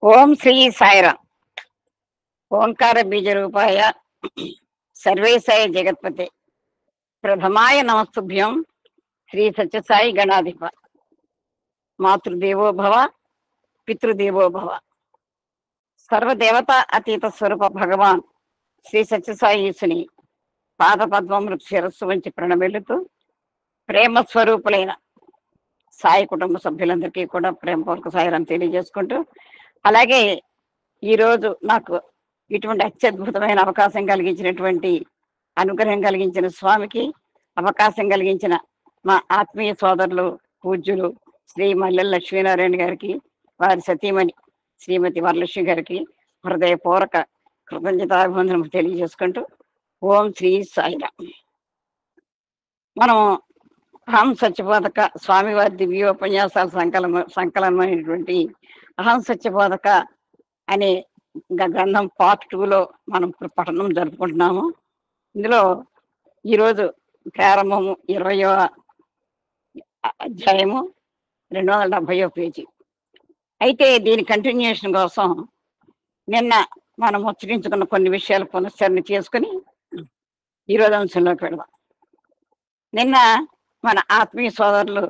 ఓం శ్రీ సాయిరామ్. ఓంకార బీజ రూపాయ సర్వేశాయ జగత్పతే ప్రథమాయ నమస్తుభ్యం. శ్రీ సత్యసాయి గణాధిప మాతృదేవో భవ పితృదేవో భవ. సర్వదేవత అతీత స్వరూప భగవాన్ శ్రీ సత్యసాయి ఈశ్వని పాద పద్మములు శిరస్సు వంచి ప్రణమిల్లుతూ ప్రేమ స్వరూపులైన సాయి కుటుంబ సభ్యులందరికీ కూడా ప్రేమపూర్వక సాయిరాం తెలియజేసుకుంటూ, అలాగే ఈరోజు నాకు ఇటువంటి అత్యద్భుతమైన అవకాశం కలిగించినటువంటి, అనుగ్రహం కలిగించిన స్వామికి, అవకాశం కలిగించిన మా ఆత్మీయ సోదరులు పూజ్యులు శ్రీ మల్లెల లక్ష్మీనారాయణ గారికి, వారి సతీమణి శ్రీమతి వరలక్ష్మి గారికి హృదయపూర్వక కృతజ్ఞతాభివందనం తెలియజేసుకుంటూ ఓం శ్రీ సాయిరామ్. మనం అహం సత్యబోధక స్వామివారి దివ్యోపన్యాసాల సంకలనమైనటువంటి అహం సత్యబోధక అనే గ్రంథం పార్ట్ 2లో మనం ఇప్పుడు పఠనం జరుపుకుంటున్నాము. ఇందులో ఈరోజు ప్రారంభము 20వ అధ్యాయము 270వ పేజీ. అయితే దీని కంటిన్యూషన్ కోసం నిన్న మనం ముచ్చరించుకున్న కొన్ని విషయాలు పునశ్చరణ చేసుకుని ఈరోజు అంశంలోకి వెళదాం. నిన్న మన ఆత్మీయ సోదరులు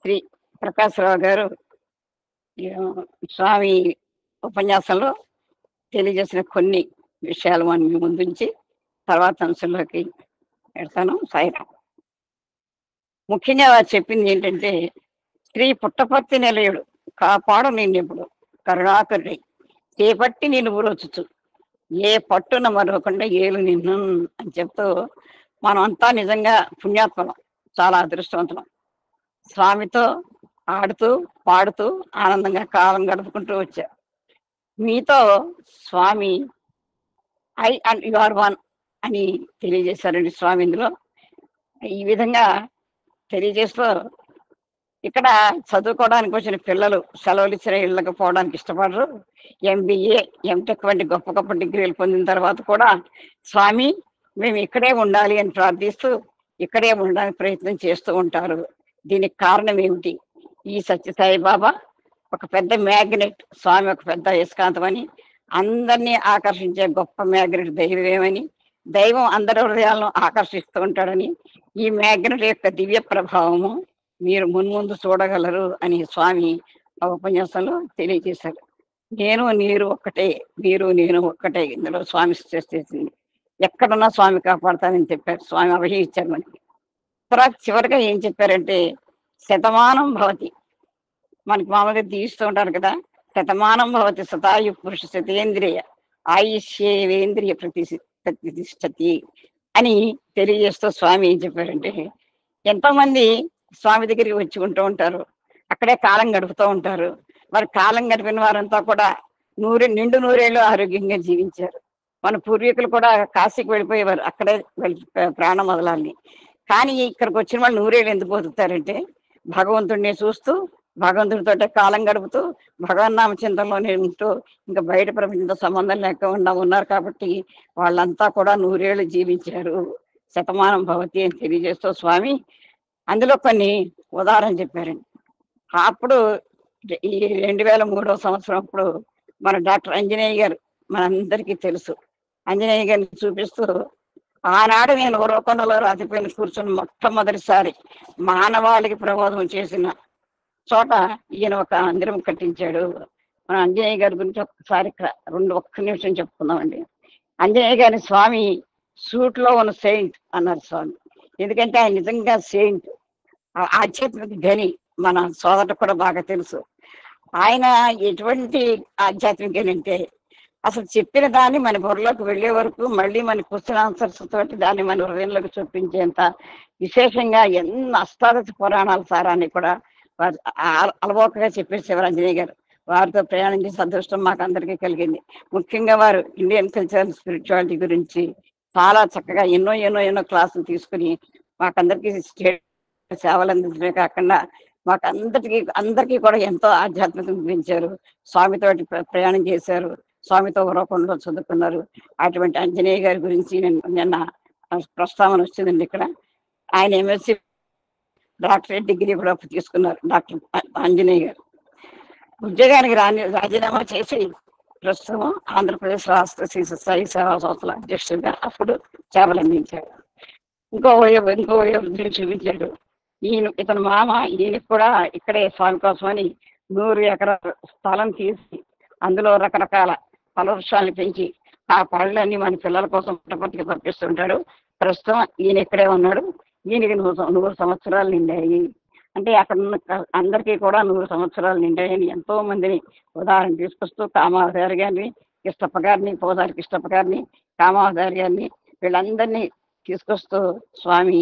శ్రీ ప్రకాశ్రావు గారు స్వామి ఉపన్యాసంలో తెలియజేసిన కొన్ని విషయాలు మనం ముందుంచి తర్వాత అంశంలోకి పెడతాను. సాయిరాం. ముఖ్యంగా వారు చెప్పింది ఏంటంటే, స్త్రీ పుట్టపర్తి నిలయుడు కాపాడు నిన్నెప్పుడు కరుణాకరుడై చేపట్టి నిన్ను ఊరొచ్చు ఏ పట్టున మరొకుండా ఏలు నిన్ను అని చెప్తూ, మనం అంతా నిజంగా పుణ్యాత్మలం, చాలా అదృష్టవంతులం. స్వామితో ఆడుతూ పాడుతూ ఆనందంగా కాలం గడుపుకుంటూ వచ్చారు. మీతో Swami I and you are one అని తెలియజేశారండి స్వామి. ఇందులో ఈ విధంగా తెలియజేస్తూ, ఇక్కడ చదువుకోవడానికి వచ్చిన పిల్లలు సెలవులు ఇచ్చిన ఇళ్ళకి పోవడానికి ఇష్టపడరు. MBA MTech వంటి గొప్ప గొప్ప డిగ్రీలు పొందిన తర్వాత కూడా స్వామి మేము ఇక్కడే ఉండాలి అని ప్రార్థిస్తూ ఇక్కడే ఉండడానికి ప్రయత్నం చేస్తూ ఉంటారు. దీనికి కారణం ఏమిటి? ఈ సత్యసాయి బాబా ఒక పెద్ద మ్యాగ్నెట్, స్వామి ఒక పెద్ద అయస్కాంతం అని, అందరినీ ఆకర్షించే గొప్ప మ్యాగ్నెట్ దైవమని, దైవం అందరి హృదయాలను ఆకర్షిస్తూ ఉంటాడని, ఈ మ్యాగ్నెట్ యొక్క దివ్య ప్రభావము మీరు మున్ముందు చూడగలరు అని స్వామి ఆ ఉపన్యాసంలో తెలియజేశారు. నేను నీరు ఒక్కటే, మీరు నేను ఒక్కటే. ఇందులో స్వామి చేసేసింది ఎక్కడున్నా స్వామి కాపాడతానని చెప్పారు. స్వామి అభయం ఇచ్చారు మనకి. తర్వాత చివరిగా ఏం చెప్పారంటే, శతమానం భవతి, మనకి మామూలుగా దీవిస్తూ ఉంటారు కదా, శతమానం భవతి శతాయు పురుష శతేంద్రియ ఆయుష్యేవేంద్రియ ప్రతిష్టతి అని తెలియజేస్తూ స్వామి ఏం చెప్పారంటే, ఎంతో మంది స్వామి దగ్గరికి వచ్చి ఉంటూ ఉంటారు, అక్కడే కాలం గడుపుతూ ఉంటారు. మరి కాలం గడిపిన వారంతా కూడా నిండు నూరేళ్ళు ఆరోగ్యంగా జీవించారు. మన పూర్వీకులు కూడా కాశీకి వెళ్ళిపోయేవారు, అక్కడే ప్రాణం వదలాలని. కానీ ఇక్కడికి వచ్చిన వాళ్ళు నూరేళ్ళు ఎందుకు బతుకుతారంటే, భగవంతుడిని చూస్తూ భగవంతుడితో కాలం గడుపుతూ భగవన్నామ చింతనలోనే ఉంటూ ఇంకా బయట ప్రపంచంతో సంబంధం లేకుండా ఉన్నారు. కాబట్టి వాళ్ళంతా కూడా నూరేళ్ళు జీవించారు. శతమానం భవతి అని తెలియజేస్తూ స్వామి అందులో కొన్ని ఉదాహరణ చెప్పారండి. అప్పుడు ఈ 2003వ సంవత్సరం అప్పుడు మన డాక్టర్ అంజనేయ గారు, మనందరికీ తెలుసు, అంజనేయ గారిని చూపిస్తూ, ఆనాడు నేను ఉరవకొండలో రాతిపైన కూర్చొని మొట్టమొదటిసారి మానవాళికి ప్రబోధం చేసిన చోట ఈయన ఒక మందిరం కట్టించాడు. మన అంజనేయ గారి గురించి ఒక్కసారి ఒక్క నిమిషం చెప్పుకుందామండి. అంజనేయ గారిని స్వామి సూట్లో ఉన్న సెయింట్ అన్నారు స్వామి. ఎందుకంటే ఆయన నిజంగా సెయింట్, ఆధ్యాత్మిక ధని. మన సోదరుడు కూడా బాగా తెలుసు. ఆయన ఎటువంటి ఆధ్యాత్మిక ధని అంటే, అసలు చెప్పిన దాన్ని మన బుర్రలోకి వెళ్ళే వరకు మళ్ళీ మన క్వశ్చన్ ఆన్సర్స్ తోటి దాన్ని మన హృదయంలోకి చూపించేంత విశేషంగా ఎన్నో అష్టాదశ పురాణాల సారాన్ని కూడా వారు అలవోకగా చెప్పేసేవారు అంజనేయ గారు. వారితో ప్రయాణం చేసే అదృష్టం మాకు అందరికీ కలిగింది. ముఖ్యంగా వారు ఇండియన్ కల్చరల్ స్పిరిచువాలిటీ గురించి చాలా చక్కగా ఎన్నో క్లాసులు తీసుకుని మాకందరికీ సేవలు అందించడమే కాకుండా అందరికీ కూడా ఎంతో ఆధ్యాత్మికత పెంచారు. స్వామితోటి ప్రయాణం చేశారు, స్వామితో ఉరవకొండలో చదువుకున్నారు. అటువంటి అంజనేయ గారి గురించి నిన్న ప్రస్తావన వచ్చిందండి. ఇక్కడ ఆయన MSc డాక్టరేట్ డిగ్రీ కూడా తీసుకున్నారు డాక్టర్ అంజనేయ గారు. ఉద్యోగానికి రాజీనామా చేసి ప్రస్తుతం ఆంధ్రప్రదేశ్ రాష్ట్ర శ్రీ సేవా సంస్థల అధ్యక్షుడిగా అప్పుడు సేవలు అందించాడు. ఇంకో వైపు చూపించాడు. ఇతని మామ ఈయనకి కూడా ఇక్కడే స్వామి కోసమని 100 ఎకరాల స్థలం తీసి అందులో రకరకాల ఫల వృక్షాలను పెంచి ఆ పళ్ళన్నీ మన పిల్లల కోసం పుట్టపర్తికి పంపిస్తుంటాడు. ప్రస్తుతం ఈయన ఇక్కడే ఉన్నాడు. ఈయనకి 100 సంవత్సరాలు నిండాయి. అంటే అక్కడ ఉన్న అందరికీ కూడా 100 సంవత్సరాలు నిండాయని ఎంతో మందిని ఉదాహరణ తీసుకొస్తూ కామావధారి గారిని, కిష్టప్ప గారిని, పోదారి కిష్టప్ప గారిని, కామావధారి గారిని వీళ్ళందరినీ తీసుకొస్తూ స్వామి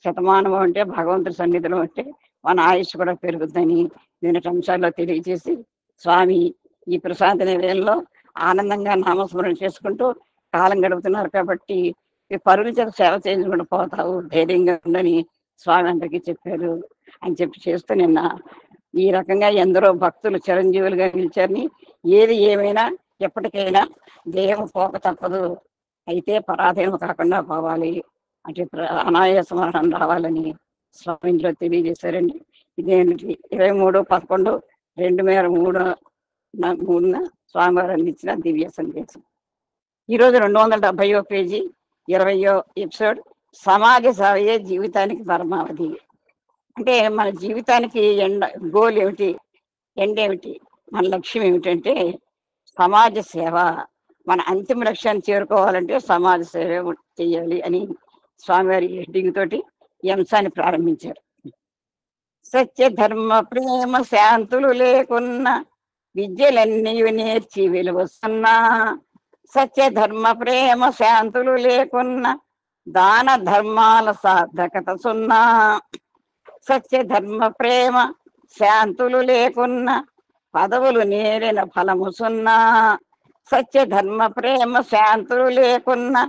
శతమానం అంటే భగవంతుడి సన్నిధిలో అంటే మన ఆయుష్ కూడా పెరుగుతుందని దీని అంశాల్లో తెలియజేసి స్వామి ఈ ప్రశాంత నిలయంలో ఆనందంగా నామస్మరణ చేసుకుంటూ కాలం గడుపుతున్నారు కాబట్టి ఈ పరుల చేత సేవ చేసుకుంటూ పోతావు, ధైర్యంగా ఉండని స్వామి అందరికీ చెప్పారు అని చెప్పి చేస్తూ నిన్న ఈ రకంగా ఎందరో భక్తులు చిరంజీవులుగా నిలిచారని, ఏది ఏమైనా ఎప్పటికైనా దేహం పోక తప్పదు, అయితే పరాధీనం కాకుండా పోవాలి అంటే అనాయాస మరణం రావాలని స్వామి ఇంట్లో తెలియజేశారండి. ఇదేంటి 23/11/2003 స్వామివారు అందించిన దివ్య సందేశం. ఈరోజు 270వ పేజీ 20వ ఎపిసోడ్. సమాజ సేవయే జీవితానికి పరమావధి. అంటే మన జీవితానికి గోల్ ఏమిటి, ఎండ్ ఏమిటి, మన లక్ష్యం ఏమిటంటే సమాజ సేవ. మన అంతిమ లక్ష్యాన్ని చేరుకోవాలంటే సమాజ సేవ చేయాలి అని స్వామివారి హెడ్డింగ్ తోటి ఈ అంశాన్ని ప్రారంభించారు. సత్య ధర్మ ప్రేమ శాంతులు లేకున్నా విద్యలన్నీ నేర్చి వెలువస్తున్నా, సత్య ధర్మ ప్రేమ శాంతులు లేకున్నా దాన ధర్మాల సార్థకత సున్నా, సత్య ధర్మ ప్రేమ శాంతులు లేకున్నా పదవులు నేరిన ఫలము సున్నా, సత్య ధర్మ ప్రేమ శాంతులు లేకున్నా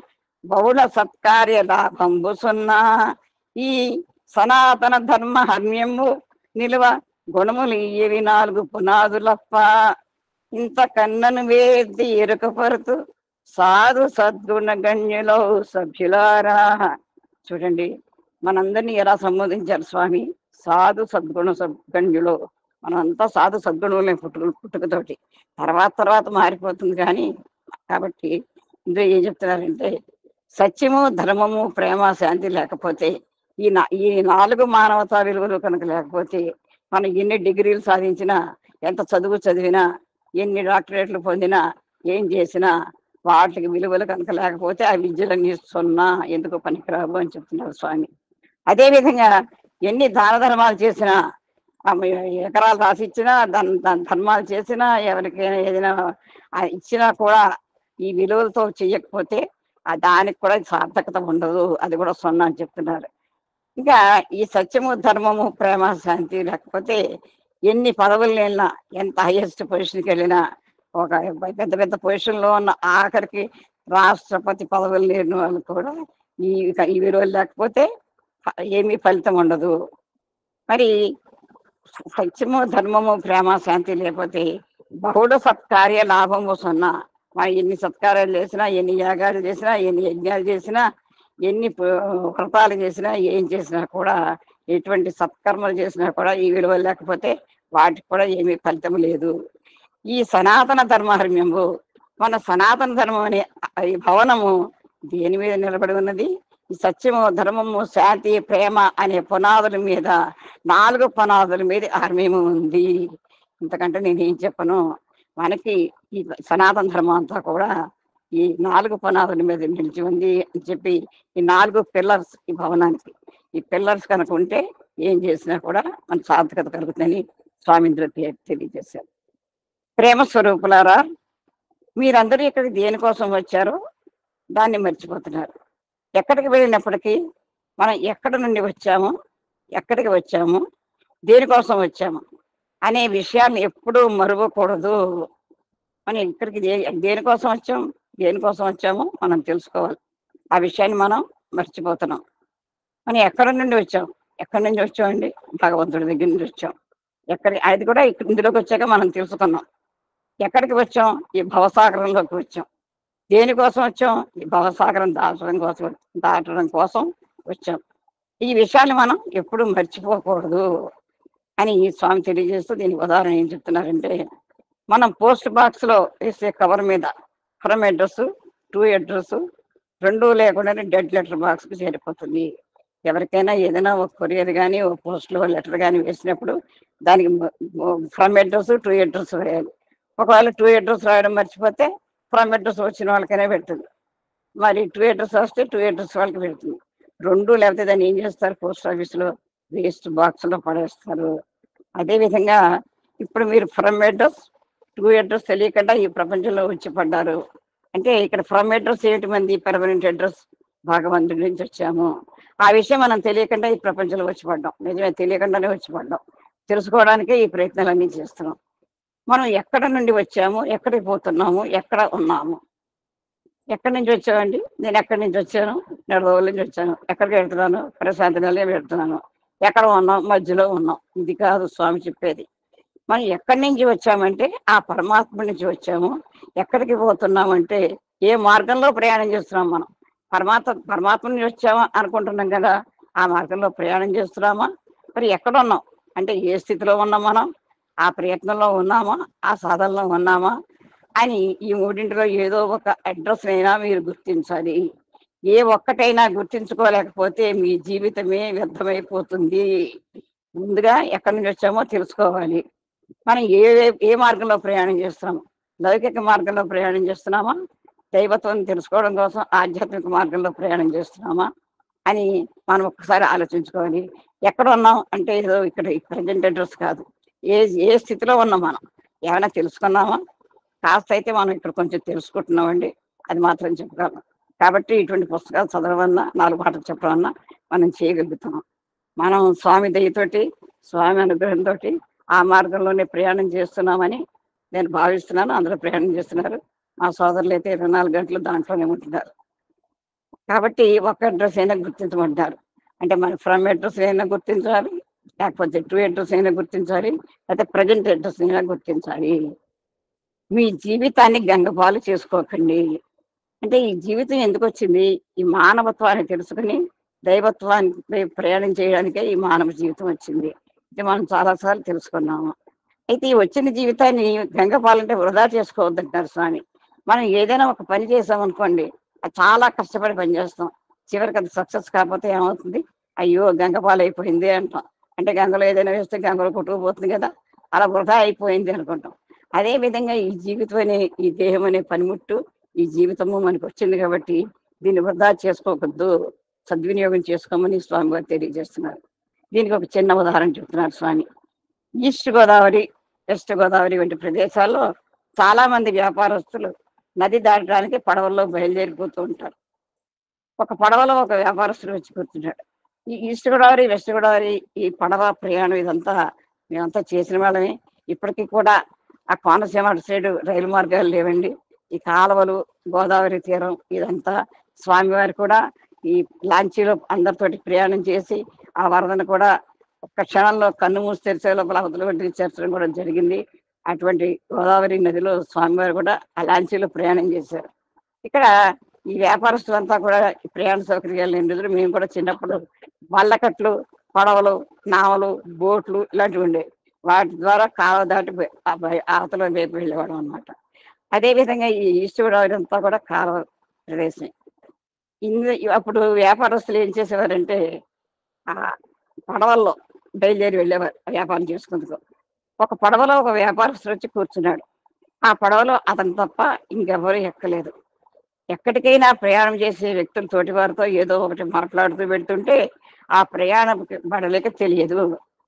బహుళ సత్కార్య లాభంబు సున్నా, ఈ సనాతన ధర్మ హర్మ్యము నిలువ గుణములు ఇవి 4 పునాదులప్ప, ఇంత కన్నను వేది ఎరుకపరుతు సాధు సద్గుణ గణ్యులో సభ్యులారా. చూడండి మనందరినీ ఎలా సంబోధించారు స్వామి, సాధు సద్గుణ గణ్యులో. మనంతా సాధు సద్గుణులే పుట్టుకతోటి, తర్వాత మారిపోతుంది కానీ. కాబట్టి ఇందులో ఏం చెప్తున్నారంటే సత్యము ధర్మము ప్రేమ శాంతి లేకపోతే ఈ 4 మానవతా విలువలు కనుక లేకపోతే మనం ఎన్ని డిగ్రీలు సాధించినా, ఎంత చదువు చదివినా, ఎన్ని డాక్టరేట్లు పొందినా, ఏం చేసినా వాటికి విలువలు కనుక లేకపోతే ఆ విద్యలన్నీ సున్నా, ఎందుకు పనికిరావు అని చెప్తున్నారు స్వామి. అదేవిధంగా ఎన్ని దాన ధర్మాలు చేసినా, ఎకరాలు రాసిచ్చినా, ధర్మాలు చేసినా, ఎవరికైనా ఏదైనా ఇచ్చినా కూడా ఈ విలువలతో చెయ్యకపోతే దానికి కూడా సార్థకత ఉండదు, అది కూడా సున్నా అని చెప్తున్నారు. ఇంకా ఈ సత్యము ధర్మము ప్రేమ శాంతి లేకపోతే ఎన్ని పదవులు వెళ్ళినా, ఎంత హైయెస్ట్ పొజిషన్కి వెళ్ళినా, ఒక పెద్ద పొజిషన్లో ఉన్న ఆఖరికి రాష్ట్రపతి పదవులు లేని వాళ్ళు కూడా ఈ విలువలు లేకపోతే ఏమీ ఫలితం ఉండదు. మరి సత్యము ధర్మము ప్రేమ శాంతి లేకపోతే బహుళ సత్కార్య లాభము సున్నా. మనం ఎన్ని సత్కారాలు చేసినా, ఎన్ని యాగాలు చేసినా, ఎన్ని యజ్ఞాలు చేసినా, ఎన్ని వ్రతాలు చేసినా, ఏం చేసినా కూడా, ఎటువంటి సత్కర్మలు చేసినా కూడా ఈ విలువ లేకపోతే వాటికి కూడా ఏమీ ఫలితం లేదు. ఈ సనాతన ధర్మహర్మ్యము, మన సనాతన ధర్మం అనే ఈ భవనము దేని మీద నిలబడి ఉన్నది? ఈ సత్యము ధర్మము శాంతి ప్రేమ అనే పునాదుల మీద, 4 పునాదుల మీద హర్మ్యము ఉంది. ఇంతకంటే నేనేం చెప్పను. మనకి ఈ సనాతన ధర్మం అంతా కూడా ఈ 4 పునాదుల మీద నిలిచి ఉంది అని చెప్పి, ఈ 4 పిల్లర్స్ ఈ భవనానికి, ఈ పిల్లర్స్ కనుక ఉంటే ఏం చేసినా కూడా మన సార్థకత కలుగుతుందని స్వామింద్ర తెలియజేశారు. ప్రేమ స్వరూపులారా, మీరందరూ ఇక్కడికి దేనికోసం వచ్చారో దాన్ని మర్చిపోతున్నారు. ఎక్కడికి వెళ్ళినప్పటికీ మనం ఎక్కడి నుండి వచ్చాము, ఎక్కడికి వచ్చాము, దేనికోసం వచ్చాము అనే విషయాన్ని ఎప్పుడూ మరువకూడదు. మనం ఇక్కడికి దేనికోసం వచ్చామో మనం తెలుసుకోవాలి. ఆ విషయాన్ని మనం మర్చిపోతున్నాం. మనం ఎక్కడి నుండి వచ్చామండి? భగవంతుడి దగ్గర నుండి వచ్చాం. అది కూడా ఇందులోకి వచ్చాక మనం తెలుసుకున్నాం. ఎక్కడికి వచ్చాం? ఈ భవసాగరంలోకి వచ్చాం. దేనికోసం వచ్చాం? ఈ భవసాగరం దాటడం కోసం వచ్చాం. ఈ విషయాన్ని మనం ఎప్పుడు మర్చిపోకూడదు అని ఈ స్వామి తెలియజేస్తూ దీనికి ఉదాహరణ ఏం చెప్తున్నారంటే, మనం పోస్ట్ బాక్స్‌లో వేసే కవర్ మీద ఫ్రమ్ అడ్రస్, టు అడ్రస్ 2 లేకుండానే డెడ్ లెటర్ బాక్స్‌కి చేరిపోతుంది. ఎవరికైనా ఏదైనా ఒక కొరియర్ గాని, ఒక పోస్ట్‌లో లెటర్ గాని వేసినప్పుడు దానికి ఫ్రమ్ అడ్రస్, టు అడ్రస్ వేయాలి. ఒకవేళ టు అడ్రస్ రాయడం మర్చిపోతే ఫ్రమ్ అడ్రస్ వచ్చిన వాళ్ళకైనా పెడుతుంది. మరి టు అడ్రస్ వస్తే టు అడ్రస్ వాళ్ళకి పెడుతుంది. 2 లేకపోతే దాన్ని ఏం చేస్తారు పోస్ట్ ఆఫీస్‌లో వేస్ట్ బాక్స్‌లో పడేస్తారు. అదే విధంగా ఇప్పుడు మీరు ఫ్రమ్ అడ్రస్, టు అడ్రస్ తెలియకుండా ఈ ప్రపంచంలో వచ్చి పడ్డారు. అంటే ఇక్కడ ఫ్రమ్ అడ్రస్ ఏమిటి మంది పర్మనెంట్ అడ్రస్ భగవంతుడి నుంచి వచ్చాము. ఆ విషయం మనం తెలియకుండా ఈ ప్రపంచంలో వచ్చి పడ్డాం. నిజమే తెలియకుండానే వచ్చి పడ్డాం. తెలుసుకోవడానికే ఈ ప్రయత్నాలన్నీ చేస్తున్నాం. మనం ఎక్కడ నుండి వచ్చాము, ఎక్కడికి పోతున్నాము, ఎక్కడ ఉన్నాము? ఎక్కడి నుంచి వచ్చామండి? నేను ఎక్కడి నుంచి వచ్చాను? నిడదవోలు నుంచి వచ్చాను. ఎక్కడికి వెళ్తున్నాను? ప్రశాంతి నిలయం వెళ్తున్నాను. ఎక్కడ ఉన్నాం? మధ్యలో ఉన్నాం. ఇది కాదు స్వామి చెప్పేది. మనం ఎక్కడి నుంచి వచ్చామంటే ఆ పరమాత్మ నుంచి వచ్చాము. ఎక్కడికి పోతున్నామంటే ఏ మార్గంలో ప్రయాణం చేస్తున్నాం మనం. పరమాత్మ నుంచి వచ్చామా అనుకుంటున్నాం కదా! ఆ మార్గంలో ప్రయాణం చేస్తున్నామా? మరి ఎక్కడున్నాం? అంటే ఏ స్థితిలో ఉన్నాం మనం? ఆ ప్రయత్నంలో ఉన్నామా? ఆ సాధనలో ఉన్నామా? అని ఈ మూడింటిలో ఏదో ఒక అడ్రస్‌నైనా మీరు గుర్తించాలి. ఏ ఒక్కటైనా గుర్తించుకోలేకపోతే మీ జీవితమే వ్యర్థమైపోతుంది. ముందుగా ఎక్కడి నుంచి వచ్చామో తెలుసుకోవాలి. మనం ఏ మార్గంలో ప్రయాణం చేస్తున్నాము? లౌకిక మార్గంలో ప్రయాణం చేస్తున్నామా? దైవత్వం తెలుసుకోవడం కోసం ఆధ్యాత్మిక మార్గంలో ప్రయాణం చేస్తున్నామా? అని మనం ఒక్కసారి ఆలోచించుకోవాలి. ఎక్కడ ఉన్నాం అంటే ఏదో ఇక్కడ ఈ ప్రెజెంట్ అడ్రస్ కాదు. ఏ ఏ స్థితిలో ఉన్నాం మనం? ఏమైనా తెలుసుకున్నామా? కాస్త అయితే మనం ఇక్కడ కొంచెం తెలుసుకుంటున్నామండి. అది మాత్రం చెప్పగలం. కాబట్టి ఇటువంటి పుస్తకాలు చదవమన్నా, 4 మాటలు చెప్పమన్నా మనం చేయగలుగుతున్నాం. మనం స్వామి దయతోటి, స్వామి అనుగ్రహంతోటి ఆ మార్గంలోనే ప్రయాణం చేస్తున్నామని నేను భావిస్తున్నాను. అందరూ ప్రయాణం చేస్తున్నారు. మా సోదరులైతే 24 గంటలు దాంట్లోనే ఉంటున్నారు. కాబట్టి ఒక అడ్రస్ అయినా గుర్తించమంటారు. అంటే మన ఫ్రమ్ అడ్రస్ అయినా గుర్తించాలి, లేకపోతే టు అడ్రస్ అయినా గుర్తించాలి, లేకపోతే ప్రెజెంట్ అడ్రస్ అయినా గుర్తించాలి. మీ జీవితాన్ని గంగపాలు చేసుకోకండి. అంటే ఈ జీవితం ఎందుకొచ్చింది? ఈ మానవత్వాన్ని తెలుసుకొని దైవత్వానికి ప్రయాణం చేయడానికే ఈ మానవ జీవితం వచ్చింది. ఇది మనం చాలా సార్లు తెలుసుకున్నాము. అయితే ఈ వచ్చిన జీవితాన్ని గంగపాలంటే వృధా చేసుకోవద్దంటారు స్వామి. మనం ఏదైనా ఒక పని చేసామనుకోండి, అది చాలా కష్టపడి పని చేస్తాం. చివరికి అది సక్సెస్ కాకపోతే ఏమవుతుంది? అయ్యో! గంగపాలైపోయింది అంటాం. అంటే గంగలో ఏదైనా వేస్తే గంగలో కొట్టుకుపోతుంది కదా! అలా వృధా అయిపోయింది అనుకుంటాం. అదే విధంగా ఈ జీవితం అనే ఈ దేహం అనే పనిముట్టు, ఈ జీవితము మనకొచ్చింది కాబట్టి దీన్ని వృధా చేసుకోవద్దు. సద్వినియోగం చేసుకోమని స్వామివారు తెలియజేస్తున్నారు. దీనికి ఒక చిన్న ఉదాహరణ చెప్తున్నారు స్వామి. ఈస్ట్ గోదావరి, వెస్ట్ గోదావరి వంటి ప్రదేశాల్లో చాలా మంది వ్యాపారస్తులు నది దాటడానికి పడవల్లో బయలుదేరిపోతూ ఉంటారు. ఒక పడవలో ఒక వ్యాపారస్తుడు వచ్చి కూర్చున్నాడు. ఈ ఈస్ట్ గోదావరి, వెస్ట్ గోదావరి ఈ పడవ ప్రయాణం ఇదంతా మేమంతా చేసిన వాళ్ళమే. ఇప్పటికి కూడా ఆ కోనసీమ అటు సైడు రైలు మార్గాలు లేవండి. ఈ కాలువలు, గోదావరి తీరం ఇదంతా స్వామివారు కూడా ఈ లాంచీలో అందరితోటి ప్రయాణం చేసి ఆ వరదను కూడా ఒక్క క్షణంలో కన్ను మూసి తెరిచే లోపల అవతల ఒడ్డుకి చేర్చడం కూడా జరిగింది. అటువంటి గోదావరి నదిలో స్వామివారు కూడా ఆ లాంచీలో ప్రయాణం చేశారు. ఇక్కడ ఈ వ్యాపారస్తులంతా కూడా ఈ ప్రయాణ సౌకర్యాలు లేని రోజులు మేము కూడా చిన్నప్పుడు వల్లకట్లు, పడవలు, నావలు, బోట్లు ఇలాంటివి ఉండేవి. వాటి ద్వారా కాలువ దాటి అవతల వైపు వెళ్ళేవాళ్ళం అనమాట. అదేవిధంగా ఈ ఈస్ట్ గోదావరి అంతా కూడా కాలువ ప్రదేశమే. అప్పుడు వ్యాపారస్తులు ఏం చేసేవారంటే ఆ పడవల్లో బయలుదేరి వెళ్ళేవారు వ్యాపారం చేసుకుందుకు. ఒక పడవలో ఒక వ్యాపారస్తుడు వచ్చి కూర్చున్నాడు. ఆ పడవలో అతను తప్ప ఇంకెవరూ ఎక్కలేదు. ఎక్కడికైనా ప్రయాణం చేసే వ్యక్తులు తోటివారితో ఏదో ఒకటి మాట్లాడుతూ వెళ్తుంటే ఆ ప్రయాణం బడలిక తెలియదు.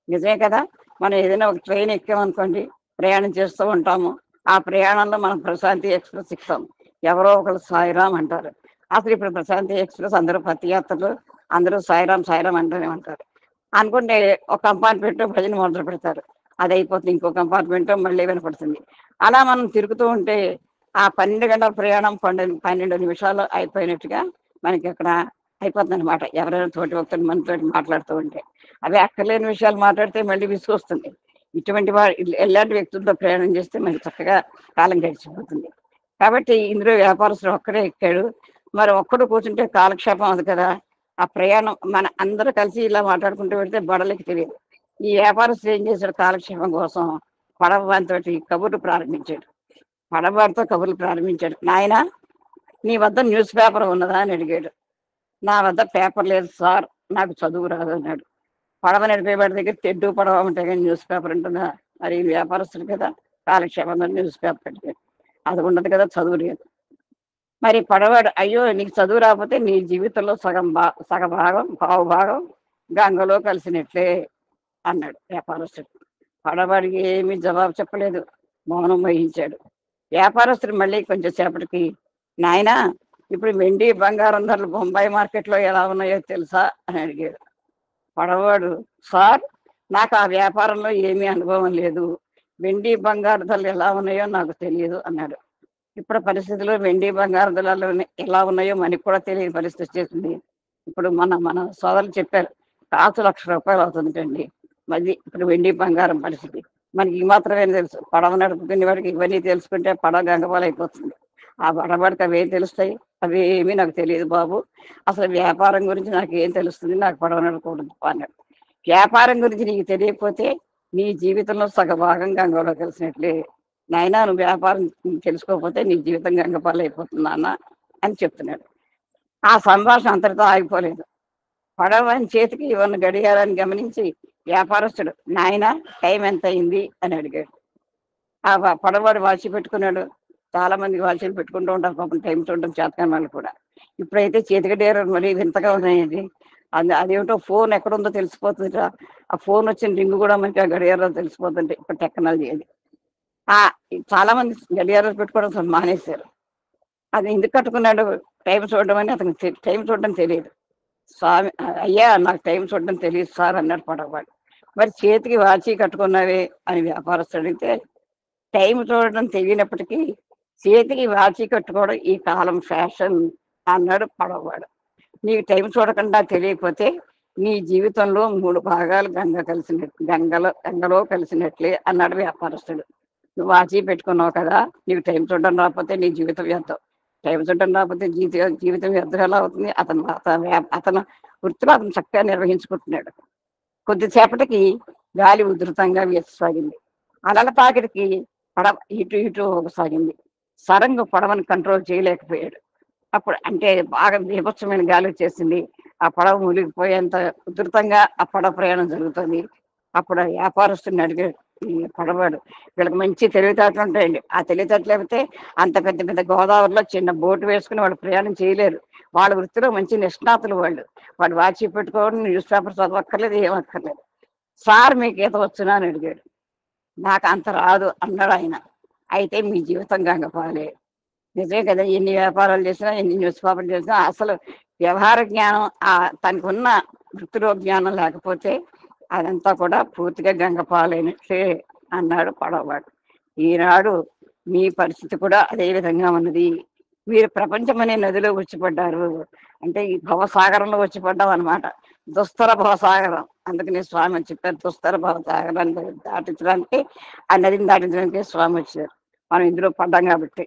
నిజమే కదా! మనం ఏదైనా ఒక ట్రైన్ ఎక్కామనుకోండి, ప్రయాణం చేస్తూ ఉంటాము. ఆ ప్రయాణంలో మనం ప్రశాంతి ఎక్స్‌ప్రెస్ ఎక్కుతాం. ఎవరో ఒకళ్ళు సాయిరాం అంటారు. అసలు ఇప్పుడు ప్రశాంతి ఎక్స్‌ప్రెస్ అందరూ పతియాత్రలు, అందరూ సాయిరాం, సాయిరాం అంటూనే ఉంటారు. అనుకుంటే ఒక కంపార్ట్మెంట్‌లో భజన మొదలు పెడతారు. అదయిపోతుంది. ఇంకో కంపార్ట్మెంట్‌లో మళ్ళీ వినపడుతుంది. అలా మనం తిరుగుతూ ఉంటే ఆ 12 గంటల ప్రయాణం 12 నిమిషాల్లో అయిపోయినట్టుగా మనకక్కడ అయిపోతుందనమాట. ఎవరైనా తోటి వ్యక్తులు మనతోటి మాట్లాడుతూ ఉంటే. అవి అక్కర్లేని విషయాలు మాట్లాడితే మళ్ళీ విసుగొస్తుంది. ఇటువంటి ఎలాంటి వ్యక్తులతో ప్రయాణం చేస్తే మనకి చక్కగా కాలం గడిచిపోతుంది. కాబట్టి ఇందులో వ్యాపారస్తుడు ఒక్కడే ఎక్కాడు. మరి ఒక్కడు కూర్చుంటే కాలక్షేపం అవ్వదు కదా! ఆ ప్రయాణం మన అందరూ కలిసి ఇలా మాట్లాడుకుంటూ వెళ్తే బడలికి తెలియదు. ఈ వ్యాపారస్తుడు ఏం చేశాడు కాలక్షేపం కోసం పడవ వానితోటి కబుర్లు ప్రారంభించాడు. పడవవాడితో కబుర్లు ప్రారంభించాడు. నాయనా, నీ వద్ద న్యూస్ పేపర్ ఉన్నదా అని అడిగాడు. నా వద్ద పేపర్ లేదు సార్, నాకు చదువు రాదు అన్నాడు. పడవ నడిపేవాడి దగ్గర తెడ్డు పడవ ఉంటాయి కానీ న్యూస్ పేపర్ ఉంటుందా? మరి ఈ వ్యాపారస్తుడు కదా, కాలక్షేపంలో న్యూస్ పేపర్ అడిగాడు. అది ఉండదు కదా, చదువు లేదు. మరి పడవాడు, అయ్యో నీకు చదువు రాకపోతే నీ జీవితంలో సగ భాగం పావు భాగం గంగలో కలిసినట్లే అన్నాడు వ్యాపారస్తుడు. పడవాడికి ఏమీ జవాబు చెప్పలేదు, మౌనం వహించాడు. వ్యాపారస్తుడు మళ్ళీ కొంచెం సేపటికి, నాయనా, ఇప్పుడు వెండి బంగారం ధరలు బొంబాయి మార్కెట్లో ఎలా ఉన్నాయో తెలుసా అని అడిగాడు. పడవాడు, సార్, నాకు ఆ వ్యాపారంలో ఏమీ అనుభవం లేదు, వెండి బంగారు ధరలు ఎలా ఉన్నాయో నాకు తెలియదు అన్నాడు. ఇప్పుడు పరిస్థితుల్లో వెండి బంగారు ధరలు ఎలా ఉన్నాయో మనకి కూడా తెలియని పరిస్థితి వచ్చేసింది. ఇప్పుడు మన సోదరులు చెప్పారు, కాసు ₹1,00,000 అవుతుందండి. మరి ఇప్పుడు వెండి బంగారం పరిస్థితి మనకి ఈ మాత్రమే తెలుసు. పడవ నడుపుకునే వాడికి ఇవన్నీ తెలుసుకుంటే పడవ గంగపాలు అయిపోతుంది. ఆ పడవాడికి అవి ఏం తెలుస్తాయి? అవి ఏమీ నాకు తెలియదు బాబు. అసలు వ్యాపారం గురించి నాకు ఏం తెలుస్తుంది? నాకు పడవ నడపకూడదు అన్నాడు. వ్యాపారం గురించి నీకు తెలియకపోతే నీ జీవితంలో సగ భాగం గంగలో కలిసినట్లే. నాయనా, నువ్వు వ్యాపారం తెలుసుకోకపోతే నీ జీవితం గంగపాలు అయిపోతుంది నాన్న అని చెప్తున్నాడు. ఆ సంభాషణ అంతటితో ఆగిపోలేదు. పడవని చేతికి ఉన్న గడియారాన్ని గమనించి వ్యాపారస్తుడు, నాయన టైం ఎంత అయింది అని అడిగాడు. ఆ పడవాడు వాచి పెట్టుకున్నాడు. చాలా మంది వాచీలు పెట్టుకుంటూ ఉంటారు పాపం, టైం చూడడం చేతకాని వాళ్ళు కూడా. ఇప్పుడైతే చేతి గడియారాలు మరీ వింతగా ఉన్నాయండి. అదేమిటో ఫోన్ ఎక్కడుందో తెలిసిపోతుందిట. ఆ ఫోన్ వచ్చిన రింగు కూడా మనకి ఆ గడియారాలు తెలిసిపోతుంటే ఇప్పుడు టెక్నాలజీ అది. ఆ చాలా మంది గడియారాలు పెట్టుకోవడం అసలు మానేశారు. అది ఎందుకు కట్టుకున్నాడు? టైం చూడడం అని అతనికి టైం చూడడం తెలియదు. స్వామి, అయ్యా నాకు టైం చూడడం తెలియదు సార్ అన్నాడు పడవవాడు. మరి చేతికి వాచి కట్టుకున్నావే అని వ్యాపారస్తుడు అడిగితే, టైం చూడడం తెలియనప్పటికీ చేతికి వాచి కట్టుకోవడం ఈ కాలం ఫ్యాషన్ అన్నాడు పడవవాడు. నీకు టైం చూడకుండా తెలియకపోతే నీ జీవితంలో 3 భాగాలు గంగలో కలిసినట్లే అన్నాడు వ్యాపారస్తుడు. నువ్వు వాచి పెట్టుకున్నావు కదా, నీకు టైం చూడడం రాకపోతే నీ జీవితం వ్యర్థం. టైం చూడడం రాకపోతే జీవితం వ్యర్థం ఎలా అవుతుంది? అతను వృత్తిలో అతను చక్కగా నిర్వహించుకుంటున్నాడు. కొద్దిసేపటికి గాలి ఉధృతంగా వీచసాగింది. అలల తాకిడికి పడవ ఇటు ఇటు సాగింది. సరంగు పడవను కంట్రోల్ చేయలేకపోయాడు. అప్పుడు అంటే బాగా బీభత్సమైన గాలి వచ్చేసింది. ఆ పడవ మునిగిపోయేంత ఉధృతంగా ఆ పడవ ప్రయాణం జరుగుతుంది. అప్పుడు వ్యాపారస్తుని అడిగాడు ఈ పడవాడు, వీళ్ళకి మంచి తెలివితేటలు ఉంటాయండి. ఆ తెలివితేటలు లేకపోతే అంత పెద్ద పెద్ద గోదావరిలో చిన్న బోటు వేసుకుని వాళ్ళు ప్రయాణం చేయలేరు. వాళ్ళ వృత్తిలో మంచి నిష్ణాతులు వాళ్ళు. వాడు వాచి పెట్టుకోవడం, న్యూస్ పేపర్ చదవక్కర్లేదు, ఏమక్కర్లేదు. సార్ మీకు ఈత వచ్చునా అని అడిగాడు. నాకు అంత రాదు అన్నాడు ఆయన. అయితే మీ జీవితం గంగపాలే. నిజమే కదా, ఎన్ని వ్యాపారాలు చేసినా ఎన్ని న్యూస్ పేపర్లు చేసినా అసలు వ్యవహార జ్ఞానం తనకు ఉన్న వృత్తిలో జ్ఞానం లేకపోతే అదంతా కూడా పూర్తిగా గంగపాలైనట్లే అన్నాడు పడవవాడు. ఈనాడు మీ పరిస్థితి కూడా అదే విధంగా ఉన్నది. మీరు ప్రపంచం అనే నదిలో వచ్చిపడ్డారు. అంటే ఈ భవసాగరంలో వచ్చిపడ్డాం అనమాట. దుస్తర భవసాగరం. అందుకని స్వామి అని చెప్పారు, దుస్తర భవసాగరాన్ని దాటించడానికి, ఆ నదిని దాటించడానికి స్వామి వచ్చారు. మనం ఇందులో పడ్డాం కాబట్టి.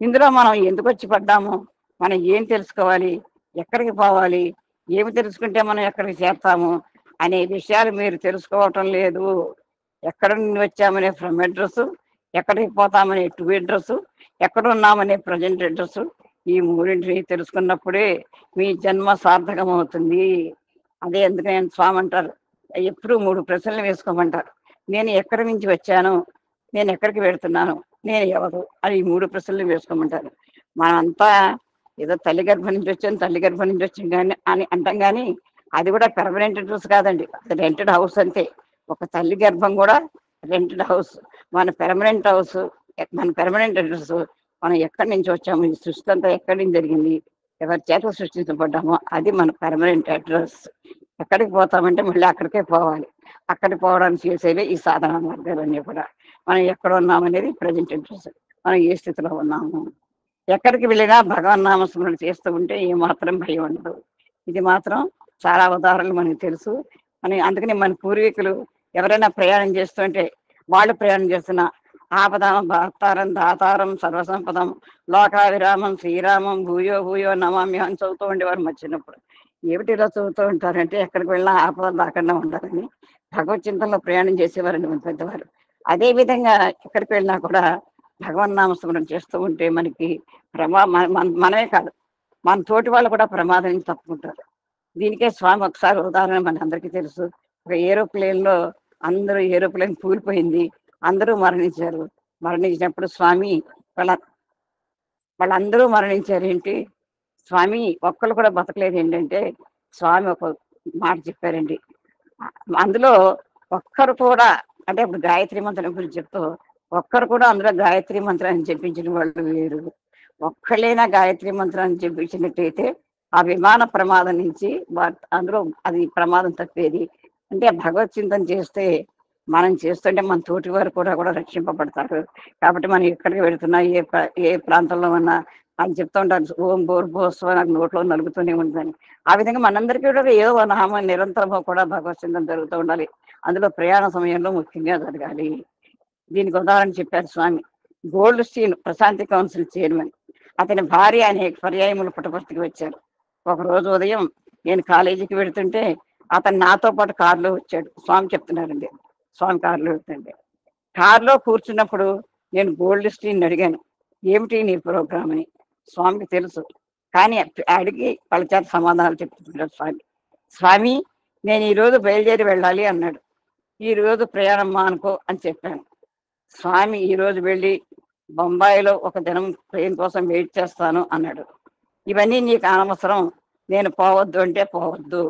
ఇందులో మనం ఎందుకు వచ్చి పడ్డాము, మనం ఏం తెలుసుకోవాలి, ఎక్కడికి పోవాలి, ఏమి తెలుసుకుంటే మనం ఎక్కడికి చేస్తాము అనే విషయాలు మీరు తెలుసుకోవటం లేదు. ఎక్కడ నుండి వచ్చామనే ఫ్రమ్ అడ్రస్, ఎక్కడికి పోతామనే టు అడ్రస్, ఎక్కడున్నామనే ప్రజెంట్ అడ్రస్, ఈ మూడింటిని తెలుసుకున్నప్పుడే మీ జన్మ సార్థకం అవుతుంది. అదే ఎందుకని స్వామి అంటారు, ఎప్పుడు 3 ప్రశ్నలు వేసుకోమంటారు. నేను ఎక్కడి నుంచి వచ్చాను, నేను ఎక్కడికి వెళుతున్నాను, నేను ఎవరు అని ఈ 3 ప్రశ్నలు వేసుకోమంటారు. మనంతా ఏదో తల్లి గర్భం నుంచి వచ్చాం కానీ అని అంటాం, కానీ అది కూడా పెర్మనెంట్ అడ్రస్ కాదండి, అది రెంటెడ్ హౌస్ అంతే. ఒక తల్లి గర్భం కూడా రెంటెడ్ హౌస్. మన పెర్మనెంట్ హౌస్, మన పెర్మనెంట్ అడ్రస్, మనం ఎక్కడి నుంచి వచ్చాము, ఈ సృష్టి అంతా ఎక్కడి నుంచి జరిగింది, ఎవరి చేత సృష్టించబడ్డామో అది మన పెర్మనెంట్ అడ్రస్. ఎక్కడికి పోతామంటే మళ్ళీ అక్కడికే పోవాలి. అక్కడికి పోవడానికి చేసేవి ఈ సాధన మార్గాలన్నీ కూడా. మనం ఎక్కడ ఉన్నామనేది ప్రజెంట్ అడ్రస్. మనం ఏ స్థితిలో ఉన్నాము, ఎక్కడికి వెళ్ళినా భగవన్ నామస్మరణ చేస్తూ ఉంటే ఏమాత్రం భయం ఉండదు. ఇది మాత్రం చాలా ఉదాహరణలు మనకు తెలుసు. అందుకని మన పూర్వీకులు ఎవరైనా ప్రయాణం చేస్తుంటే, వాళ్ళు ప్రయాణం చేస్తున్న ఆపదం భక్తారం దాతారం సర్వసంపదం లోకావిరామం శ్రీరామం భూయో భూయో నమామి అని చదువుతూ ఉండేవారు మా చిన్నప్పుడు. ఏమిటి ఇలా చదువుతూ ఉంటారంటే, ఎక్కడికి వెళ్ళినా ఆపదలు రాకుండా ఉండాలని. భగవత్ చింతనలో ప్రయాణం చేసేవారండి మన పెద్దవారు. అదే విధంగా ఎక్కడికి వెళ్ళినా కూడా భగవన్నామస్మరణ చేస్తూ ఉంటే మనకి మనమే కాదు, మన తోటి వాళ్ళు కూడా ప్రమాదం నుంచి తప్పుకుంటారు. దీనికే స్వామి ఒకసారి ఉదాహరణ మనందరికీ తెలుసు. ఒక ఏరోప్లేన్‌లో అందరూ ఏరోప్లేన్ కూలిపోయింది. అందరూ మరణించారు. మరణించినప్పుడు స్వామి వాళ్ళ వాళ్ళందరూ మరణించారేంటి? స్వామి ఒక్కళ్ళు కూడా బతకలేదేంటంటే, స్వామి ఒక మాట చెప్పారండి. అందులో ఒక్కరు కూడా, అంటే ఇప్పుడు గాయత్రి మంత్రం గురించి చెప్తూ, ఒక్కరు కూడా అందులో గాయత్రి మంత్రాన్ని జపించిన వాళ్ళు లేరు. ఒక్కళ్ళైనా గాయత్రి మంత్రాన్ని జపించినట్టయితే ఆ విమాన ప్రమాదం నుంచి అందులో అది ప్రమాదం తప్పేది. అంటే భగవత్ చింతన చేస్తే, మనం చేస్తుంటే మన తోటి వారు కూడా రక్షింపబడతారు. కాబట్టి మనం ఎక్కడికి వెళుతున్నా, ఏ ప్రాంతంలో ఉన్నా అని చెప్తూ ఉంటారు. ఓం భూర్భువస్సువ నాకు నోట్లో నలుగుతూనే ఉంటుందని. ఆ విధంగా మనందరికీ కూడా ఏదో ఒక నామం నిరంతరము కూడా భగవత్ చింతన జరుగుతూ ఉండాలి. అందులో ప్రయాణ సమయంలో ముఖ్యంగా జరగాలి. దీనికి ఉదాహరణ చెప్పారు Swami. Goldstein Prashanti council chairman. అతని భార్య అనేక పర్యాయములు పుట్టపర్తికి వచ్చారు. ఒకరోజు ఉదయం నేను కాలేజీకి వెళుతుంటే అతను నాతో పాటు కారులో వచ్చాడు. స్వామి చెప్తున్నారండి. స్వామి కారులో వెళ్తుంటే, కారులో కూర్చున్నప్పుడు నేను గోల్డ్ స్టీన్ అడిగాను, ఏమిటి నీ ప్రోగ్రామ్ అని. స్వామికి తెలుసు, కానీ అడిగి వాళ్ళ చేత సమాధానాలు చెప్తున్నాడు స్వామి. స్వామి, నేను ఈరోజు బయలుదేరి వెళ్ళాలి అన్నాడు. ఈరోజు ప్రయాణం మానుకో అని చెప్పాను. స్వామి ఈరోజు వెళ్ళి బొంబాయిలో ఒక దినం ట్రైన్ కోసం వెయిట్ చేస్తాను అన్నాడు. ఇవన్నీ నీకు అనవసరం, నేను పోవద్దు అంటే పోవద్దు,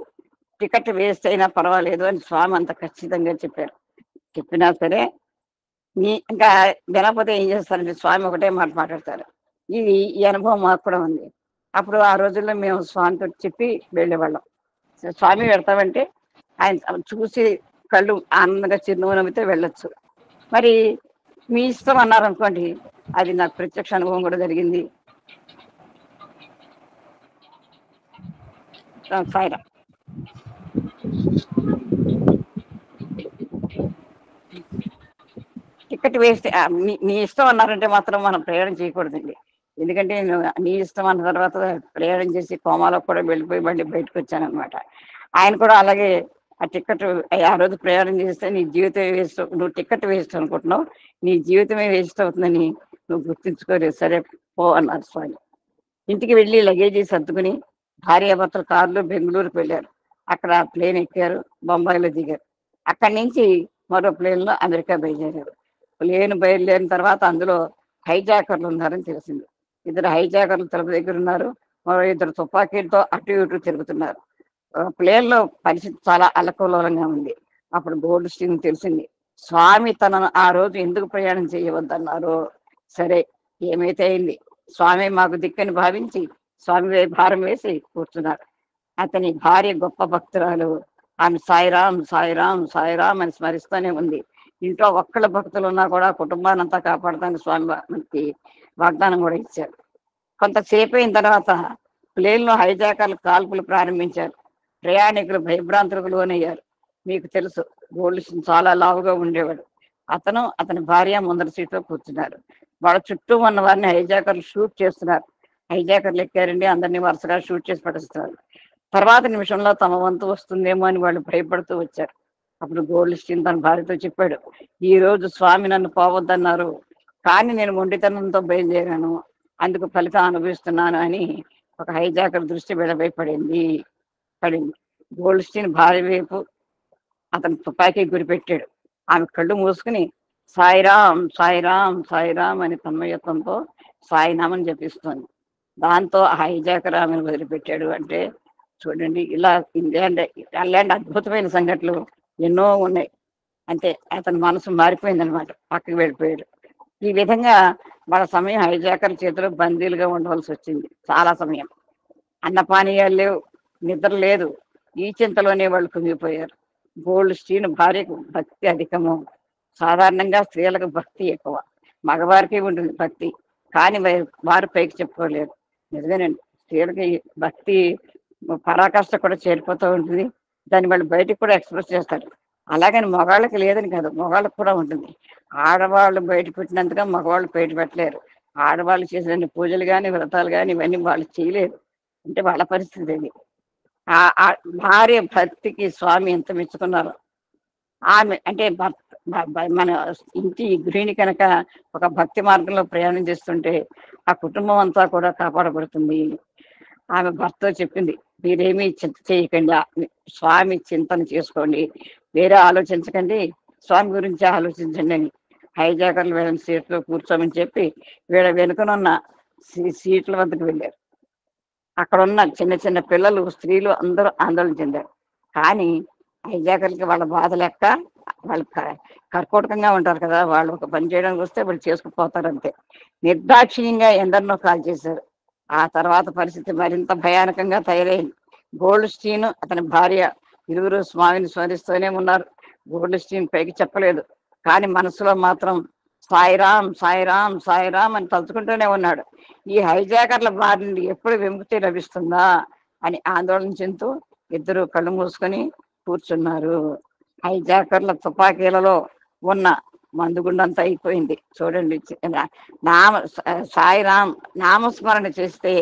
టికెట్ వేస్ట్ అయినా పర్వాలేదు అని స్వామి అంత ఖచ్చితంగా చెప్పారు. చెప్పినా సరే ఇంకా వినకపోతే ఏం చేస్తారంటే స్వామి ఒకటే మాట మాట్లాడతారు. ఈ అనుభవం మాకు కూడా ఉంది. అప్పుడు ఆ రోజుల్లో మేము స్వామితో చెప్పి వెళ్ళేవాళ్ళం. స్వామి పెడతామంటే ఆయన చూసి కళ్ళు ఆనందంగా చిరునవ్వు నవ్వితే వెళ్ళొచ్చు. మరి మీ ఇష్టం అన్నారనుకోండి, అది నాకు ప్రత్యక్ష అనుభవం కూడా జరిగింది. సాయిరాం. టికెట్ వేస్తే నీ ఇష్టం అన్నారంటే మాత్రం మనం ప్రయాణం చేయకూడదండి. ఎందుకంటే నీ ఇష్టం అన్న తర్వాత ప్రయాణం చేసి కోమాలో కూడా వెళ్ళిపోయి మళ్ళీ బయటకు వచ్చానమాట. ఆయన కూడా అలాగే ఆ టికెట్ ఆ రోజు ప్రయాణం చేస్తే నీ జీవితం వేస్ట్, నువ్వు టికెట్ వేస్ట్ అనుకుంటున్నావు, నీ జీవితమే వేస్ట్ అవుతుందని నువ్వు గుర్తించుకోలేదు, సరే పో అన్నారు స్వామి. ఇంటికి వెళ్ళి లగేజీ సర్దుకుని భార్యాభర్తలు కారులో బెంగళూరుకు వెళ్ళారు. అక్కడ ప్లేన్ ఎక్కారు, బొంబాయిలో దిగారు. అక్కడి నుంచి మరో ప్లేన్లో అమెరికా బయలుదేరారు. ప్లేన్ బయలుదేరిన తర్వాత అందులో హైజాకర్లు ఉన్నారని తెలిసింది. ఇద్దరు హైజాకర్లు తలుపు దగ్గర ఉన్నారు, మరో ఇద్దరు తుపాకీలతో అటు ఇటు తిరుగుతున్నారు. ప్లేన్లో పరిస్థితి చాలా అల్లకల్లోలంగా ఉంది. అప్పుడు గోల్డ్ స్టీన్ తెలిసింది, స్వామి తనను ఆ రోజు ఎందుకు ప్రయాణం చేయవద్దన్నారో. సరే, ఏమైతే అయింది, స్వామి మాకు దిక్కని భావించి స్వామి భారం వేసి కూర్చున్నారు. అతని భార్య గొప్ప భక్తురాలు. ఆమె సాయిరాం సాయిరాం సాయిరాం అని స్మరిస్తూనే ఉంది. ఇంట్లో ఒక్కళ్ళ భక్తులు ఉన్నా కూడా కుటుంబాన్ని అంతా కాపాడతానికి స్వామి మనకి వాగ్దానం కూడా ఇచ్చారు. కొంతసేపు అయిన తర్వాత ప్లేన్లో హైజాకర్లు కాల్పులు ప్రారంభించారు. ప్రయాణికులు భయభ్రాంతులకు లోనయ్యారు. మీకు తెలుసు, గోల్డ్ చాలా లావుగా ఉండేవాడు. అతని భార్య ముందర సీట్లో కూర్చున్నారు. వాళ్ళ చుట్టూ ఉన్న వారిని హైజాకర్లు షూట్ చేస్తున్నారు. హైజాకర్లు ఎక్కారండి, అందరినీ వరుసగా షూట్ చేసి పడేస్తున్నారు. తర్వాత నిమిషంలో తమ వంతు వస్తుందేమో అని వాళ్ళు భయపడుతూ వచ్చారు. అప్పుడు గోల్డ్ స్టీన్ తన భార్యతో చెప్పాడు, ఈ రోజు స్వామి నన్ను పోవద్దన్నారు, కానీ నేను మొండితనంతో బయలుదేరాను, అందుకు ఫలితం అనుభవిస్తున్నాను అని ఒక హైజాకర్ దృష్టి పడింది. గోల్డ్ స్టీన్ భార్య వైపు అతను తుపాకీ గురిపెట్టాడు. ఆమె కళ్ళు మూసుకుని సాయిరాం సాయిరాం సాయిరాం అని తన్మయత్వంతో సాయినామని జపిస్తోంది. దాంతో ఆ హైజాకర్ ఆమెను వదిలిపెట్టాడు. అంటే చూడండి, అలాంటి అద్భుతమైన సంఘటనలు ఎన్నో ఉన్నాయి. అంతే, అతని మనసు మారిపోయిందనమాట, పక్కకి వెళ్ళిపోయాడు. ఈ విధంగా వాళ్ళ సమయం హైజాకర్ చేతిలో బందీలుగా ఉండవలసి వచ్చింది. చాలా సమయం అన్నపానీయాలు లేవు, నిద్ర లేదు, ఈ చింతలోనే వాళ్ళు కుంగిపోయారు. గోల్డ్ స్టీన్ భార్యకు భక్తి అధికము. సాధారణంగా స్త్రీలకు భక్తి ఎక్కువ, మగవారికి ఉంటుంది భక్తి, కానీ వారు పైకి చెప్పుకోలేరు. నిజమేనండి, స్త్రీలకి భక్తి పరాకాష్ట కూడా చేరిపోతూ ఉంటుంది. దాన్ని వాళ్ళు బయటకు కూడా ఎక్స్ప్రెస్ చేస్తారు. అలాగని మగవాళ్ళకి లేదని కాదు, మగవాళ్ళకి కూడా ఉంటుంది. ఆడవాళ్ళు బయట పెట్టినంతగా మగవాళ్ళు బయట పెట్టలేరు. ఆడవాళ్ళు చేసిన పూజలు కానీ వ్రతాలు కానీ ఇవన్నీ వాళ్ళు చేయలేరు. అంటే వాళ్ళ పరిస్థితి అది. భార్య భక్తికి స్వామి ఎంత మెచ్చుకున్నారు. ఆమె అంటే మన ఇంటి గృహిణి కనుక ఒక భక్తి మార్గంలో ప్రయాణం చేస్తుంటే ఆ కుటుంబం అంతా కూడా కాపాడబడుతుంది. ఆమె భర్తతో చెప్పింది, మీరేమీ చింత చేయకండి. స్వామి చింతన చేసుకోండి. వేరే ఆలోచించకండి. స్వామి గురించి ఆలోచించండి అని. హైజాకర్లు వీళ్ళని సీట్లో కూర్చోమని చెప్పి వీళ్ళ వెనుకనున్న సీట్ల వద్దకు వెళ్ళారు. అక్కడున్న చిన్న చిన్న పిల్లలు, స్త్రీలు అందరూ ఆందోళన చెందారు. కానీ హైజాకర్లకి వాళ్ళ బాధ లెక్క వాళ్ళు కర్కోటకంగా ఉంటారు కదా! వాళ్ళు ఒక పని చేయడానికి వస్తే వాళ్ళు చేసుకుపోతారు అంతే. నిర్దాక్షిణ్యంగా ఎందరినో కాల్ చేశారు. ఆ తర్వాత పరిస్థితి మరింత భయానకంగా తయారైంది. గోల్డ్ స్టీన్ అతని భార్య ఇరువురు స్వామిని స్మరిస్తూనే ఉన్నారు. గోల్డ్ స్టీన్ పైకి చెప్పలేదు. కానీ మనసులో మాత్రం సాయిరాం, సాయిరాం, సాయిరాం అని తలుచుకుంటూనే ఉన్నాడు. ఈ హైజాకర్ల బారి నుండి ఎప్పుడు విముక్తి లభిస్తుందా అని ఆందోళన చెందుతూ ఇద్దరు కళ్ళు మూసుకొని కూర్చున్నారు. హైజాకర్ల తుపాకీలలో ఉన్న మందుగుండంతా అయిపోయింది. చూడండి, సాయిరాం నామస్మరణ చేస్తే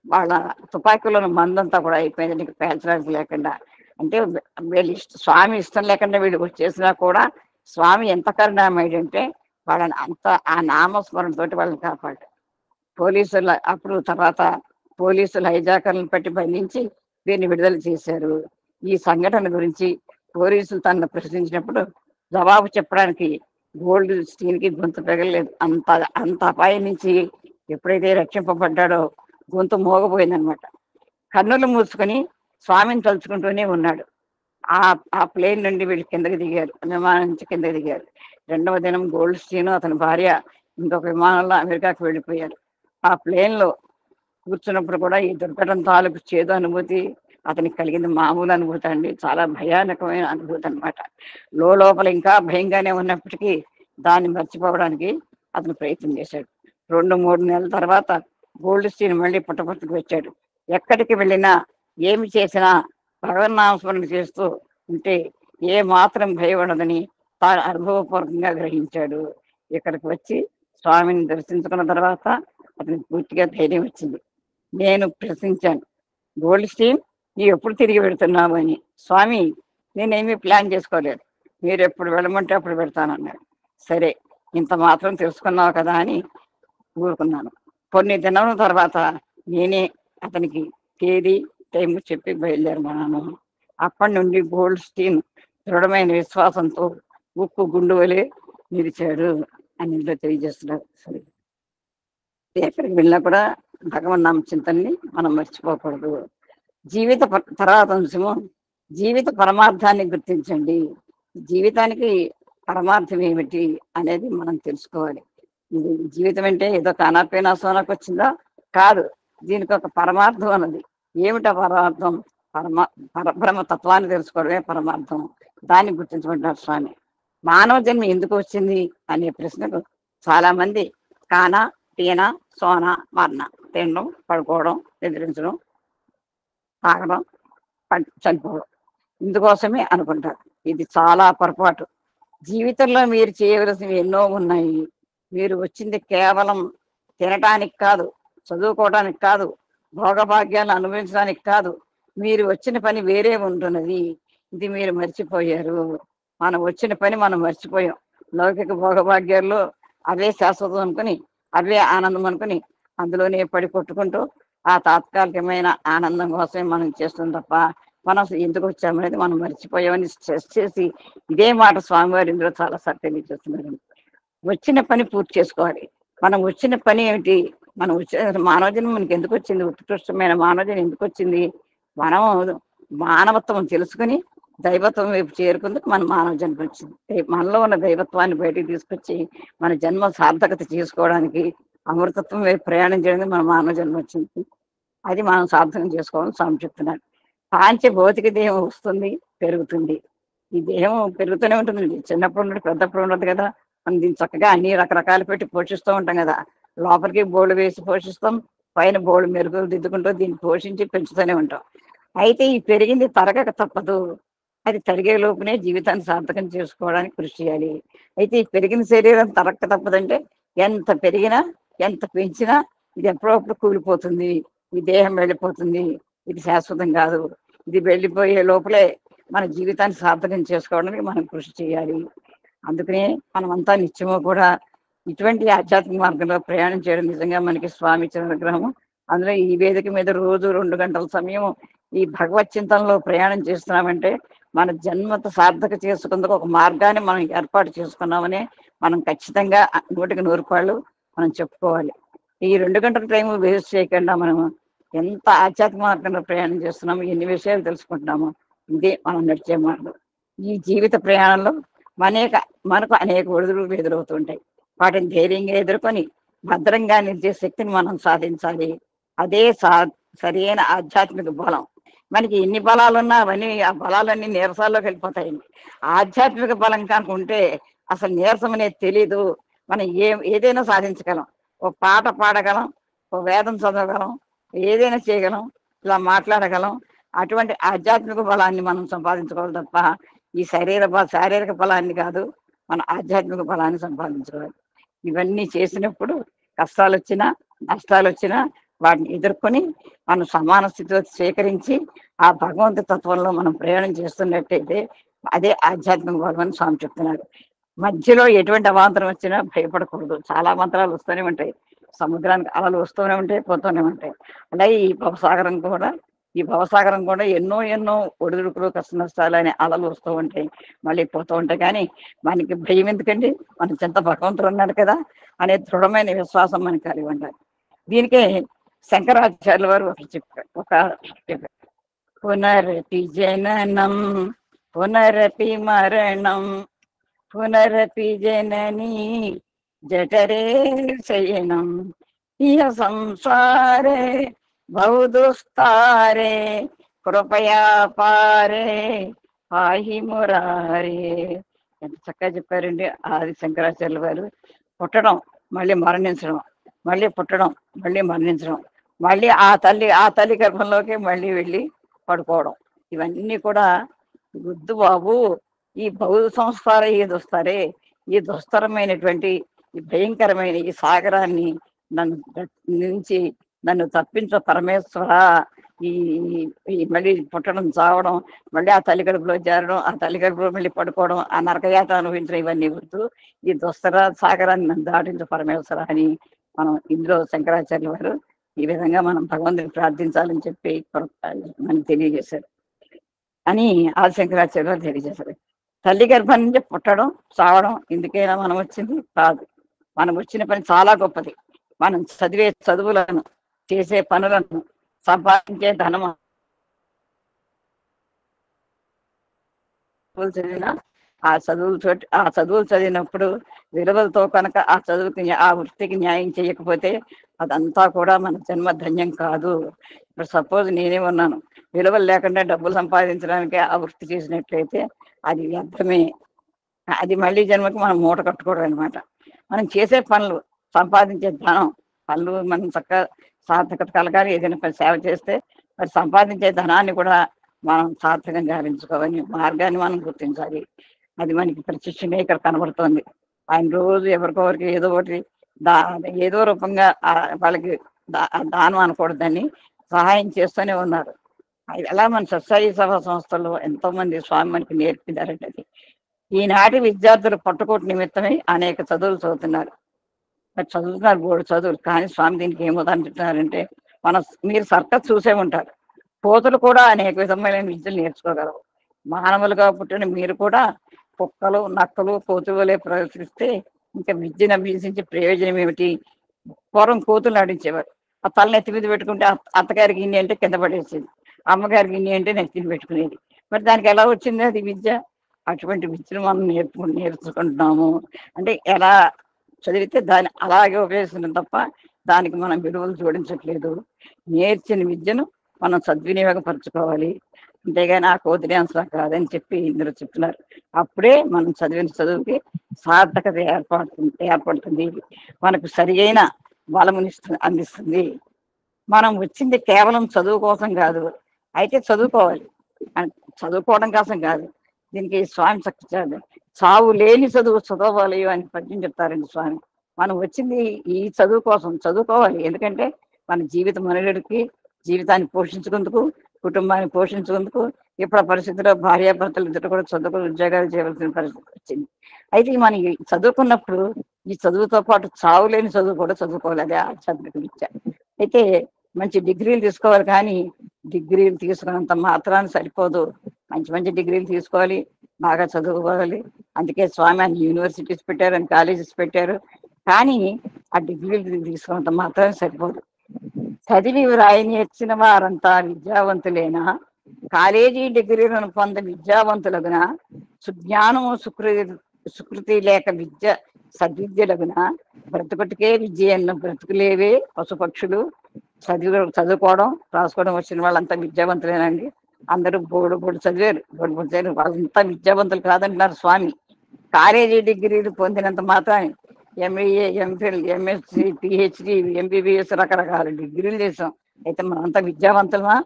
వాళ్ళ తుపాకీలోని మందంతా కూడా అయిపోయింది, నీకు పేల్చడానికి లేకుండా. అంటే వీళ్ళు స్వామి ఇష్టం లేకుండా వీళ్ళు చేసినా కూడా స్వామి ఎంత కరుణామయుడంటే వాళ్ళని అంత ఆ నామస్మరణతోటి వాళ్ళని కాపాడు. పోలీసులు అప్పుడు తర్వాత పోలీసులు హైజాకర్లను పెట్టి బంధించి వీరిని విడుదల చేశారు. ఈ సంఘటన గురించి పోలీసులు తనను ప్రశ్నించినప్పుడు జవాబు చెప్పడానికి గోల్డ్ స్టీన్కి గొంతు పెగలేదు. అంత అంత అపాయం నుంచి ఎప్పుడైతే రక్షింపబడ్డాడో గొంతు మోగపోయిందనమాట. కన్నులు మూసుకొని స్వామిని తలుచుకుంటూనే ఉన్నాడు. ఆ ఆ ప్లేన్ నుండి వీళ్ళు కిందకి దిగారు, విమానం నుంచి కిందకి దిగారు. రెండవ దినం గోల్డ్ స్టీన్ అతని భార్య ఇంకొక విమానంలో అమెరికాకు వెళ్ళిపోయారు. ఆ ప్లేన్లో కూర్చున్నప్పుడు కూడా ఈ దుర్ఘటన తాలూకు చేదు అనుభూతి అతనికి కలిగింది మామూలు అనుభూతి అండి, చాలా భయానకమైన అనుభూతి అనమాట. లోపల ఇంకా భయంగానే ఉన్నప్పటికీ దాన్ని మర్చిపోవడానికి అతను ప్రయత్నం చేశాడు. 2-3 నెలల తర్వాత గోల్డ్ స్టీన్ మళ్ళీ పుట్టపర్తికి వచ్చాడు. ఎక్కడికి వెళ్ళినా ఏమి చేసినా భగవన్నామస్మరణ చేస్తూ ఉంటే ఏ మాత్రం భయం ఉండదని తాను అనుభవపూర్వకంగా గ్రహించాడు. ఇక్కడికి వచ్చి స్వామిని దర్శించుకున్న తర్వాత అతనికి పూర్తిగా ధైర్యం వచ్చింది. నేను ప్రశ్నించాను, గోల్డ్ స్టీన్ నీవు ఎప్పుడు తిరిగి పెడుతున్నావు అని. స్వామి, నేనేమీ ప్లాన్ చేసుకోలేదు, మీరు ఎప్పుడు వెళ్ళమంటే అప్పుడు పెడతానన్నాడు. సరే, ఇంత మాత్రం తెలుసుకున్నావు కదా అని ఊరుకున్నాను. కొన్ని దినాల తర్వాత నేనే అతనికి తేదీ టైం చెప్పి బయలుదేరమన్నాను. అప్పటి నుండి గోల్డ్ స్టీన్ దృఢమైన విశ్వాసంతో ఉక్కు గుండు వలె నిలిచాడు అని ఇందులో తెలియజేస్తున్నారు. సరే, ఎక్కడికి వెళ్ళినా కూడా భగవన్ నామ చింతనని మనం మర్చిపోకూడదు. తర్వాత అంశము జీవిత పరమార్థాన్ని గుర్తించండి. జీవితానికి పరమార్థం ఏమిటి అనేది మనం తెలుసుకోవాలి. ఇది జీవితం అంటే ఏదో కానాపైనా సోనాకు వచ్చిందా? కాదు, దీనికి ఒక పరమార్థం అన్నది. ఏమిటా పరమార్థం? పరబ్రహ్మ తత్వాన్ని తెలుసుకోవడమే పరమార్థం. దాన్ని గుర్తించమంటారు స్వామి. మానవ జన్మ ఎందుకు వచ్చింది అనే ప్రశ్నకు చాలా మంది కానా, పీనా, సోనా, మరణ, తినడం, పడుకోవడం, నిద్రించడం, తాగడం, చనిపోవడం ఇందుకోసమే అనుకుంటారు. ఇది చాలా పొరపాటు. జీవితంలో మీరు చేయవలసినవి ఎన్నో ఉన్నాయి. మీరు వచ్చింది కేవలం తినటానికి కాదు, చదువుకోవడానికి కాదు, భోగభాగ్యాలను అనుభవించడానికి కాదు. మీరు వచ్చిన పని వేరే ఉంటున్నది. ఇది మీరు మర్చిపోయారు. మనం వచ్చిన పని మనం మర్చిపోయాం. లౌకిక భోగభాగ్యాల్లో అవే శాశ్వతం అనుకుని, అవే ఆనందం అనుకుని అందులోనే పడి కొట్టుకుంటూ ఆ తాత్కాలికమైన ఆనందం కోసమే మనం చేస్తుంది తప్ప మనం ఎందుకు వచ్చామనేది మనం మర్చిపోయామని స్ట్రెస్ చేసి ఇదే మాట స్వామివారి ఇందులో చాలా సత్యం చేస్తున్నారు. వచ్చిన పని పూర్తి చేసుకోవాలి. మనం వచ్చిన పని ఏమిటి? మనం వచ్చిన మానవ జన్మ మనకి ఎందుకు వచ్చింది? ఉత్కృష్టమైన మానవ జన్మ ఎందుకు వచ్చింది? మనం మానవత్వం తెలుసుకుని దైవత్వం వైపు చేరుకుందుకు మన మానవ జన్మ వచ్చింది. మనలో ఉన్న దైవత్వాన్ని బయటికి తీసుకొచ్చి మన జన్మ సార్థకత చేసుకోవడానికి, అమృతత్వం వైపు ప్రయాణం చేయడానికి మన మానవ జన్మ వచ్చింది. అది మనం సార్థకం చేసుకోవాలని స్వామి చెప్తున్నారు. పాంచ భౌతిక దేహం వస్తుంది, పెరుగుతుంది. ఈ దేహం పెరుగుతూనే ఉంటుంది. చిన్నప్పుడు ఉన్నది పెద్దప్పుడు ఉండదు కదా. మనం దీన్ని చక్కగా అన్ని రకరకాలు పెట్టి పోషిస్తూ ఉంటాం కదా. లోపలికి బోళ్ళు వేసి పోషిస్తాం, పైన బోళ్ళు మెరుగులు దిద్దుకుంటూ దీన్ని పోషించి పెంచుతూనే ఉంటాం. అయితే ఈ పెరిగింది తరగక తప్పదు. అది తరిగే లోపునే జీవితాన్ని సార్థకం చేసుకోవడానికి కృషి చేయాలి. అయితే ఈ పెరిగిన శరీరం తరగక తప్పదంటే ఎంత పెరిగినా ఎంత పెంచినా ఇది ఎప్పుడప్పుడు కూలిపోతుంది. ఈ దేహం వెళ్ళిపోతుంది. ఇది శాశ్వతం కాదు. ఇది వెళ్ళిపోయే లోపలే మన జీవితాన్ని సార్థకం చేసుకోవడానికి మనం కృషి చేయాలి. అందుకనే మనమంతా నిత్యము కూడా ఇటువంటి ఆధ్యాత్మిక మార్గంలో ప్రయాణం చేయడం నిజంగా మనకి స్వామి ఇచ్చిన అనుగ్రహము. అందులో ఈ వేదిక మీద రోజు 2 గంటల సమయం ఈ భగవత్ చింతనలో ప్రయాణం చేస్తున్నామంటే మన జన్మత సార్థక చేసుకుందుకు ఒక మార్గాన్ని మనం ఏర్పాటు చేసుకున్నామని మనం ఖచ్చితంగా 100కి 100 మనం చెప్పుకోవాలి. ఈ 2 గంటల టైం వేస్ట్ చేయకుండా మనము ఎంత ఆధ్యాత్మిక మార్గంలో ప్రయాణం చేస్తున్నాము, ఎన్ని విషయాలు తెలుసుకుంటున్నాము. ఇదే మనం నడిచే మార్గం. ఈ జీవిత ప్రయాణంలో మనకు అనేక ఒడిదుడుకులు ఎదురవుతుంటాయి. వాటిని ధైర్యంగా ఎదుర్కొని భద్రంగా నిలిచే శక్తిని మనం సాధించాలి. అదే సరైన ఆధ్యాత్మిక బలం. మనకి ఎన్ని బలాలున్నా అవన్నీ ఆ బలాలన్నీ నీరసాల్లోకి వెళ్ళిపోతాయండి. ఆధ్యాత్మిక బలం కనుక ఉంటే అసలు నీరసం అనేది తెలీదు. మనం ఏదైనా సాధించగలం. ఒక పాట పాడగలం, ఒక వేదం చదవగలం, ఏదైనా చేయగలం, ఇలా మాట్లాడగలం. అటువంటి ఆధ్యాత్మిక బలాన్ని మనం సంపాదించుకోవాలి తప్ప ఈ శారీరక బలాన్ని కాదు, మన ఆధ్యాత్మిక బలాన్ని సంపాదించుకోవాలి. ఇవన్నీ చేసినప్పుడు కష్టాలు వచ్చినా నష్టాలు వచ్చినా వాటిని ఎదుర్కొని మనం సమాన స్థితిలో స్వీకరించి ఆ భగవంతు తత్వంలో మనం ప్రయాణం చేస్తున్నట్టయితే అదే ఆధ్యాత్మిక బలం అని స్వామి చెప్తున్నారు. మధ్యలో ఎటువంటి అవాంతరం వచ్చినా భయపడకూడదు. చాలా మంత్రాలు వస్తూనే ఉంటాయి, సముద్రానికి అలలు వస్తూనే ఉంటాయి, పోతూనే ఉంటాయి. అలాగే ఈ భవసాగరం కూడా ఎన్నో ఒడిదుడుకులు కష్ట నష్టాలు అనే అలలు వస్తూ ఉంటాయి, మళ్ళీ పోతూ ఉంటాయి. కానీ మనకి భయం ఎందుకండి? మన చెంత భగవంతుడు ఉన్నాడు కదా అనే దృఢమైన విశ్వాసం మనకి కలిగి ఉండాలి. దీనికే శంకరాచార్యుల వారు చెప్పారు, పునరపి జననం పునరపి మరణం పునరపి జననీ జఠరే శయనం ఇహ సంసారే బహుదుస్తారే కృపయా పారే పాహి మురారే. ఎంత చక్కగా చెప్పారండి ఆది శంకరాచార్యుల వారు. పుట్టడం, మళ్ళీ మరణించడం, మళ్ళీ పుట్టడం, మళ్ళీ మరణించడం, మళ్ళీ ఆ తల్లి గర్భంలోకి మళ్ళీ వెళ్ళి పడుకోవడం, ఇవన్నీ కూడా వద్దు బాబు, ఈ బౌద్ధ సంస్కార ఈ దుస్తారే, ఈ దుస్తరమైనటువంటి ఈ భయంకరమైన ఈ సాగరాన్ని నన్ను తప్పించ పరమేశ్వర. ఈ మళ్ళీ పుట్టడం, చావడం, మళ్ళీ ఆ తల్లి గడుపులో చేరడం, ఆ తల్లి గడుపులో మళ్ళీ పడుకోవడం, ఆ నరకయాత అనుభవించడం, ఇవన్నీ వద్దు, ఈ సాగరాన్ని నన్ను దాటించు పరమేశ్వర అని మనం ఇందులో శంకరాచార్య వారు ఈ విధంగా మనం భగవంతుని ప్రార్థించాలని చెప్పి మనకి తెలియజేశారు అని ఆది శంకరాచార్య వారు తెలియజేశారు. తల్లి గర్భం నుంచి పుట్టడం, చావడం ఎందుకైనా మనం వచ్చింది కాదు. మనం వచ్చిన పని చాలా గొప్పది. మనం చదివే చదువులను, చేసే పనులను, సంపాదించే ధనము చదివినా ఆ చదువులు చదివినప్పుడు విలువలతో కనుక ఆ వృత్తికి న్యాయం చేయకపోతే అదంతా కూడా మన జన్మ ధన్యం కాదు. ఇప్పుడు సపోజ్ నేనే ఉన్నాను, విలువలు లేకుండా డబ్బులు సంపాదించడానికి ఆ వృత్తి చేసినట్లయితే అది వ్యర్థమే. అది మళ్ళీ జన్మకి మనం మూట కట్టుకోవడం అనమాట. మనం చేసే పనులు, సంపాదించే పనులు మనం చక్కగా సార్థకత కలగాలి. ఏదైనా సేవ చేస్తే మరి సంపాదించే ధనాన్ని కూడా మనం సార్థకంగా గావించుకోవాలి, మార్గాన్ని మనం గుర్తించాలి. అది మనకి ప్రత్యక్షంగా ఇక్కడ కనబడుతోంది. ఆయన రోజు ఎవరికొవరికి ఏదో రూపంగా వాళ్ళకి దానం అనకూడదని సహాయం చేస్తూనే ఉన్నారు. ఎలా మన సత్సాయి సభా సంస్థల్లో ఎంతో మంది స్వామి మనకి నేర్పించారంటే ఈనాటి విద్యార్థులు పట్టుకోటి నిమిత్తమై అనేక చదువులు చదువుతున్నారు. చదువుతున్నారు బోర్డు చదువులు, కానీ స్వామి దీనికి ఏమవుతారని చెప్తున్నారంటే మీరు సర్కస్ చూసే ఉంటారు. కోతులు కూడా అనేక విధమైన విద్యలు నేర్చుకోగలవు. మానవులుగా పుట్టిన మీరు కూడా కుక్కలు, నక్కలు, కోతులే ప్రదర్శిస్తే ఇంకా విద్యను అభ్యసించే ప్రయోజనం ఏమిటి? పూర్వం కోతులు నడించేవారు. ఆ తల నెత్తి మీద పెట్టుకుంటే అత్తగారికి ఇన్ని అంటే కింద పడేసేది, అమ్మగారికి ఇన్ని అంటే నెత్తిని పెట్టుకునేది. మరి దానికి ఎలా వచ్చింది అది విద్య? అటువంటి విద్యను మనం నేర్చుకుంటున్నాము అంటే ఎలా చదివితే దాన్ని అలాగే ఉపయోగిస్తున్నాం తప్ప దానికి మనం విలువలు జోడించట్లేదు. నేర్చిన విద్యను మనం సద్వినియోగపరచుకోవాలి, అంతేగాని ఆ కోతి డ్యాన్స్లా కాదని చెప్పి ఇందులో చెప్తున్నారు. అప్పుడే మనం చదివిన చదువుకి సార్థకత ఏర్పడుతుంది, మనకు సరి అయిన బలముని అందిస్తుంది. మనం వచ్చింది కేవలం చదువు కోసం కాదు, అయితే చదువుకోవాలి, చదువుకోవడం కోసం కాదు. దీనికి స్వామి చక్కగా చావు లేని చదువు చదవాలి అని పద్యం చెప్తారండి స్వామి. మనం వచ్చింది ఈ చదువు కోసం, చదువుకోవాలి. ఎందుకంటే మన జీవిత మనుగడకి, జీవితాన్ని పోషించుకుందుకు, కుటుంబాన్ని పోషించేందుకు ఇప్పుడు ఆ పరిస్థితిలో భార్యాభర్తలు ఇద్దరు కూడా చదువుకుని ఉద్యోగాలు చేయవలసిన పరిస్థితి వచ్చింది. అయితే మనం ఈ చదువుకున్నప్పుడు ఈ చదువుతో పాటు చావులేని చదువు కూడా చదువుకోవాలి. అదే ఆధ్యాత్మిక విద్య. అయితే మంచి డిగ్రీలు తీసుకోవాలి, కానీ డిగ్రీలు తీసుకున్నంత మాత్రాన సరిపోదు. మంచి మంచి డిగ్రీలు తీసుకోవాలి, బాగా చదువుకోవాలి. అందుకే స్వామి అని యూనివర్సిటీస్ పెట్టారు, అని కాలేజెస్ పెట్టారు. కానీ ఆ డిగ్రీలు తీసుకున్నంత మాత్రం సరిపోదు. చదివి వ్రాయి నేర్చిన వారంతా విద్యావంతులేనా, కాలేజీ డిగ్రీలను పొంద విద్యావంతులగున, సుజ్ఞానము సుకృతి లేక విద్య సద్విద్యలగున, బ్రతుకుటికే విద్య అన్న బ్రతుకులేవే పశుపక్షులు. చదువుకోవడం రాసుకోవడం వచ్చిన వాళ్ళంతా విద్యావంతులేనండి. అందరూ బోడు చదివారు, వాళ్ళంతా విద్యావంతులు కాదంటున్నారు స్వామి. కాలేజీ డిగ్రీలు పొందినంత మాత్రాన్ని MA, MPhil, MSc, PhD, MBBS రకరకాల డిగ్రీలు చేసాం. అయితే మనం అంతా విద్యావంతులమా?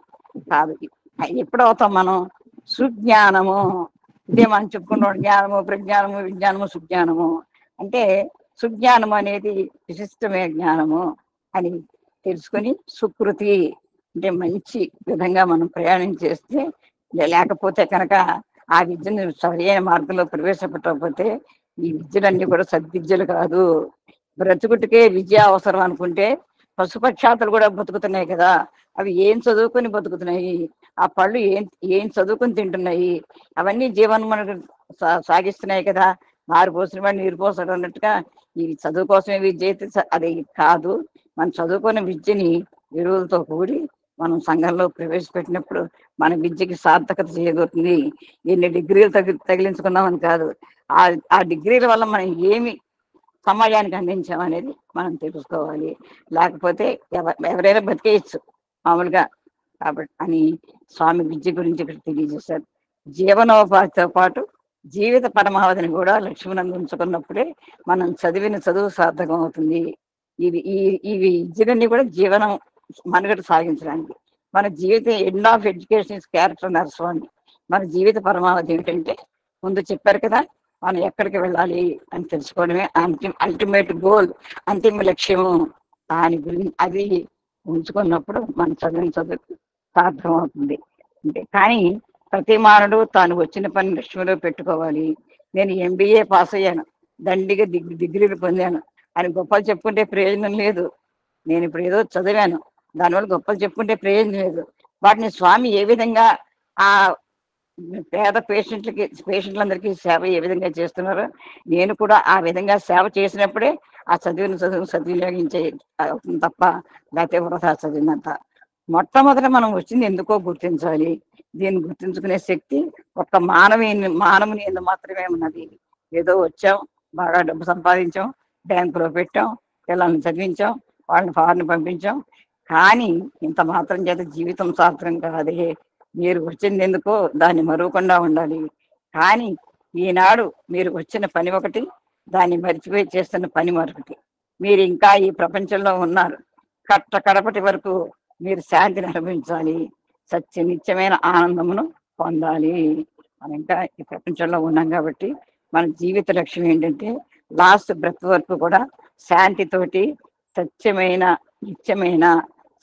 కాదు. ఎప్పుడు అవుతాం మనం? సుజ్ఞానము. ఇదే మనం చెప్పుకున్నాం, జ్ఞానము, ప్రజ్ఞానము, విజ్ఞానము, సుజ్ఞానము. అంటే సుజ్ఞానము అనేది విశిష్టమైన జ్ఞానము అని తెలుసుకొని, సుకృతి అంటే మంచి విధంగా మనం ప్రయాణం చేస్తే, లేకపోతే కనుక ఆ విద్యను సరైన మార్గంలో ప్రవేశపెట్టకపోతే ఈ విద్యలన్నీ కూడా సద్విద్యలు కాదు. బ్రతుకుటికే విద్య అవసరం అనుకుంటే పశుపక్షాతులు కూడా బతుకుతున్నాయి కదా, అవి ఏం చదువుకొని బతుకుతున్నాయి? ఆ పళ్ళు ఏం చదువుకొని తింటున్నాయి? అవన్నీ జీవనం మనకు సాగిస్తున్నాయి కదా. మారు పోసిన వాడు నీరు పోసాడు అన్నట్టుగా ఈ చదువు కోసమే విద్య అయితే అది కాదు. మనం చదువుకున్న విద్యని విలువలతో కూడి మనం సంఘంలో ప్రవేశపెట్టినప్పుడు మన విద్యకి సార్థకత చేయగలుగుతుంది. ఎన్ని డిగ్రీలు తగిలించుకున్నామని కాదు, ఆ డిగ్రీల వల్ల మనం ఏమి సమాజానికి అందించామనేది మనం తెలుసుకోవాలి. లేకపోతే ఎవరైనా బతికేయచ్చు మామూలుగా. కాబట్టి అని స్వామి విద్య గురించి ఇక్కడ తెలియజేశారు. జీవనోపాధితో పాటు జీవిత పరమావధిని కూడా లక్ష్మణంగా ఉంచుకున్నప్పుడే మనం చదివిన చదువు సార్థకం అవుతుంది. ఈ విద్యలన్నీ కూడా జీవనం మనుగడ సాగించడానికి. మన జీవితం end of education is character అన్నారు స్వామి. మన జీవిత పరమావధి ఏమిటంటే, ముందు చెప్పారు కదా, మనం ఎక్కడికి వెళ్ళాలి అని తెలుసుకోవడమే అల్టిమేట్ గోల్, అంతిమ లక్ష్యము. దాని గురించి అది ఉంచుకున్నప్పుడు మన చదువు సార్థం అవుతుంది. అంటే కానీ ప్రతి మానవుడు తాను వచ్చిన పని లక్ష్యంలో పెట్టుకోవాలి. నేను ఎంబీఏ పాస్ అయ్యాను, దండిగా డిగ్రీలు పొందాను అని గొప్పలు చెప్పుకుంటే ప్రయోజనం లేదు. నేను ఇప్పుడు ఏదో చదివాను, దానివల్ల గొప్పలు చెప్పుకుంటే ప్రయోజనం లేదు. వాటిని స్వామి ఏ విధంగా ఆ పేద పేషెంట్లందరికీ సేవ ఏ విధంగా చేస్తున్నారో, నేను కూడా ఆ విధంగా సేవ చేసినప్పుడే ఆ చదువు సద్వినియోగించే అవుతుంది తప్ప లేకపోతే వృధా చదివినంత. మొట్టమొదట మనం వచ్చింది ఎందుకో గుర్తించాలి. దీన్ని గుర్తించుకునే శక్తి ఒక్క మానవుని ఎందు మాత్రమే ఉన్నది. ఏదో వచ్చాం, బాగా డబ్బు సంపాదించాం, బ్యాంకులో పెట్టాం, పిల్లల్ని చదివించాం, వాళ్ళని ఫారెన్ పంపించాం, కానీ ఇంత మాత్రం చేత జీవితం సార్థకం కాదే. మీరు వచ్చింది ఎందుకో దాన్ని మరువకుండా ఉండాలి. కానీ ఈనాడు మీరు వచ్చిన పని ఒకటి, దాన్ని మర్చిపోయి చేస్తున్న పని మరొకటి. మీరు ఇంకా ఈ ప్రపంచంలో ఉన్నారు, కడపటి వరకు మీరు శాంతిని అనుభవించాలి, నిత్యమైన ఆనందమును పొందాలి. మనం ఇంకా ఈ ప్రపంచంలో ఉన్నాం కాబట్టి మన జీవిత లక్ష్యం ఏంటంటే లాస్ట్ బ్రెత్ వరకు కూడా శాంతితోటి నిత్యమైన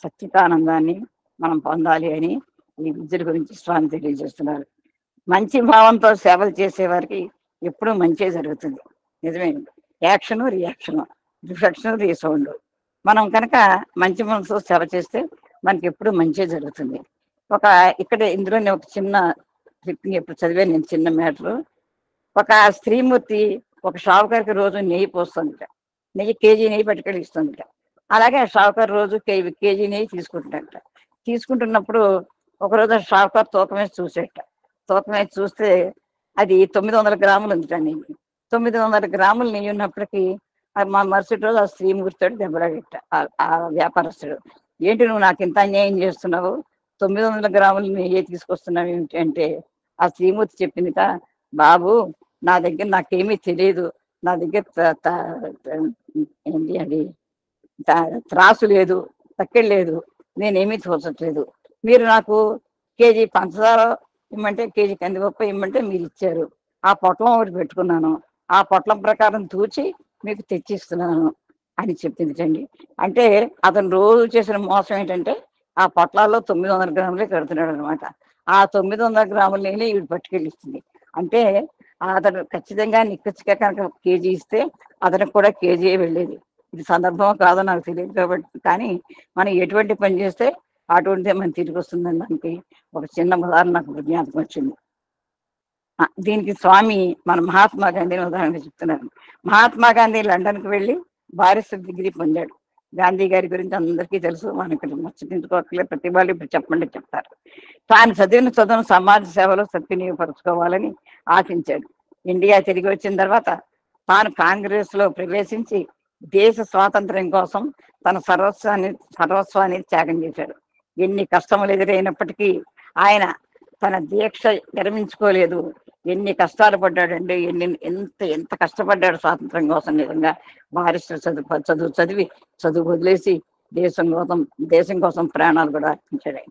సచ్చితానందాన్ని మనం పొందాలి అని ఈ విద్యల గురించి స్వామి తెలియజేస్తున్నారు. మంచి భావంతో సేవలు చేసేవారికి ఎప్పుడూ మంచి జరుగుతుంది. నిజమే. Action reaction, reflection resound. మనం కనుక మంచి మనసుతో సేవ చేస్తే మనకి ఎప్పుడు మంచి జరుగుతుంది. ఇక్కడ ఇందులోనే ఒక చిన్న క్లిప్పింగ్ ఎప్పుడు చదివాను నేను, చిన్న మ్యాటర్. ఒక స్త్రీమూర్తి ఒక షావుకారికి రోజు నెయ్యి పోస్తుందిట, కేజీ నెయ్యి పట్టుకెళ్ళి ఇస్తుందిట. అలాగే ఆ షావుకారు రోజు కేజీ నెయ్యి తీసుకుంటున్నట్ట. తీసుకుంటున్నప్పుడు ఒకరోజు ఆ షావుకారు తూకం వేసి తూకం వేసి చూస్తే అది 900 గ్రాములు ఉందిట నెయ్యి. 900 గ్రాములు నెయ్యి ఉన్నప్పటికీ మా మరుసటి రోజు ఆ స్త్రీమూర్తితో దెబ్బలాగట్ట ఆ వ్యాపారస్తుడు. ఏంటి నువ్వు నాకు ఇంత అన్యాయం చేస్తున్నావు, 900 గ్రాములు నెయ్యి తీసుకొస్తున్నావు ఏమిటి అంటే, ఆ శ్రీమూర్తి చెప్పిందిట, బాబు నా దగ్గర నాకేమీ తెలియదు, నా దగ్గర ఏంటి అది త్రాసు లేదు, తక్కెడు లేదు, నేనేమీ తోచట్లేదు. మీరు నాకు కేజీ పంచదార ఇమ్మంటే, కేజీ కందిపప్పు ఇమ్మంటే మీరు ఇచ్చారు. ఆ పొట్లం ఒకటి పెట్టుకున్నాను, ఆ పొట్లం ప్రకారం తూచి మీకు తెచ్చిస్తున్నాను అని చెప్పిందిటండి. అంటే అతను రోజు చేసిన మోసం ఏంటంటే ఆ పొట్లాల్లో 900 గ్రాములే కడుతున్నాడు అనమాట. ఆ 900 గ్రాముల నెయ్యిని ఈవిడ పట్టుకెళ్ళిస్తుంది. అంటే అతను ఖచ్చితంగా నిక్కచ్చిగా కనుక కేజీ ఇస్తే అతనికి కూడా కేజీయే వెళ్ళేది. ఇది సందర్భమో కాదో నాకు తెలియదు కాబట్టి, కానీ మనం ఎటువంటి పని చేస్తే అటువంటిదే మనకి తిరిగి వస్తుందని దానికి ఒక చిన్న ఉదాహరణ నాకు ఇప్పుడు జ్ఞాపకం వచ్చింది. దీనికి స్వామి మన మహాత్మా గాంధీని ఉదాహరణ చెప్తున్నారు. మహాత్మా గాంధీ లండన్కి వెళ్ళి బారిస్టర్ డిగ్రీ పొందాడు. గాంధీ గారి గురించి అందరికీ తెలుసు. మనం ఇక్కడ ముచ్చటించుకోవట్లేదు, ప్రతి వాళ్ళు ఇప్పుడు చెప్పండి చెప్తారు. తాను చదివిన చదువును సమాజ సేవలో సద్వినియోగపరచుకోవాలని ఆశించాడు. ఇండియా తిరిగి వచ్చిన తర్వాత తాను కాంగ్రెస్ లో ప్రవేశించి దేశ స్వాతంత్ర్యం కోసం తన సర్వస్వాన్ని త్యాగం చేశాడు. ఎన్ని కష్టములు ఎదురైనప్పటికీ ఆయన తన దీక్ష విరమించుకోలేదు. ఎన్ని కష్టాలు పడ్డాడండి, ఎంత కష్టపడ్డాడు స్వాతంత్రం కోసం. నిజంగా బారిస్టర్ చదువు వదిలేసి దేశం కోసం ప్రాణాలు కూడా అర్పించాడు.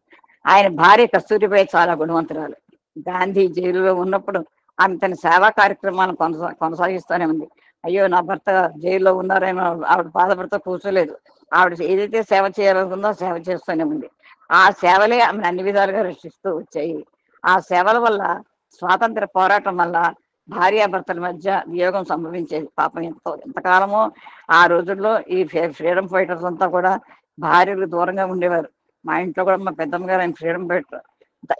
ఆయన భార్య కస్తూరిబాయి చాలా గుణవంతురాలు. గాంధీ జైలులో ఉన్నప్పుడు ఆమె తన సేవా కార్యక్రమాలను కొనసాగిస్తూనే ఉంది. అయ్యో నా భర్త జైల్లో ఉన్నారని ఆవిడ బాధపడుతూ కూర్చోలేదు. ఆవిడ ఏదైతే సేవ చేయాలనుకుందో సేవ చేస్తూనే ఉంది. ఆ సేవలే ఆమెను అన్ని విధాలుగా రక్షిస్తూ వచ్చాయి. ఆ సేవల వల్ల, స్వాతంత్ర పోరాటం వల్ల భార్యాభర్తల మధ్య వియోగం సంభవించేది. పాపం ఎంతకాలమో ఆ రోజుల్లో ఈ ఫ్రీడమ్ ఫైటర్స్ అంతా కూడా భార్యలు దూరంగా ఉండేవారు. మా ఇంట్లో కూడా మా పెద్దమ్మ గారు ఆయన ఫ్రీడమ్ ఫైటర్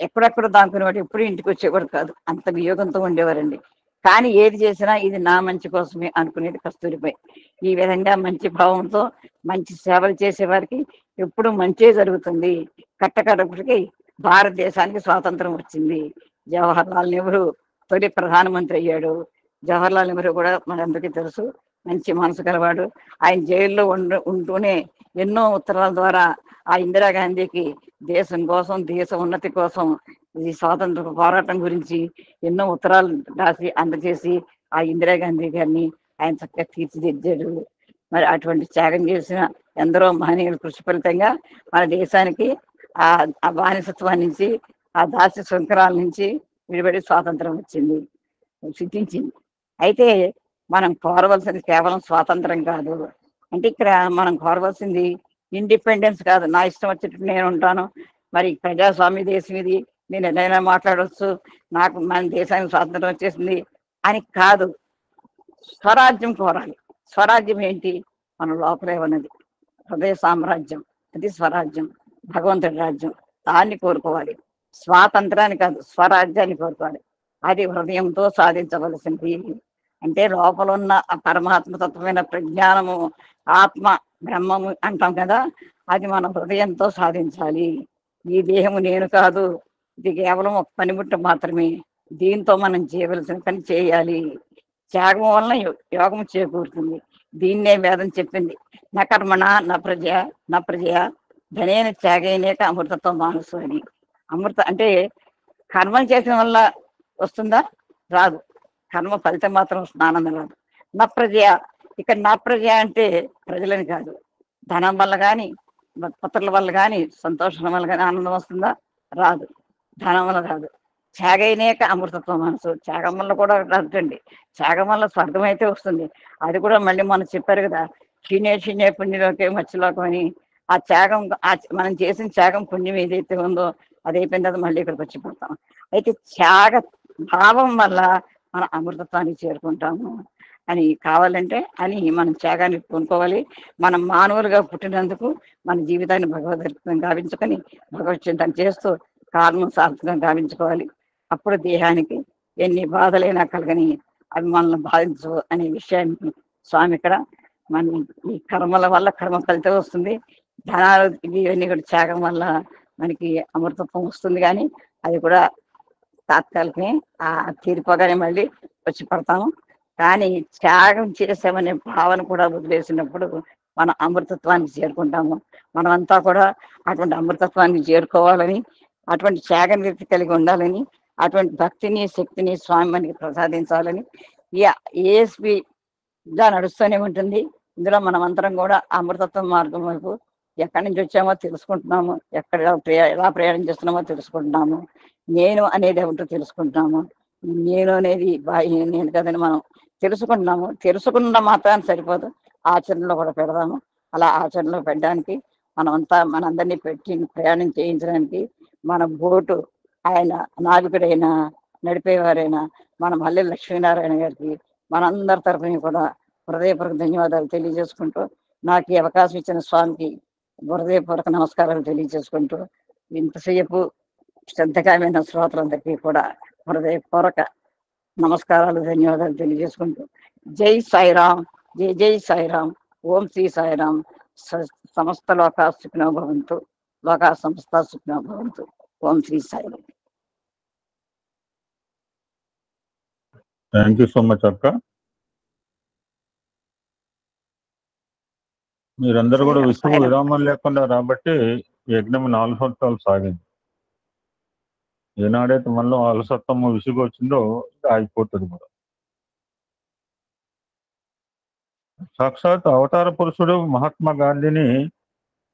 ఎక్కడెక్కడ దాక్కునేవాడు, ఎప్పుడు ఇంటికి వచ్చేవాడు కాదు. అంత వియోగంతో ఉండేవారండి. కానీ ఏది చేసినా ఇది నా మంచి కోసమే అనుకునేది కస్తూరిబాయి. ఈ విధంగా మంచి భావంతో మంచి సేవలు చేసేవారికి ఎప్పుడు మంచే జరుగుతుంది. కట్టకడపటికి భారతదేశానికి స్వాతంత్రం వచ్చింది. జవహర్లాల్ నెహ్రూ తొలి ప్రధానమంత్రి అయ్యాడు. జవహర్లాల్ నెహ్రూ కూడా మనందరికీ తెలుసు, మంచి మనసు కలవాడు. ఆయన జైల్లో ఉంటూనే ఎన్నో ఉత్తరాల ద్వారా ఆ ఇందిరాగాంధీకి దేశం కోసం, దేశ ఉన్నతి కోసం, ఈ స్వాతంత్ర పోరాటం గురించి ఎన్నో ఉత్తరాలు రాసి అందజేసి ఆ ఇందిరాగాంధీ గారిని ఆయన చక్కగా తీర్చిదిద్దాడు. మరి అటువంటి త్యాగం చేసిన ఎందరో మహనీయుల కృషి ఫలితంగా మన దేశానికి ఆ బానిసత్వం నుంచి, ఆ దాస్య శృంఖలాల నుంచి విడిపడి స్వాతంత్రం సిద్ధించింది. అయితే మనం కోరవలసింది కేవలం స్వాతంత్రం కాదు. అంటే ఇక్కడ మనం కోరవలసింది ఇండిపెండెన్స్ కాదు. నా ఇష్టం వచ్చేటట్టు నేను ఉంటాను, మరి ప్రజాస్వామ్య దేశం ఇది, నేను ఏదైనా మాట్లాడవచ్చు, నాకు మన దేశానికి స్వాతంత్రం వచ్చేసింది అని కాదు. స్వరాజ్యం కోరాలి. స్వరాజ్యం ఏంటి? మన లోపలే ఉన్నది హృదయ సామ్రాజ్యం, అది స్వరాజ్యం, భగవంతుడి రాజ్యం. దాన్ని కోరుకోవాలి. స్వాతంత్రాన్ని కాదు, స్వరాజ్యాన్ని కోరుకోవాలి. అది హృదయంతో సాధించవలసింది. అంటే లోపల ఉన్న ఆ పరమాత్మతత్వమైన ప్రజ్ఞానము, ఆత్మ, బ్రహ్మము అంటాం కదా, అది మన హృదయంతో సాధించాలి. ఈ దేహము నేను కాదు, ఇది కేవలం ఒక పనిముట్టు మాత్రమే. దీంతో మనం చేయవలసిన పని చేయాలి. త్యాగం వలన యోగం చేకూరుతుంది. దీన్నే వేదం చెప్పింది. నా కర్మణ నా ప్రజ ధనేన త్యాగైనేక అమృతత్వం మానసు అని. అమృత అంటే కర్మలు చేసిన వల్ల వస్తుందా? రాదు. కర్మ ఫలితం మాత్రం వస్తుంది, ఆనందం రాదు. నా ప్రజ, ఇక్కడ నా ప్రజ అంటే ప్రజలని కాదు. ధనం వల్ల కానీ, పుత్రుల వల్ల కానీ, సంతోషం వల్ల కానీ ఆనందం వస్తుందా? రాదు. ధనం వల్ల రాదు. త్యాగైనేక అమృతత్వం మనసు. త్యాగం వల్ల కూడా రాదండి. త్యాగం వల్ల స్వర్గం అయితే వస్తుంది. అది కూడా మళ్ళీ మనం చెప్పారు కదా, క్షీణే పుణ్యలోకే మత్స్యలోకం అని. ఆ త్యాగం, మనం చేసిన త్యాగం పుణ్యం ఏదైతే ఉందో అది అయిపోయిన తర్వాత మళ్ళీ ఇక్కడికి వచ్చి పడతాం. అయితే త్యాగ భావం వల్ల మనం అమృతత్వానికి చేరుకుంటాము అని కావాలంటే మనం త్యాగాన్ని కొనుక్కోవాలి. మనం మానవులుగా పుట్టినందుకు మన జీవితాన్ని భగవద్గీతం గావించుకొని భగవత్ చింతన చేస్తూ కారణం సార్థకం గావించుకోవాలి. అప్పుడు దేహానికి ఎన్ని బాధలైనా కలగని అవి మనల్ని బాధించవు అనే విషయాన్ని స్వామి ఇక్కడ మన ఈ కర్మల వల్ల కర్మ ఫలితం వస్తుంది. ధనాలు ఇవన్నీ కూడా త్యాగం వల్ల మనకి అమృతత్వం వస్తుంది. కానీ అది కూడా తాత్కాలికమే. ఆ తీరిపోగానే మళ్ళీ వచ్చి పడతాము. కానీ త్యాగం చేసామనే భావన కూడా వదిలేసినప్పుడు మనం అమృతత్వానికి చేరుకుంటాము. మనమంతా కూడా అటువంటి అమృతత్వాన్ని చేరుకోవాలని, అటువంటి త్యాగ నివృత్తి కలిగి ఉండాలని, అటువంటి భక్తిని, శక్తిని స్వామి మనకి ప్రసాదించాలని ఏఎస్పిగా నడుస్తూనే ఉంటుంది. ఇందులో మనమంతరం కూడా అమృతత్వం మార్గం వైపు ఎక్కడి నుంచి వచ్చామో తెలుసుకుంటున్నాము, ఎలా ప్రయాణం చేస్తున్నామో తెలుసుకుంటున్నాము. నేను అనేది ఏమిటో తెలుసుకుంటున్నాము. నేను అనేది నేను కదని మనం తెలుసుకుంటున్నాము. తెలుసుకున్న మాత్రాన్ని సరిపోదు, ఆచరణలో కూడా పెడదాము. అలా ఆచరణలో పెట్టడానికి మనందరినీ పెట్టి ప్రయాణం చేయించడానికి మన బోటు ఆయన నావికుడైనా నడిపేవారైనా మన మల్లె లక్ష్మీనారాయణ గారికి మనందరి తరఫున కూడా హృదయపూర్వక ధన్యవాదాలు తెలియజేసుకుంటూ నాకు ఈ అవకాశం ఇచ్చిన స్వామికి హృదయపూర్వక నమస్కారాలు తెలియజేసుకుంటూ ఇంతసేపు శ్రద్ధగా విన్న శ్రోతలందరికీ కూడా హృదయపూర్వక నమస్కారాలు ధన్యవాదాలు తెలియజేసుకుంటూ జై సాయిరామ్, జై జై సాయిరామ్, ఓం శ్రీ సాయిరామ్. సమస్త లోకా సుఖినో భవంతు, లోకా సమస్త సుఖినో భవంతు. Om Shri Sairam. Thank you so much అక్క. మీరందరూ కూడా విసుగు విరామం లేకుండా రాబట్టి యజ్ఞం 4 సంవత్సరాలు సాగింది. ఏనాడైతే మనలో అలసత్వము విసుగు వచ్చిందో ఆగిపోతుంది కూడా. సాక్షాత్ అవతార పురుషుడు మహాత్మా గాంధీని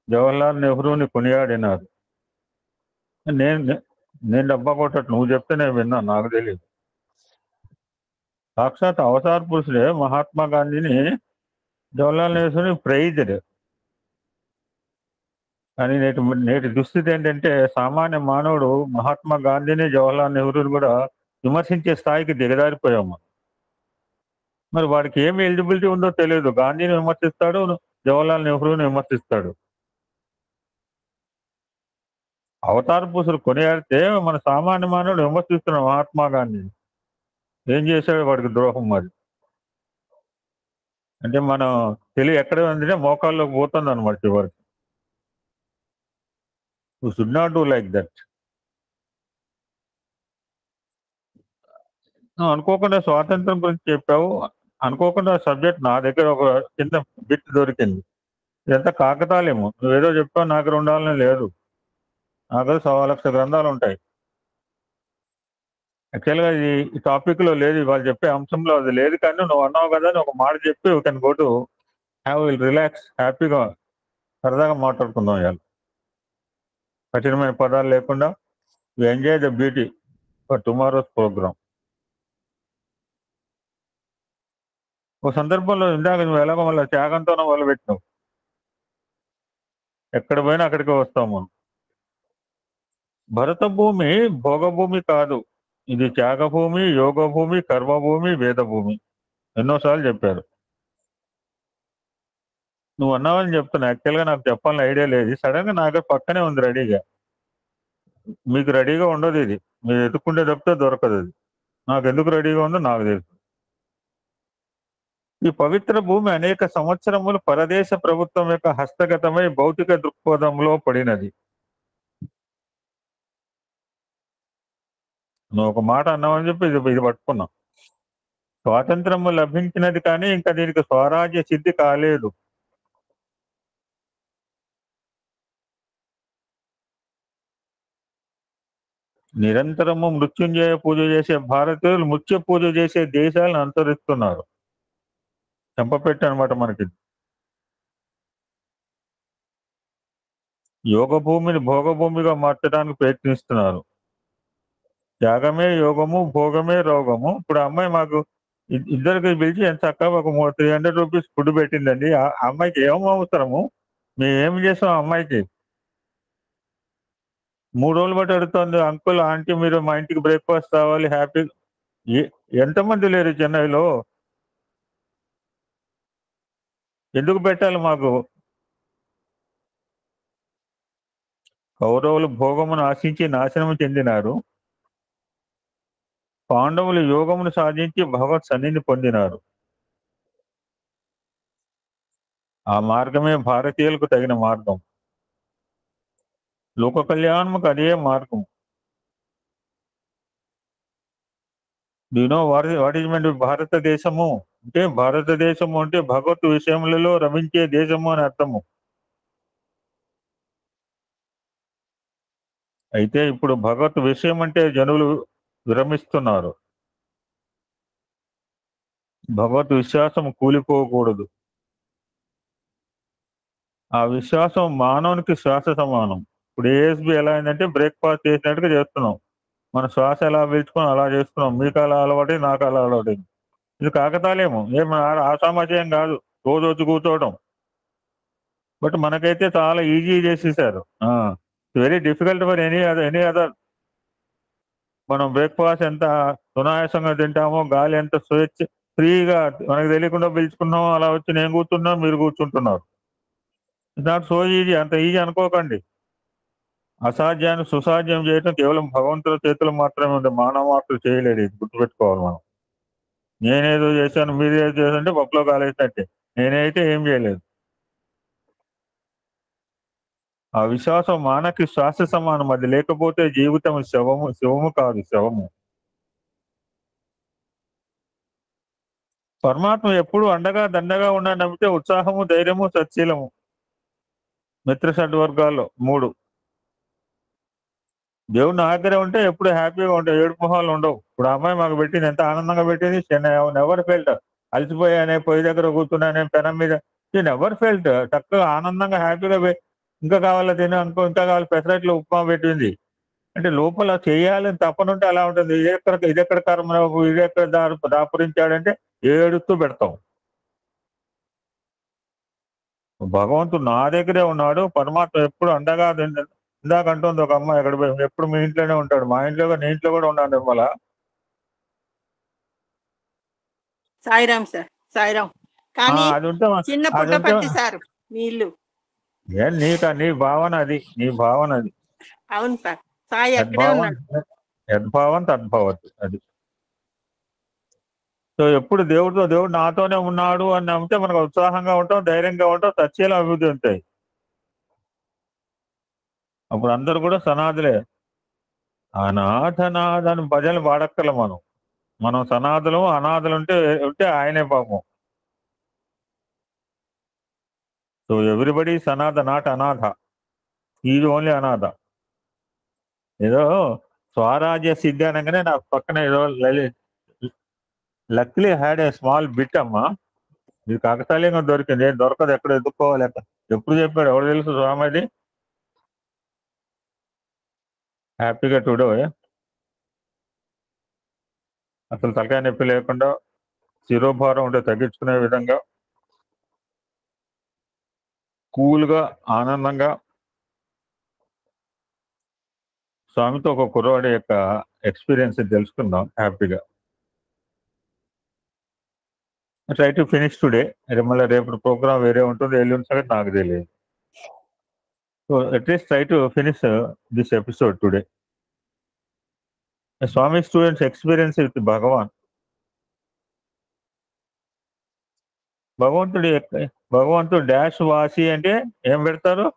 జవహర్లాల్ నెహ్రూని కొనియాడినారు. నేను డబ్బా కొట్టట్టు నువ్వు చెప్తే నేను విన్నా, నాకు తెలియదు. సాక్షాత్ అవతార పురుషుడే మహాత్మా గాంధీని జవహర్లాల్ నెహ్రూని ప్రైజ్డ్. కానీ నేటి దుస్థితి ఏంటంటే సామాన్య మానవుడు మహాత్మా గాంధీని జవహర్లాల్ నెహ్రూని కూడా విమర్శించే స్థాయికి దిగజారిపోయాము. మరి వాడికి ఏమి ఎలిజిబిలిటీ ఉందో తెలియదు. గాంధీని విమర్శిస్తాడు, జవహర్లాల్ నెహ్రూని విమర్శిస్తాడు. అవతార పురుషులు కొనియాడితే మన సామాన్య మానవుడు విమర్శిస్తున్నాడు మహాత్మా గాంధీని. ఏం చేశాడు వాడికి ద్రోహం? మరి అంటే మనం తెలివి ఎక్కడ ఉందంటే మోకాల్లోకి పోతుంది అనమాట చివరికి. You should not do like that. నువ్వు అనుకోకుండా స్వాతంత్రం గురించి చెప్పావు, అనుకోకుండా సబ్జెక్ట్ నా దగ్గర ఒక చిన్న బిట్ దొరికింది. ఇదంతా కాకతాళేమో, నువ్వేదో చెప్పావు, నాకు 2 ఉండాలని లేదు. నాకు 1,00,000 గ్రంథాలు ఉంటాయి. యాక్చువల్గా ఈ టాపిక్ లో లేదు, వాళ్ళు చెప్పే అంశంలో అది లేదు. కానీ నువ్వు అన్నావు కదా అని ఒక మాట చెప్పి you can go to will relax, హ్యాపీగా సరదాగా మాట్లాడుకుందాం. ఇవాళ కఠినమైన పదాలు లేకుండా we enjoy the beauty for tomorrow's programme. ఒక సందర్భంలో ఇందాక నువ్వు ఎలాగో మళ్ళీ త్యాగంతోనే మొదలుపెట్టినావు. ఎక్కడ పోయినా అక్కడికి వస్తాం మనం. భరత భూమి భోగభూమి కాదు, ఇది త్యాగభూమి, యోగభూమి, కర్మభూమి, వేదభూమి. ఎన్నోసార్లు చెప్పారు. నువ్వు అన్నావని చెప్తున్నా. యాక్చువల్గా నాకు చెప్పాలని ఐడియా లేదు. సడన్ గా నాకు పక్కనే ఉంది రెడీగా. మీకు రెడీగా ఉండదు ఇది, మీరు ఎత్తుకుంటే తప్పితే దొరకదు. అది నాకు ఎందుకు రెడీగా ఉందో నాకు తెలుసు. ఈ పవిత్ర భూమి అనేక సంవత్సరములు పరదేశ ప్రభుత్వం యొక్క హస్తగతమై భౌతిక దృక్పథంలో పడినది. నువ్వు ఒక మాట అన్నావని చెప్పి ఇది పట్టుకున్నాం. స్వాతంత్రము లభించినది కానీ ఇంకా దీనికి స్వరాజ్య సిద్ధి కాలేదు. నిరంతరము మృత్యుంజయ పూజ చేసే భారతీయులు మృత్యు పూజ చేసే దేశాలను అంతరిస్తున్నారు. చెంపపెట్టి అనమాట మనకి. యోగ భూమిని భోగభూమిగా మార్చడానికి ప్రయత్నిస్తున్నారు. త్యాగమే యోగము, భోగమే రోగము. ఇప్పుడు అమ్మాయి మాకు ఇద్దరికి పిలిచి ఎంత చక్కగా ఒక 300 రూపీస్ ఫుడ్ పెట్టిందండి. ఆ అమ్మాయికి ఏం అవసరము, మేము ఏం చేసాం? అమ్మాయికి 3 రోజులు బట్టి అడుగుతుంది, అంకుల్ ఆంటీ మీరు మా ఇంటికి బ్రేక్ఫాస్ట్ కావాలి హ్యాపీ. ఎంతమంది లేరు చెన్నైలో? ఎందుకు పెట్టాలి మాకు? కౌరవులు భోగమును ఆశించి నాశనము చెందినారు, పాండవులు యోగమును సాధించి భగవత్ సన్నిధిని పొందినారు. ఆ మార్గమే భారతీయులకు తగిన మార్గం. లోక కళ్యాణముకు అదే మార్గం. వాట్ ఈజ్ మీన్ భారతదేశము అంటే? భారతదేశము అంటే భగవత్ విషయములలో రమించే దేశము అని అర్థము. అయితే ఇప్పుడు భగవత్ విషయం అంటే జనులు విరమిస్తున్నారు. భగవత్ విశ్వాసం కూలిపోకూడదు. ఆ విశ్వాసం మానవునికి శ్వాస సమానం. ఇప్పుడు ఏఎస్బి ఎలా అయిందంటే బ్రేక్ఫాస్ట్ చేసినట్టుగా చేస్తున్నాం. మన శ్వాస ఎలా పీల్చుకొని అలా చేస్తున్నాం. మీకు అలా అలవాటు, నాకు అలా అలవాటు. ఇది కాకతాళేమో, ఏం ఆసామాజ్యం కాదు. రోజు వచ్చి కూర్చోవడం. బట్ మనకైతే చాలా ఈజీ చేసేసారు. Very difficult for any other. మనం బ్రేక్ఫాస్ట్ ఎంత సునాయాసంగా తింటామో, గాలి ఎంత ఫ్రీగా మనకు తెలియకుండా పీల్చుకున్నామో, అలా వచ్చి నేను కూర్చున్నా, మీరు కూర్చుంటున్నారు. It's not so easy. అంత ఈజీ అనుకోకండి. అసాధ్యాన్ని సుసాధ్యం చేయడం కేవలం భగవంతుడి చేతులు మాత్రమే ఉంది. మానవ మాత్రం చేయలేడు. ఇది గుర్తుపెట్టుకోవాలి మనం. నేనేదో చేశాను, మీరు ఏదో చేశారంటే పప్పులో కాలేసినట్టే. నేనైతే ఏం చేయలేదు. ఆ విశ్వాసం మానకి శ్వాస సమానం. అది లేకపోతే జీవితం శవము కాదు, శవము. పరమాత్మ ఎప్పుడు అండగా దండగా ఉన్న నమ్మితే ఉత్సాహము, ధైర్యము, సత్శీలము. మిత్ర షడ్వర్గాల్లో 3. దేవుడు నా దగ్గర ఉంటే ఎప్పుడు హ్యాపీగా ఉంటాయి. ఏడుపు మొహాలు ఉండవు. ఇప్పుడు ఆ అమ్మాయి మాకు పెట్టింది, ఎంత ఆనందంగా పెట్టింది. నెవర్ ఫెల్ట్ అలసిపోయానే, పొయ్యి దగ్గర కూర్చున్నానే, పెనం మీద. నెవర్ ఫెల్ట్ చక్కగా ఆనందంగా హ్యాపీగా ఇంకా కావాలా తిన అనుకో, ఇంకా కావాలి పెసరట్లు ఉప్మా పెట్టింది. అంటే లోపల చేయాలని తపనుంటే అలా ఉంటుంది. ఇదెక్కడ కర్మ, ఇదెక్కడ దాపురించాడంటే ఏడుస్తూ పెడతాం. భగవంతుడు నా దగ్గరే ఉన్నాడు. పరమాత్మ ఎప్పుడు అండగా ఇందాక అంటుంది ఒక అమ్మాయి, ఎక్కడ పోయి ఎప్పుడు మీ ఇంట్లోనే ఉంటాడు. మా ఇంట్లో నీ ఇంట్లో కూడా ఉన్నాను నిర్మల. సాయిరామ్ సార్, సాయిరామ్. కానీ అది ఉంటే చిన్న పుట్టపర్తి సార్ మీ ఇల్లు. నీ భావన అది, నీ భావన అది. అవును సార్, సాయి అక్కడే ఉన్నాడు. యద్భావం తద్భవతి అది. సో ఎప్పుడు దేవుడు నాతోనే ఉన్నాడు అని నమ్మితే మనకు ఉత్సాహంగా ఉంటాం, ధైర్యంగా ఉంటాం, సత్యాలు అభివృద్ధి ఉంటాయి. అప్పుడు అందరూ కూడా సనాదులే. అనాథనాథని భజనలు పాడక్కల మనం సనాదులు అనాథలు ఉంటే ఆయనే పాపం. సో ఎవ్రీబడి సనాథ, నాట్ అనాథ. ఈజ్ ఓన్లీ అనాథ. ఏదో స్వరాజ్య సిద్ధి అనగానే నాకు పక్కన ఏదో లక్లీ హ్యాడ్ ఏ స్మాల్ బిట్ అమ్మా. ఇది కాకతాళీయంగా దొరికింది. ఏం దొరకదు, ఎక్కడ ఎదుర్కోవాలి. ఎప్పుడు చెప్పాడు, ఎవరు తెలుసు స్వామిది. హ్యాపీగా టుడే అసలు తలకాయ నొప్పి లేకుండా, శిరోభారం ఉంటే తగ్గించుకునే విధంగా, కూల్గా, ఆనందంగా స్వామితో ఒక కుర్రవాడి యొక్క ఎక్స్పీరియన్స్ తెలుసుకుందాం హ్యాపీగా. Try to finish today. మళ్ళీ రేపు ప్రోగ్రామ్ వేరే ఉంటుంది, ఎల్లుండి సంగతి నాకు తెలియదు. So at least try to finish this episode today. Swami students experience with భగవంతుడు డాష్ వాసి అంటే ఏం పెడతారు?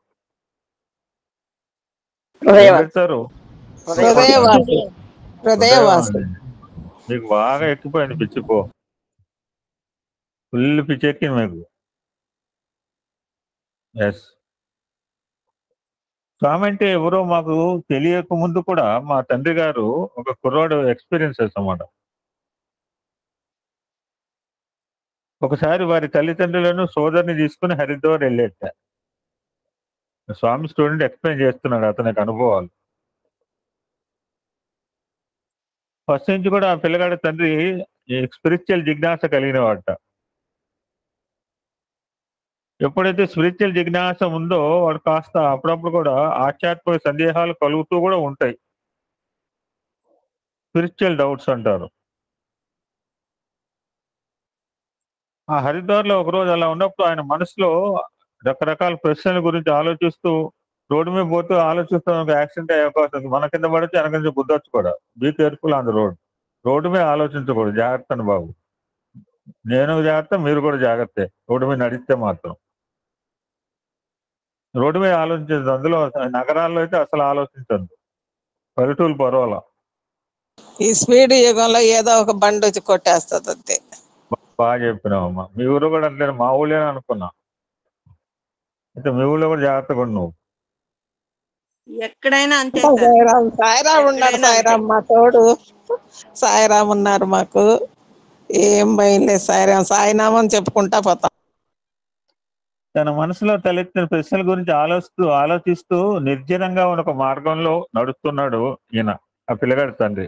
మీకు బాగా ఎక్కిపోయింది పిచ్చిపో, ఫుల్ పిచ్చి ఎక్కింది మీకు. ఎస్, స్వామి అంటే ఎవరో మాకు తెలియక ముందు కూడా మా తండ్రి గారు ఒక కుర్రాడు ఎక్స్పీరియన్సెస్ అన్నమాట. ఒకసారి వారి తల్లిదండ్రులను సోదరిని తీసుకుని హరిద్వార్ వెళ్ళేట. స్వామి స్టూడెంట్ ఎక్స్ప్లెయిన్ చేస్తున్నాడు అతనికి అనుభవాలు. ఫస్ట్ నుంచి కూడా ఆ పిల్లగాడి తండ్రి స్పిరిచువల్ జిజ్ఞాస కలిగిన వాట. ఎప్పుడైతే స్పిరిచువల్ జిజ్ఞాస ఉందో వాడు కాస్త అప్పుడప్పుడు కూడా ఆధ్యాత్మిక సందేహాలు కలుగుతూ కూడా ఉంటాయి. స్పిరిచువల్ డౌట్స్ అంటారు. ఆ హరిద్వార్లో ఒకరోజు అలా ఉన్నప్పుడు ఆయన మనసులో రకరకాల ప్రశ్నల గురించి ఆలోచిస్తూ రోడ్డు మీద పోతూ ఆలోచిస్తూ యాక్సిడెంట్ అయ్యే అవకాశం ఉంది. మన కింద పడితే వెనక నుంచి గుద్దొచ్చు కూడా. Be careful on the road మీద ఆలోచించకూడదు. జాగ్రత్త అండి బాబు. నేను జాగ్రత్త, మీరు కూడా జాగ్రత్త. రోడ్డు మీద నడిస్తే మాత్రం రోడ్డు మీద ఆలోచించదు. అందులో నగరాల్లో అయితే అసలు ఆలోచించద్దు. పల్లెటూరు పర్వాలా. ఈ స్పీడ్ యుగంలో ఏదో ఒక బండి వచ్చి కొట్టేస్తుంది అంతే. బాగా చెప్పినావమ్మా. మీ ఊరు కూడా అంటే మా ఊళ్ళో అనుకున్నా. అయితే మీ ఊళ్ళో కూడా జాగ్రత్తగా నువ్వు. ఎక్కడైనా అంతే. సాయిరామ్ ఉన్నాడు, సాయిరామ్ మా తోడు. సాయిరామ్ ఉన్నారు మాకు. ఏం భయం లేదు. సాయినామం చెప్పుకుంటా పోతాం. తన మనసులో తలెత్తిన ప్రశ్నల గురించి ఆలోచిస్తూ నిర్జనంగా ఒక మార్గంలో నడుస్తున్నాడు ఈయన, ఆ పిల్లగాడి తండ్రి.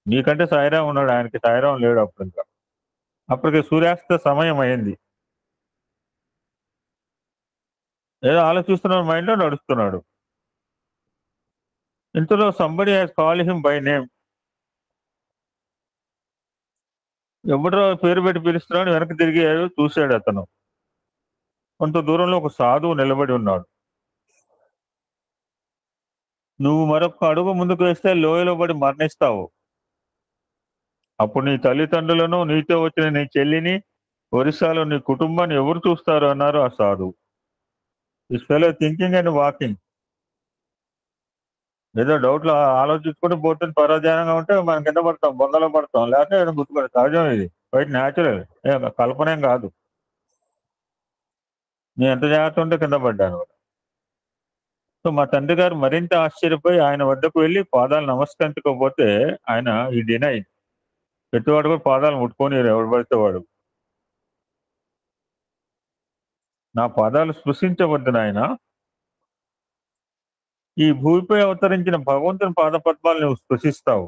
నీకంటే సాయిరాం ఉన్నాడు, ఆయనకి సాయిరాం లేడు. అప్పటికి సూర్యాస్త సమయం అయింది. ఏదో ఆలోచిస్తున్న మైండ్లో నడుస్తున్నాడు. ఇంతలో somebody has call him by name. ఎవడో పేరు పెట్టి పిలుస్తున్నాడు, వెనక్కి తిరిగాడు, చూశాడు అతను. కొంత దూరంలో ఒక సాధువు నిలబడి ఉన్నాడు. నువ్వు మరొక అడుగు ముందుకు వేస్తే లోయలో పడి మరణిస్తావు. అప్పుడు నీ తల్లిదండ్రులను, నీతో వచ్చిన నీ చెల్లిని, ఒరిస్సాలో నీ కుటుంబాన్ని ఎవరు చూస్తారు అన్నారు ఆ సాధువు. This fellow thinking and walking. ఏదో డౌట్లు ఆలోచించుకుంటూ పోతే పరాజయంగా ఉంటే మనం కింద పడతాం, బొందలో పడతాం, లేకపోతే ఏదైనా గుర్తుపడతాం. సహజం ఇది, బయట న్యాచురల్, కల్పనేం కాదు. నేను ఎంత జాగ్రత్త ఉంటే కింద పడ్డాను. సో మా తండ్రి గారు మరింత ఆశ్చర్యపోయి ఆయన వద్దకు వెళ్ళి పాదాలు నమస్కరించకపోతే ఆయన ఈ డినై, ప్రతివాడు కూడా పాదాలు ముట్టుకొని ఎవడు పడితే వాడు. నా పాదాలు స్పృశించవద్దు నాయన, ఈ భూమిపై అవతరించిన భగవంతుని పాద పద్మాలు నువ్వు స్పృశిస్తావు.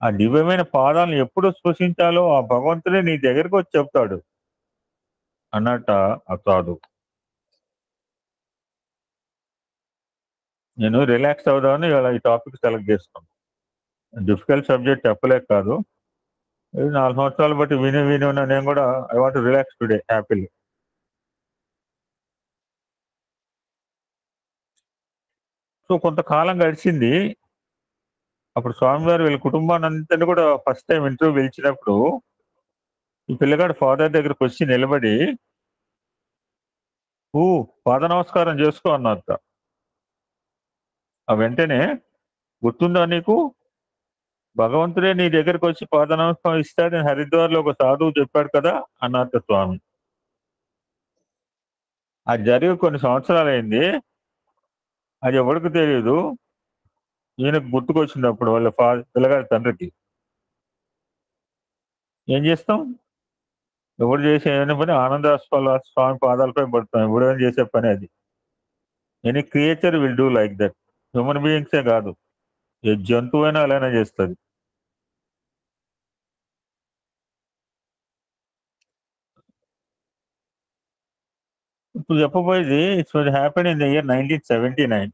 ఆ దివ్యమైన పాదాలను ఎప్పుడు స్పృశించాలో ఆ భగవంతుడే నీ దగ్గరకు వచ్చి చెప్తాడు అన్నట్ట ఆ సాధు. నేను రిలాక్స్ అవుదామని ఇలా ఈ టాపిక్ సెలెక్ట్ చేసుకున్నాను. డిఫికల్ట్ సబ్జెక్ట్ చెప్పలేక కాదు, 4 సంవత్సరాలు బట్టి విని ఉన్నా. నేను కూడా I want relax today happily. So కొంతకాలం గడిచింది. అప్పుడు స్వామివారు వీళ్ళ కుటుంబాన్ని అంతా కూడా ఫస్ట్ టైం ఇంటర్వ్యూ పిలిచినప్పుడు ఈ పిల్లగాడు ఫాదర్ దగ్గరకు వచ్చి నిలబడి పాద నమస్కారం చేసుకో అన్నట్ట. ఆ వెంటనే, గుర్తుందా నీకు, భగవంతుడే నీ దగ్గరకు వచ్చి పాద నమస్కారం ఇస్తాడని హరిద్వార్లో ఒక సాధువు చెప్పాడు కదా అన్నట్ట స్వామి. అది జరిగి కొన్ని సంవత్సరాలైంది. అది ఎవరికి తెలియదు. ఈయనకు గుర్తుకొచ్చినప్పుడు వాళ్ళ పిల్లగాడి తండ్రికి. ఏం చేస్తాం, ఎవడు చేసే ఏమైనా పని ఆనందాస్పద స్వామి పాదాలపై పడతాం. ఎవడేమైనా చేసే పని అది. Any creature will do like that. Human బీయింగ్సే కాదు, ఏ జంతువైనా అలానే చేస్తుంది. ఇప్పుడు చెప్పబోయేది it's happen in the year 1979.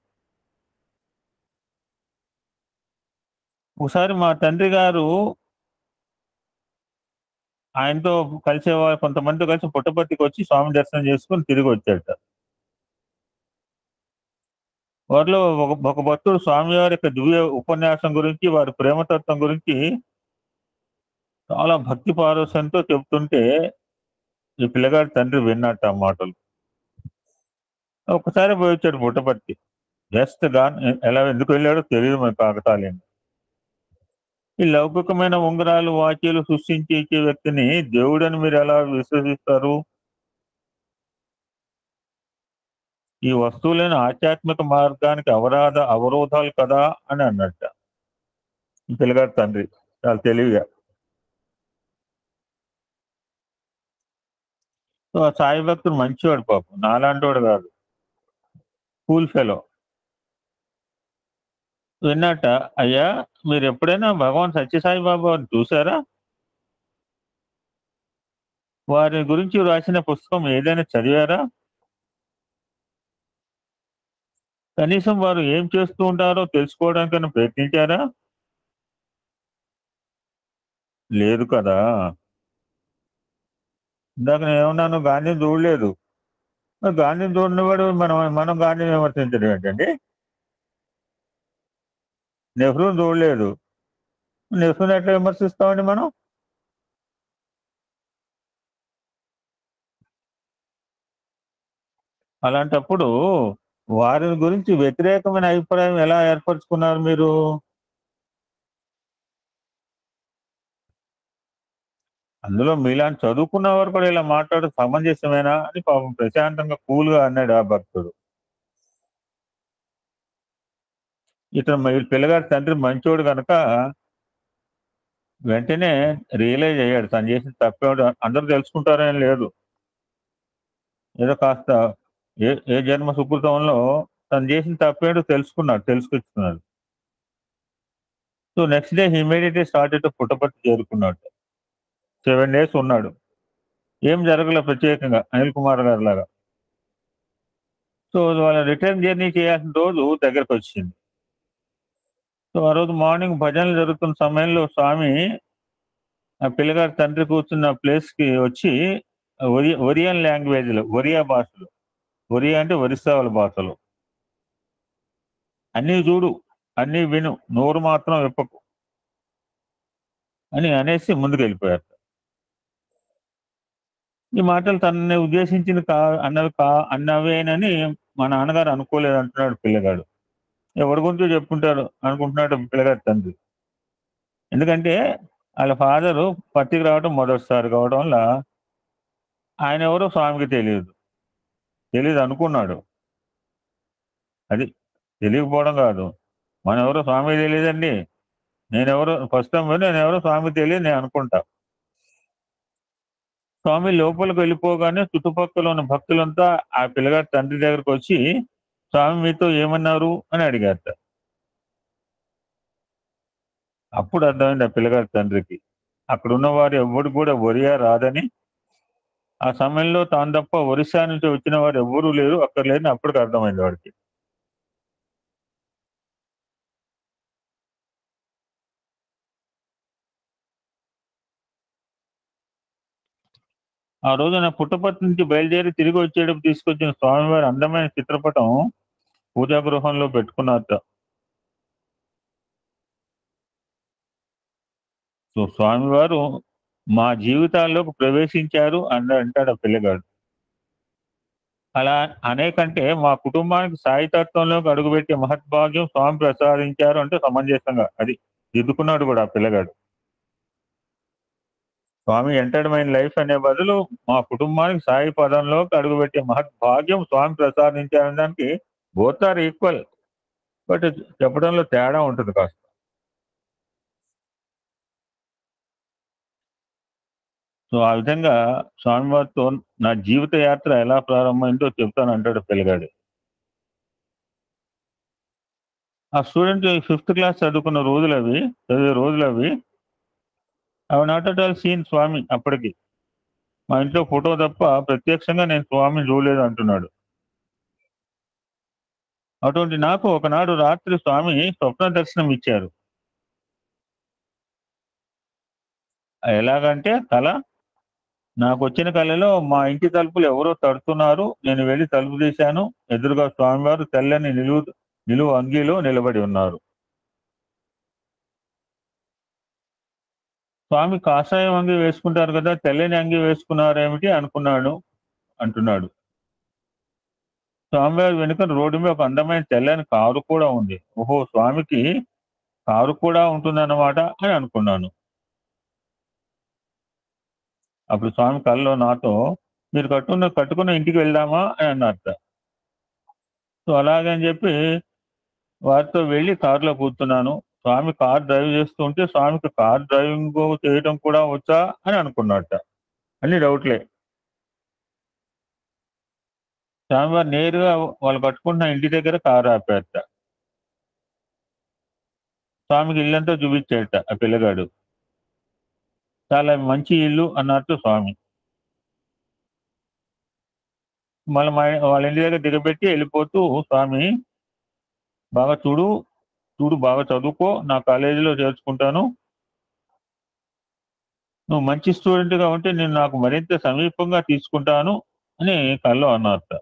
ఒకసారి మా తండ్రి గారు ఆయనతో కలిసే కొంతమందితో కలిసి పుట్టపర్తికి వచ్చి స్వామి దర్శనం చేసుకుని తిరిగి వచ్చాట. వారిలో ఒక భక్తుడు స్వామివారి యొక్క దివ్య ఉపన్యాసం గురించి, వారి ప్రేమతత్వం గురించి చాలా భక్తి పారవశ్యంతో చెప్తుంటే ఈ పిల్లగాడి తండ్రి విన్నట్టు ఆ మాటలు. ఒకసారి పోయి వచ్చాడు పుట్టపర్తి. జస్ట్ ఎలా ఎందుకు వెళ్ళాడో తెలియదు మన కాకతాళీని. ఈ లౌకికమైన ఉంగరాలు, వాచీలు సృష్టించి ఇచ్చే వ్యక్తిని దేవుడని మీరు ఎలా విశ్వసిస్తారు? ఈ వస్తువులైన ఆధ్యాత్మిక మార్గానికి అవరోధాలు కదా అని అన్నట్ట ఈ పిల్లగాడి తండ్రి చాలా తెలివిగా. సో ఆ సాయి భక్తుడు మంచివాడు పాపం, నాలాంటి వాడు కాదు, కూల్ ఫెలో. విన్నట్ట, అయ్యా మీరు ఎప్పుడైనా భగవాన్ సత్యసాయి బాబాని చూసారా? వారి గురించి రాసిన పుస్తకం ఏదైనా చదివారా? కనీసం వారు ఏం చేస్తూ ఉంటారో తెలుసుకోవడానికైనా ప్రయత్నించారా? లేదు కదా. ఇందాక నేను ఏమన్నాను, గాంధీని చూడలేదు. గాంధీని చూడనివాడు మనం గాంధీని విమర్శించడం ఏంటండి? నెహ్రూని చూడలేదు, నెహ్రూని ఎట్లా విమర్శిస్తామండి మనం? అలాంటప్పుడు వారి గురించి వ్యతిరేకమైన అభిప్రాయం ఎలా ఏర్పరచుకున్నారు మీరు? అందులో మీలాంటి చదువుకున్న వారు కూడా ఇలా మాట్లాడడం సమంజసమేనా అని పాపం ప్రశాంతంగా కూల్గా అన్నాడు ఆ భక్తుడు. ఇతను పిల్లగాడి తండ్రి మంచోడు కనుక వెంటనే రియలైజ్ అయ్యాడు తను చేసిన తప్పేమిటో. అందరూ తెలుసుకుంటారని లేదు, ఏదో కాస్త ఏ జన్మ సుకృతంలో తను చేసిన తప్పేమిటో తెలుసుకొచ్చుకున్నాడు. So next day immediately started Puttaparthi చేరుకున్నాడు. 7 days ఉన్నాడు. ఏం జరగలేదు ప్రత్యేకంగా అనిల్ కుమార్ గారి లాగా. సో వాళ్ళ రిటర్న్ జర్నీ చేయాల్సిన రోజు దగ్గరకు వచ్చింది. సో ఆ రోజు మార్నింగ్ భజనలు జరుగుతున్న సమయంలో స్వామి ఆ పిల్లగారి తండ్రి కూర్చున్న ప్లేస్కి వచ్చి ఒరియన్ లాంగ్వేజ్లో, ఒరియా భాషలో, ఒరియా అంటే ఒరిస్సా వాళ్ళ భాషలో, అన్నీ చూడు, అన్నీ విను, నోరు మాత్రం విప్పకు అని అనేసి ముందుకు వెళ్ళిపోయారు. ఈ మాటలు తనని ఉద్దేశించింది అన్నవేనని మా నాన్నగారు అనుకోలేదు అంటున్నాడు పిల్లగాడు. ఎవరి గురించో చెప్పుకుంటారు అనుకుంటున్నాడు పిల్లగాడి తండ్రి. ఎందుకంటే వాళ్ళ ఫాదరు పత్తికి రావడం మొదటిసారి కావడం వల్ల ఆయన ఎవరో స్వామికి తెలియదు అనుకున్నాడు. అది తెలియకపోవడం కాదు, మన ఎవరో స్వామికి తెలియదండి, నేనెవరో ఫస్ట్ టైం నేనెవరో స్వామికి తెలియదు నేను అనుకుంటా. స్వామి లోపలికి వెళ్ళిపోగానే చుట్టుపక్కల ఉన్న భక్తులంతా ఆ పిల్లగాడి తండ్రి దగ్గరకు వచ్చి స్వామి మీతో ఏమన్నారు అని అడిగారట. అప్పుడు అర్థమైంది ఆ పిల్లగాడి తండ్రికి అక్కడ ఉన్న వారు ఎవరు కూడా ఒరియా రాదని, ఆ సమయంలో తాను తప్ప ఒరిస్సా నుంచి వచ్చిన వారు ఎవ్వరూ లేరు అక్కడ లేదని అప్పటికి అర్థమైంది వాడికి. ఆ రోజున పుట్టపర్తి నుంచి బయలుదేరి తిరిగి వచ్చేటప్పుడు తీసుకొచ్చిన స్వామివారి అందమైన చిత్రపటం పూజా గృహంలో పెట్టుకున్నారట. సో స్వామివారు మా జీవితాల్లోకి ప్రవేశించారు అంటాడు ఆ పిల్లగాడు. అలా అనేకంటే మా కుటుంబానికి సాయితత్వంలోకి అడుగుపెట్టే మహద్భాగ్యం స్వామి ప్రసాదించారు అంటే సమంజసంగా అది దిద్దుకున్నాడు కూడా ఆ పిల్లగాడు. స్వామి ఎంటర్డ్ మై లైఫ్ అనే బదులు మా కుటుంబానికి సాయి పదంలోకి అడుగుపెట్టే మహద్భాగ్యం స్వామి ప్రసాదించారనే దానికి బోత్ ఆర్ ఈక్వల్, బట్ చెప్పడంలో తేడా ఉంటుంది కాస్త. సో ఆ విధంగా స్వామివారితో నా జీవిత యాత్ర ఎలా ప్రారంభమైందో చెప్తాను అంటాడు పిల్లగాడు. ఆ స్టూడెంట్ 5th క్లాస్ చదివే రోజులు అవి అవి నాట్ అట్ ఆల్ సీన్ స్వామి. అప్పటికి మా ఇంట్లో ఫోటో తప్ప ప్రత్యక్షంగా నేను స్వామిని చూడలేదు అంటున్నాడు. అటువంటి నాకు ఒకనాడు రాత్రి స్వామి స్వప్న దర్శనం ఇచ్చారు. ఎలాగంటే కళ, నాకు వచ్చిన కళలో మా ఇంటి తలుపులు ఎవరో తడుతున్నారు, నేను వెళ్ళి తలుపు తీశాను, ఎదురుగా స్వామివారు తెల్లని నిలువు అంగీలో నిలబడి ఉన్నారు. స్వామి కాషాయం అంగి వేసుకుంటారు కదా, తెల్లని అంగి వేసుకున్నారేమిటి అనుకున్నాడు అంటున్నాడు. స్వామివారి వెనుక రోడ్డు మీద ఒక అందమైన తెల్లని కారు కూడా ఉంది. ఓహో, స్వామికి కారు కూడా ఉంటుందన్నమాట అని అనుకున్నాను. అప్పుడు స్వామి కళ్ళలో నాతో మీరు కట్టుకున్న ఇంటికి వెళ్దామా అని అన్నారట. సో అలాగని చెప్పి వారితో వెళ్ళి కారులో కూర్చున్నాను. స్వామి కార్ డ్రైవ్ చేస్తూ ఉంటే స్వామికి కార్ డ్రైవింగ్ చేయడం కూడా వచ్చా అని అనుకున్నట్ట. అన్ని డౌట్లే. స్వామివారు నేరుగా వాళ్ళు కట్టుకుంటున్న ఇంటి దగ్గర కారు ఆపారట. స్వామికి ఇల్లంతా చూపించాడట ఆ పిల్లగాడు. చాలా మంచి ఇల్లు అన్నట్టు స్వామి. మళ్ళీ వాళ్ళ ఇంటి దగ్గర దిగబెట్టి వెళ్ళిపోతూ స్వామి బాగా చూడు బాగా చదువుకో, నా కాలేజీలో చేర్చుకుంటాను, నువ్వు మంచి స్టూడెంట్గా ఉంటే నేను నాకు మరింత సమీపంగా తీసుకుంటాను అని కల్లో అన్నారట.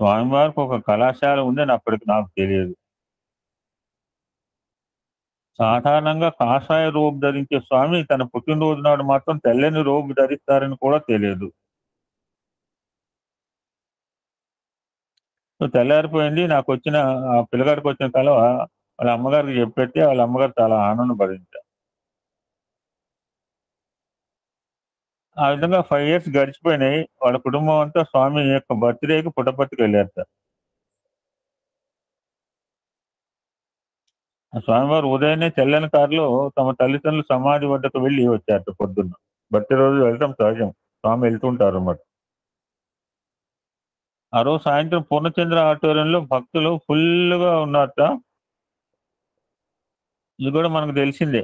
స్వామివారికి ఒక కళాశాల ఉందని అప్పటికి నాకు తెలియదు. సాధారణంగా కాషాయ రోబు ధరించే స్వామి తన పుట్టినరోజు నాడు మాత్రం తెల్లని రోబు ధరిస్తారని కూడా తెలియదు. సో తెల్లారిపోయింది. ఆ పిల్లగాడికి వచ్చిన కళ వాళ్ళ అమ్మగారికి చెప్పేస్తే వాళ్ళ అమ్మగారు చాలా ఆనందపడింది. ఆ విధంగా 5 years గడిచిపోయినాయి. వాళ్ళ కుటుంబం అంతా స్వామి యొక్క బర్త్డేకి పుట్టపర్తికి వెళ్ళారట. ఆ స్వామివారు ఉదయాన్నే తెల్లని కారులో తమ తల్లిదండ్రుల సమాధి వద్దకు వెళ్ళి వచ్చారట పొద్దున్న. బర్త్డే రోజు వెళ్ళటం సహజం, స్వామి వెళ్తుంటారు అన్నమాట. ఆ రోజు సాయంత్రం పూర్ణచంద్ర ఆడిటోరియంలో భక్తులు ఫుల్గా ఉన్నారట. ఇది కూడా మనకు తెలిసిందే.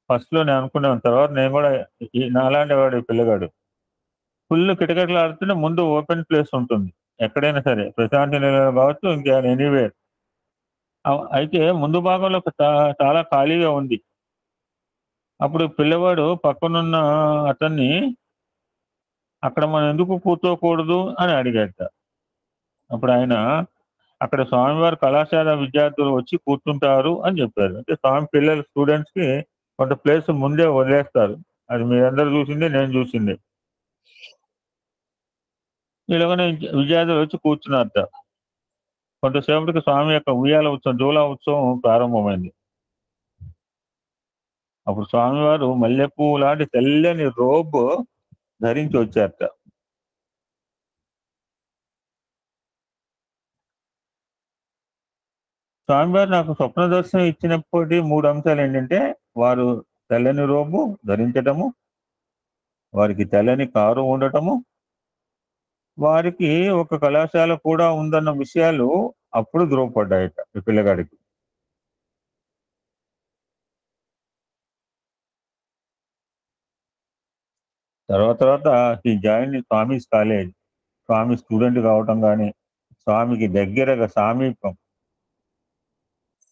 ఫస్ట్లో నేను అనుకున్నాను, తర్వాత నేను కూడా నాలాంటి వాడు పిల్లగాడు ఫుల్ కిటకిటలు ఆడుతుంటే ముందు ఓపెన్ ప్లేస్ ఉంటుంది ఎక్కడైనా సరే, ప్రశాంతి నిలయం కావచ్చు, ఇంకా ఎనీవేర్. అయితే ముందు భాగంలో చాలా ఖాళీగా ఉంది. అప్పుడు పిల్లవాడు పక్కనున్న అతన్ని అక్కడ మనం ఎందుకు కూర్చోకూడదు అని అడిగాట. అప్పుడు ఆయన అక్కడ స్వామివారి కళాశాల విద్యార్థులు వచ్చి కూర్చుంటారు అని చెప్పారు. అంటే స్వామి పిల్లల స్టూడెంట్స్కి కొంత ప్లేస్ ముందే వదిలేస్తారు. అది మీరందరూ చూసింది, నేను చూసింది. ఇలాగనే విద్యార్థులు వచ్చి కూర్చున్నారట. కొంతసేపటికి స్వామి యొక్క ఉయ్యాల ఉత్సవం, జూలా ఉత్సవం ప్రారంభమైంది. అప్పుడు స్వామివారు మల్లెపువ్వు లాంటి తెల్లని రోబ్ ధరించి వచ్చారట. స్వామివారు నాకు స్వప్న దర్శనం ఇచ్చినప్పటి 3 అంశాలు ఏంటంటే, వారు తెల్లని రోబు ధరించటము, వారికి తెల్లని కారు ఉండటము, వారికి ఒక కళాశాల కూడా ఉందన్న విషయాలు అప్పుడు ధృవపడ్డాయట ఈ పిల్లగాడికి. తర్వాత ఈ జాయిన్ స్వామిస్ కాలేజ్, స్వామి స్టూడెంట్ కావటం కానీ, స్వామికి దగ్గరగా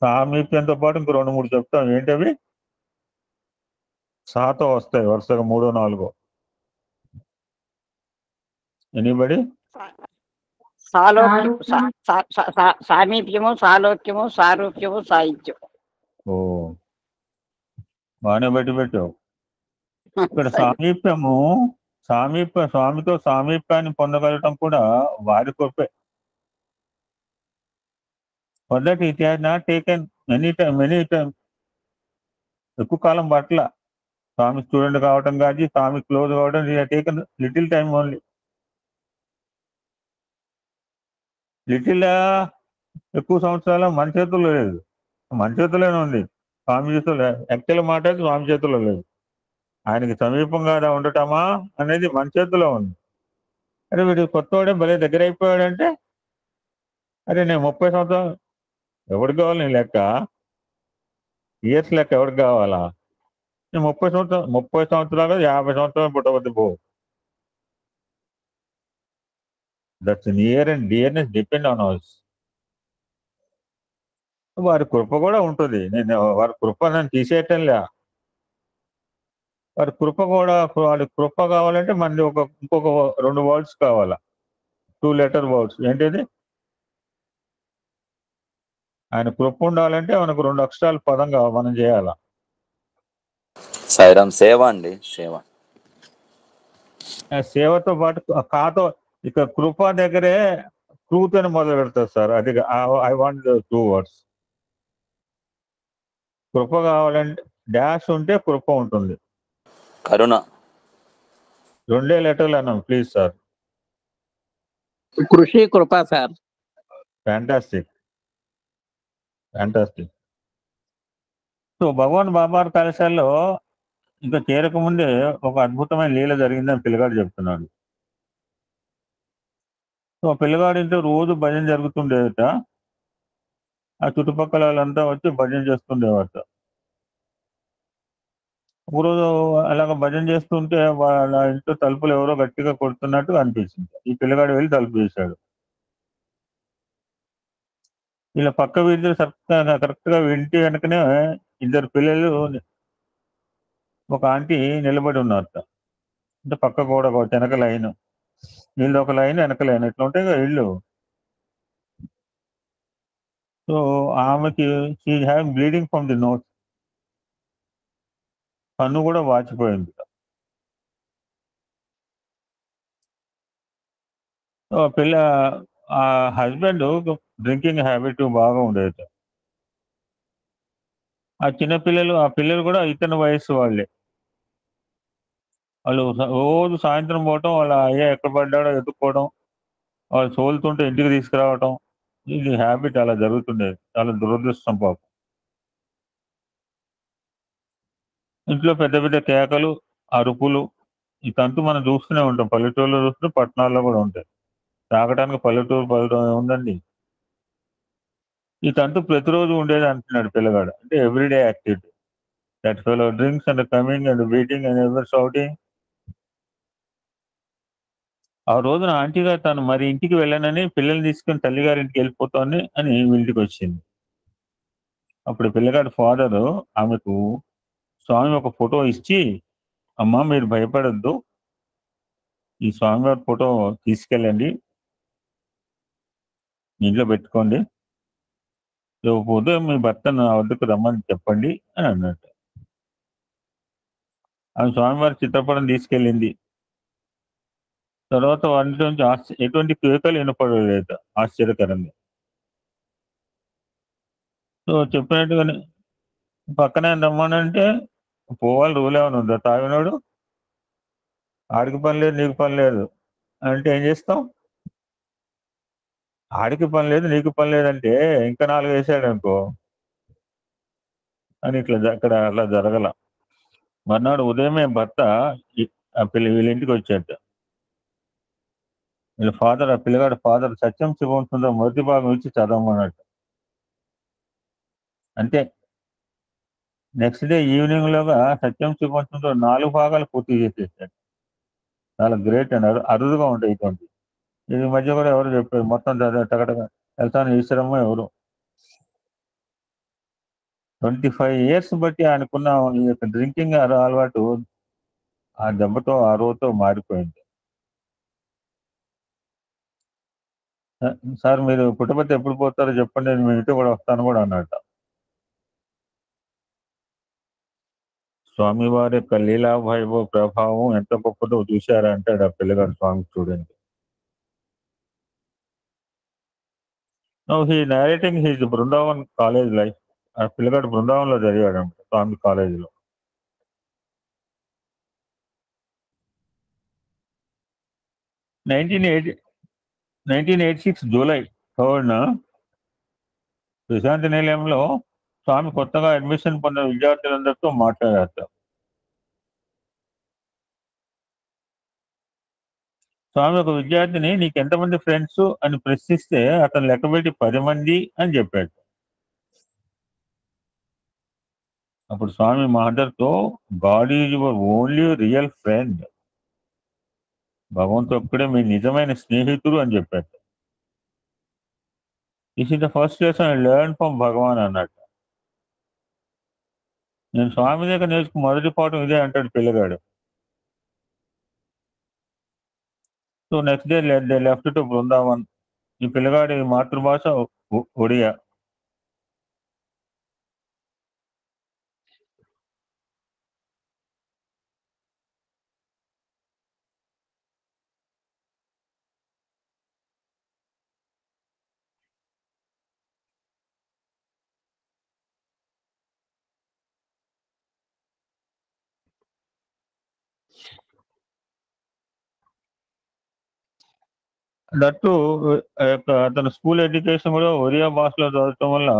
సామీప్యంతో పాటు ఇంకో 2-3 చెప్తాం. ఏంటవి? సాతో వస్తాయి వరుసగా 3, 4. ఎనీబడి? సామీప్యము, సాలోక్యము, సారూప్యము, సాహిత్యం. ఓ, బాగానే బట్టి పెట్టావు. ఇక్కడ స్వామితో సామీప్యాన్ని పొందగలటం కూడా వారి కృపే. For that it has not taken many time. ఎక్కువ కాలం పట్ల స్వామి స్టూడెంట్ కావటం కానీ, స్వామి క్లోజ్ కావడం, it taken little time only. Little ఎక్కువ సంవత్సరాలు మన చేతుల్లో లేదు, మన చేతుల్లోనే ఉంది. స్వామి చేతుల్లో యాక్చువల్ మాట స్వామి చేతుల్లో లేదు. ఆయనకి సమీపంగా ఉండటమా అనేది మన చేతిలో ఉంది. అరే వీడు కొత్తవాడే భలే దగ్గర అయిపోయాడంటే, అరే నేను 30 సంవత్సరాలు ఎవరికి కావాలి? నీ లెక్క ఇయర్స్ లెక్క ఎవరికి కావాలా? నేను 30 సంవత్సరాలు 50 సంవత్సరాలు పుట్టవద్దు పో. That's near and dearness depend on hours. వారి కృప కూడా ఉంటుంది. నేను వారి కృప నన్ను తీసేయటంలే. వారి కృప కూడా, వాడి కృప కావాలంటే మనది ఇంకొక 2 వర్డ్స్ కావాలా, 2 letter వర్డ్స్. ఏంటిది? ఆయన కృప ఉండాలంటే మనకు 2 అక్షరాల పదం కావాలి, మనం చేయాలా. సాయిరామ్ సేవ అండి, సేవ. సేవతో పాటు కాతో ఇక కృప దగ్గరే ట్రూత్ అని మొదలు పెడతారు సార్. అది ఐ వాంట్ 2 words. కృప కావాలంటే డాష్ ఉంటే కృప ఉంటుంది. కరుణ. 2 letters అన్నాం ప్లీజ్ సార్. కృషి, కృప సార్. ఫ్యాంటాస్టిక్. సో భగవాన్ బాబార్ కళాశాలలో ఇంకా చేరకముందే ఒక అద్భుతమైన లీల జరిగిందని పిల్లగాడు చెప్తున్నాడు. సో పిల్లగాడు ఇంట్లో రోజు భజన జరుగుతుండేదట. ఆ చుట్టుపక్కల వాళ్ళంతా వచ్చి భజన చేస్తుండేవాట. ఒకరోజు అలాగ భజన చేస్తుంటే వాళ్ళ ఇంట్లో తలుపులు ఎవరో గట్టిగా కొడుతున్నట్టు అనిపించింది. ఈ పిల్లగాడు వెళ్ళి తలుపు చేశాడు. ఇలా పక్క వీధి కరెక్ట్ గా ఇంటి వెనకనే 2 పిల్లలు, ఒక ఆంటీ నిలబడి ఉన్నారట. అంటే పక్క గోడ వెనక లైన్, వీళ్ళు ఒక లైన్ వెనక లైన్, ఇట్లా ఉంటాయి కదా ఇల్లు. సో ఆమెకి she have bleeding from the nose, కన్ను కూడా వాచిపోయింది. సో ఆ హస్బెండ్ డ్రింకింగ్ హ్యాబిట్ బాగా ఉండేది. ఆ పిల్లలు కూడా ఇతని వయస్సు వాళ్ళే. వాళ్ళు రోజు సాయంత్రం పోవటం, వాళ్ళ అయ్యా ఎక్కడ పడ్డాడో ఎత్తుక్కోవడం, వాళ్ళు సోలుతుంటే ఇంటికి తీసుకురావటం, ఇది హ్యాబిట్ అలా జరుగుతుండేది. చాలా దురదృష్టం పాపం. ఇంట్లో పెద్ద పెద్ద కేకలు, అరుపులు, ఈ తంతు మనం చూస్తూనే ఉంటాం. పల్లెటూరులో చూస్తే పట్టణాల్లో కూడా ఉంటాయి. తాగడానికి పల్లెటూరు ఉందండి. ఈ తంతు ప్రతిరోజు ఉండేది అంటున్నాడు పిల్లగాడు. అంటే everyday activity. That fellow drinks and coming and beating and ever shouting. ఆ రోజున ఆంటీ గారు తను మరి ఇంటికి వెళ్ళానని పిల్లల్ని తీసుకుని తల్లిగారింటికి వెళ్ళిపోతాను అని ఇంటికి వచ్చింది. అప్పుడు పిల్లగాడి ఫాదరు ఆమెకు స్వామి ఒక ఫోటో ఇచ్చి, అమ్మా మీరు భయపడొద్దు, ఈ స్వామివారి ఫోటో తీసుకెళ్ళండి, మీ ఇంట్లో పెట్టుకోండి, రేపు ఉదయం మీ భర్త నా వద్దకు రమ్మని చెప్పండి అని అన్నట్టు. ఆమె స్వామివారి చిత్రపటం తీసుకెళ్ళింది. తర్వాత వాటిలో నుంచి ఎటువంటి కేకలు వినపడలేదు ఆశ్చర్యకరంగా. సో చెప్పినట్టుగానే పక్కనే రమ్మనంటే పోవాలి, రూల్ ఏమైనా ఉందా? తాగినోడు ఆడికి పని లేదు నీకు పని లేదు అంటే ఏం చేస్తాం? ఆడికి పని లేదు నీకు పని లేదంటే ఇంకా 4 వేసాడు అనుకో అని అక్కడ అలా జరగల. మర్నాడు ఉదయమే భర్త వీళ్ళ ఇంటికి వచ్చాట. వీళ్ళ ఫాదర్, ఆ పిల్లగాడు ఫాదర్ సత్యం శివం సుందరం మొదటి భాగం ఇచ్చి చదవమన్నట్టు. అంతే, నెక్స్ట్ డే ఈవినింగ్ లోగా సత్యం శివం సుందరం 4 భాగాలు పూర్తి చేసేసాడు. చాలా గ్రేట్ అండి, అరుదుగా ఉంటాయి ఇటువంటి. ఈ మధ్య కూడా ఎవరు చెప్పారు మొత్తం టగటగా వెళ్తాను ఈశ్వరమ్మ ఎవరు 25 years బట్టి ఆయనకున్న ఈ యొక్క డ్రింకింగ్ అలవాటు ఆ దెబ్బతో ఆ రోజుతో మారిపోయింది. సార్ మీరు పుట్టపర్తి ఎప్పుడు పోతారో చెప్పండి, నేను మీ ఇంటికి కూడా వస్తాను కూడా అన్నట్ట. స్వామివారి యొక్క లీలా వైభవ ప్రభావం ఎంత గొప్పదో చూశారా అంటాడు ఆ పిల్లగాడు Swami student. Now he narrating his Brindavan college life. ఆ పిల్లగాడు బృందావనంలో చదివాడు అనమాట స్వామి కాలేజీలో. నైన్టీన్ 86 జూలై 3rd ప్రశాంతి నిలయంలో స్వామి కొత్తగా అడ్మిషన్ పొందిన విద్యార్థులందరితో మాట్లాడారు. స్వామి ఒక విద్యార్థిని నీకు ఎంతమంది ఫ్రెండ్స్ అని ప్రశ్నిస్తే అతను లెక్కబెట్టి 10 మంది అని చెప్పాడు. అప్పుడు స్వామి మహర్తో god is your only real friend, భగవంతుడు ఒక్కడే మీ నిజమైన స్నేహితుడు అని చెప్పాడు. This is the first lesson I learn from Bhagavan అన్నట్టు. నేను స్వామి దగ్గర నేర్చుకున్న మొదటి పాఠం ఇదే అంటాడు పిల్లగాడు. So next day they left to Brindavan. ఈ పిల్లగాడి మాతృభాష ఒడియా. దట్టు అతను స్కూల్ ఎడ్యుకేషన్ కూడా ఒరియా భాషలో చదవటం వల్ల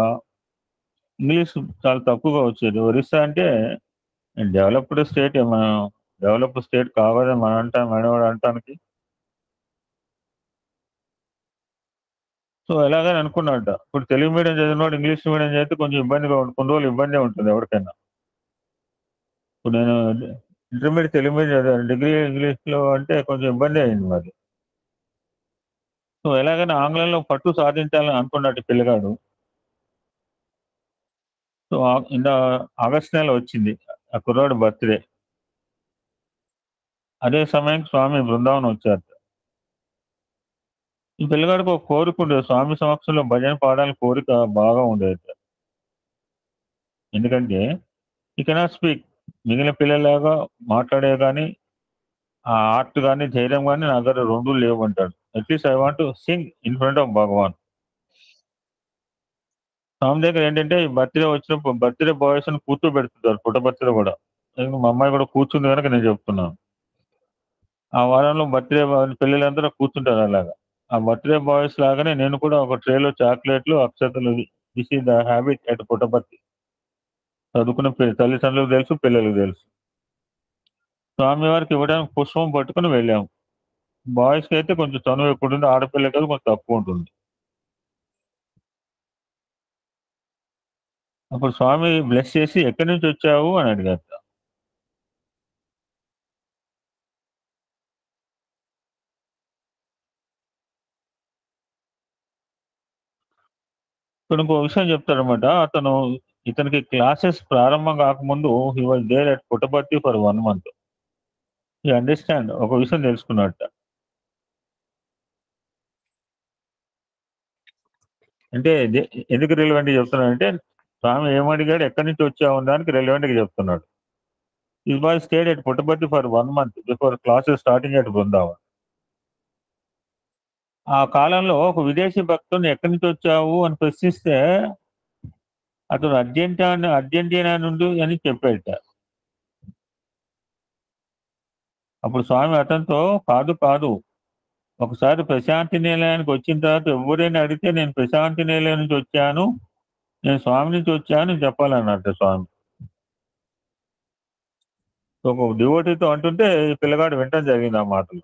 ఇంగ్లీష్ చాలా తక్కువగా వచ్చేది. ఒరిస్సా అంటే డెవలప్డ్ స్టేట్, మనం డెవలప్డ్ స్టేట్ కావాలని మనం అంటాం మేడం అంటానికి. సో ఎలాగని అనుకున్నాడట. ఇప్పుడు తెలుగు మీడియం చదివినవాడు ఇంగ్లీష్ మీడియం చదివితే కొంచెం ఇబ్బందిగా ఉంటుంది, కొన్ని రోజులు ఇబ్బంది ఉంటుంది ఎవరికైనా. ఇప్పుడు నేను ఇంటర్మీడియట్ తెలుగు మీడియం చదివాను, డిగ్రీ ఇంగ్లీష్లో అంటే కొంచెం ఇబ్బంది అయింది మరి. సో ఎలాగైనా ఆంగ్లంలో పట్టు సాధించాలని అనుకున్నట్టు పిల్లగాడు. సో ఆగస్ట్ నెల వచ్చింది ఆ కుర్రాడు బర్త్డే. అదే సమయానికి స్వామి బృందావనం వచ్చారు. ఈ పిల్లగాడికి ఒక కోరిక ఉండేది, స్వామి సమక్షంలో భజన పాడాలని కోరిక బాగా ఉండేది. ఎందుకంటే ఈ కెనాట్ స్పీక్, మిగిలిన పిల్లలాగా మాట్లాడే కానీ ఆ ఆర్ట్ కానీ ధైర్యం కానీ నా దగ్గర 2 లేవంటాడు. At least I want to sing in front of Bhagavan. Swami దగ్గర ఏంటంటే ఈ బర్త్డే వచ్చినప్పుడు బర్త్డే బాయ్స్ అని కూర్చోబెడుతుంటారు పుట్టపర్తిలో కూడా. మా అమ్మాయి కూడా కూర్చుంది కనుక నేను చెప్తున్నాను. ఆ వారంలో బర్త్డే పిల్లలందరూ కూర్చుంటారు అలాగా. ఆ బర్త్డే బాయ్స్ లాగానే నేను కూడా ఒక ట్రేలో చాక్లెట్లు, అక్షతలు, this is the habit at Puttaparthi. చదువుకున్న తల్లిదండ్రులకు తెలుసు, పిల్లలకు తెలుసు. స్వామివారికి ఇవ్వడానికి పుష్పం పట్టుకుని వెళ్ళాము. బాయ్స్కి అయితే కొంచెం చనువు ఎక్కువ ఉంటుంది, ఆడపిల్లకి అయితే కొంచెం తక్కువ ఉంటుంది. అప్పుడు స్వామి బ్లెస్ చేసి ఎక్కడి నుంచి వచ్చావు అని అడిగారు. ఇక్కడ ఇంకో విషయం చెప్తాడనమాట. ఇతనికి క్లాసెస్ ప్రారంభం కాకముందు he was there at Puttaparthi for 1 month. ఈ అండర్స్టాండ్ ఒక విషయం తెలుసుకున్నట్ట. అంటే ఎందుకు రిలవెంట్ చెప్తున్నాడంటే స్వామి ఏమడిగాడు, ఎక్కడి నుంచి వచ్చావు దానికి రిలవెంట్ గా చెప్తున్నాడు. ఈ boy stayed at Puttaparthi for 1 month before classes starting at Brindavan. ఆ కాలంలో ఒక విదేశీ భక్తుని ఎక్కడి నుంచి వచ్చావు అని ప్రశ్నిస్తే అతను అర్జెంటీనా నుండి అని చెప్పేట. అప్పుడు స్వామి అతనితో కాదు ఒకసారి ప్రశాంతి నిలయానికి వచ్చిన తర్వాత ఎవరైనా అడిగితే నేను ప్రశాంతి నిలయం నుంచి వచ్చాను, నేను స్వామి నుంచి వచ్చాను చెప్పాలన్నట్టు స్వామి. ఒక డివోటీతో అంటుంటే ఈ పిల్లగాడు వింటం జరిగింది ఆ మాటలు.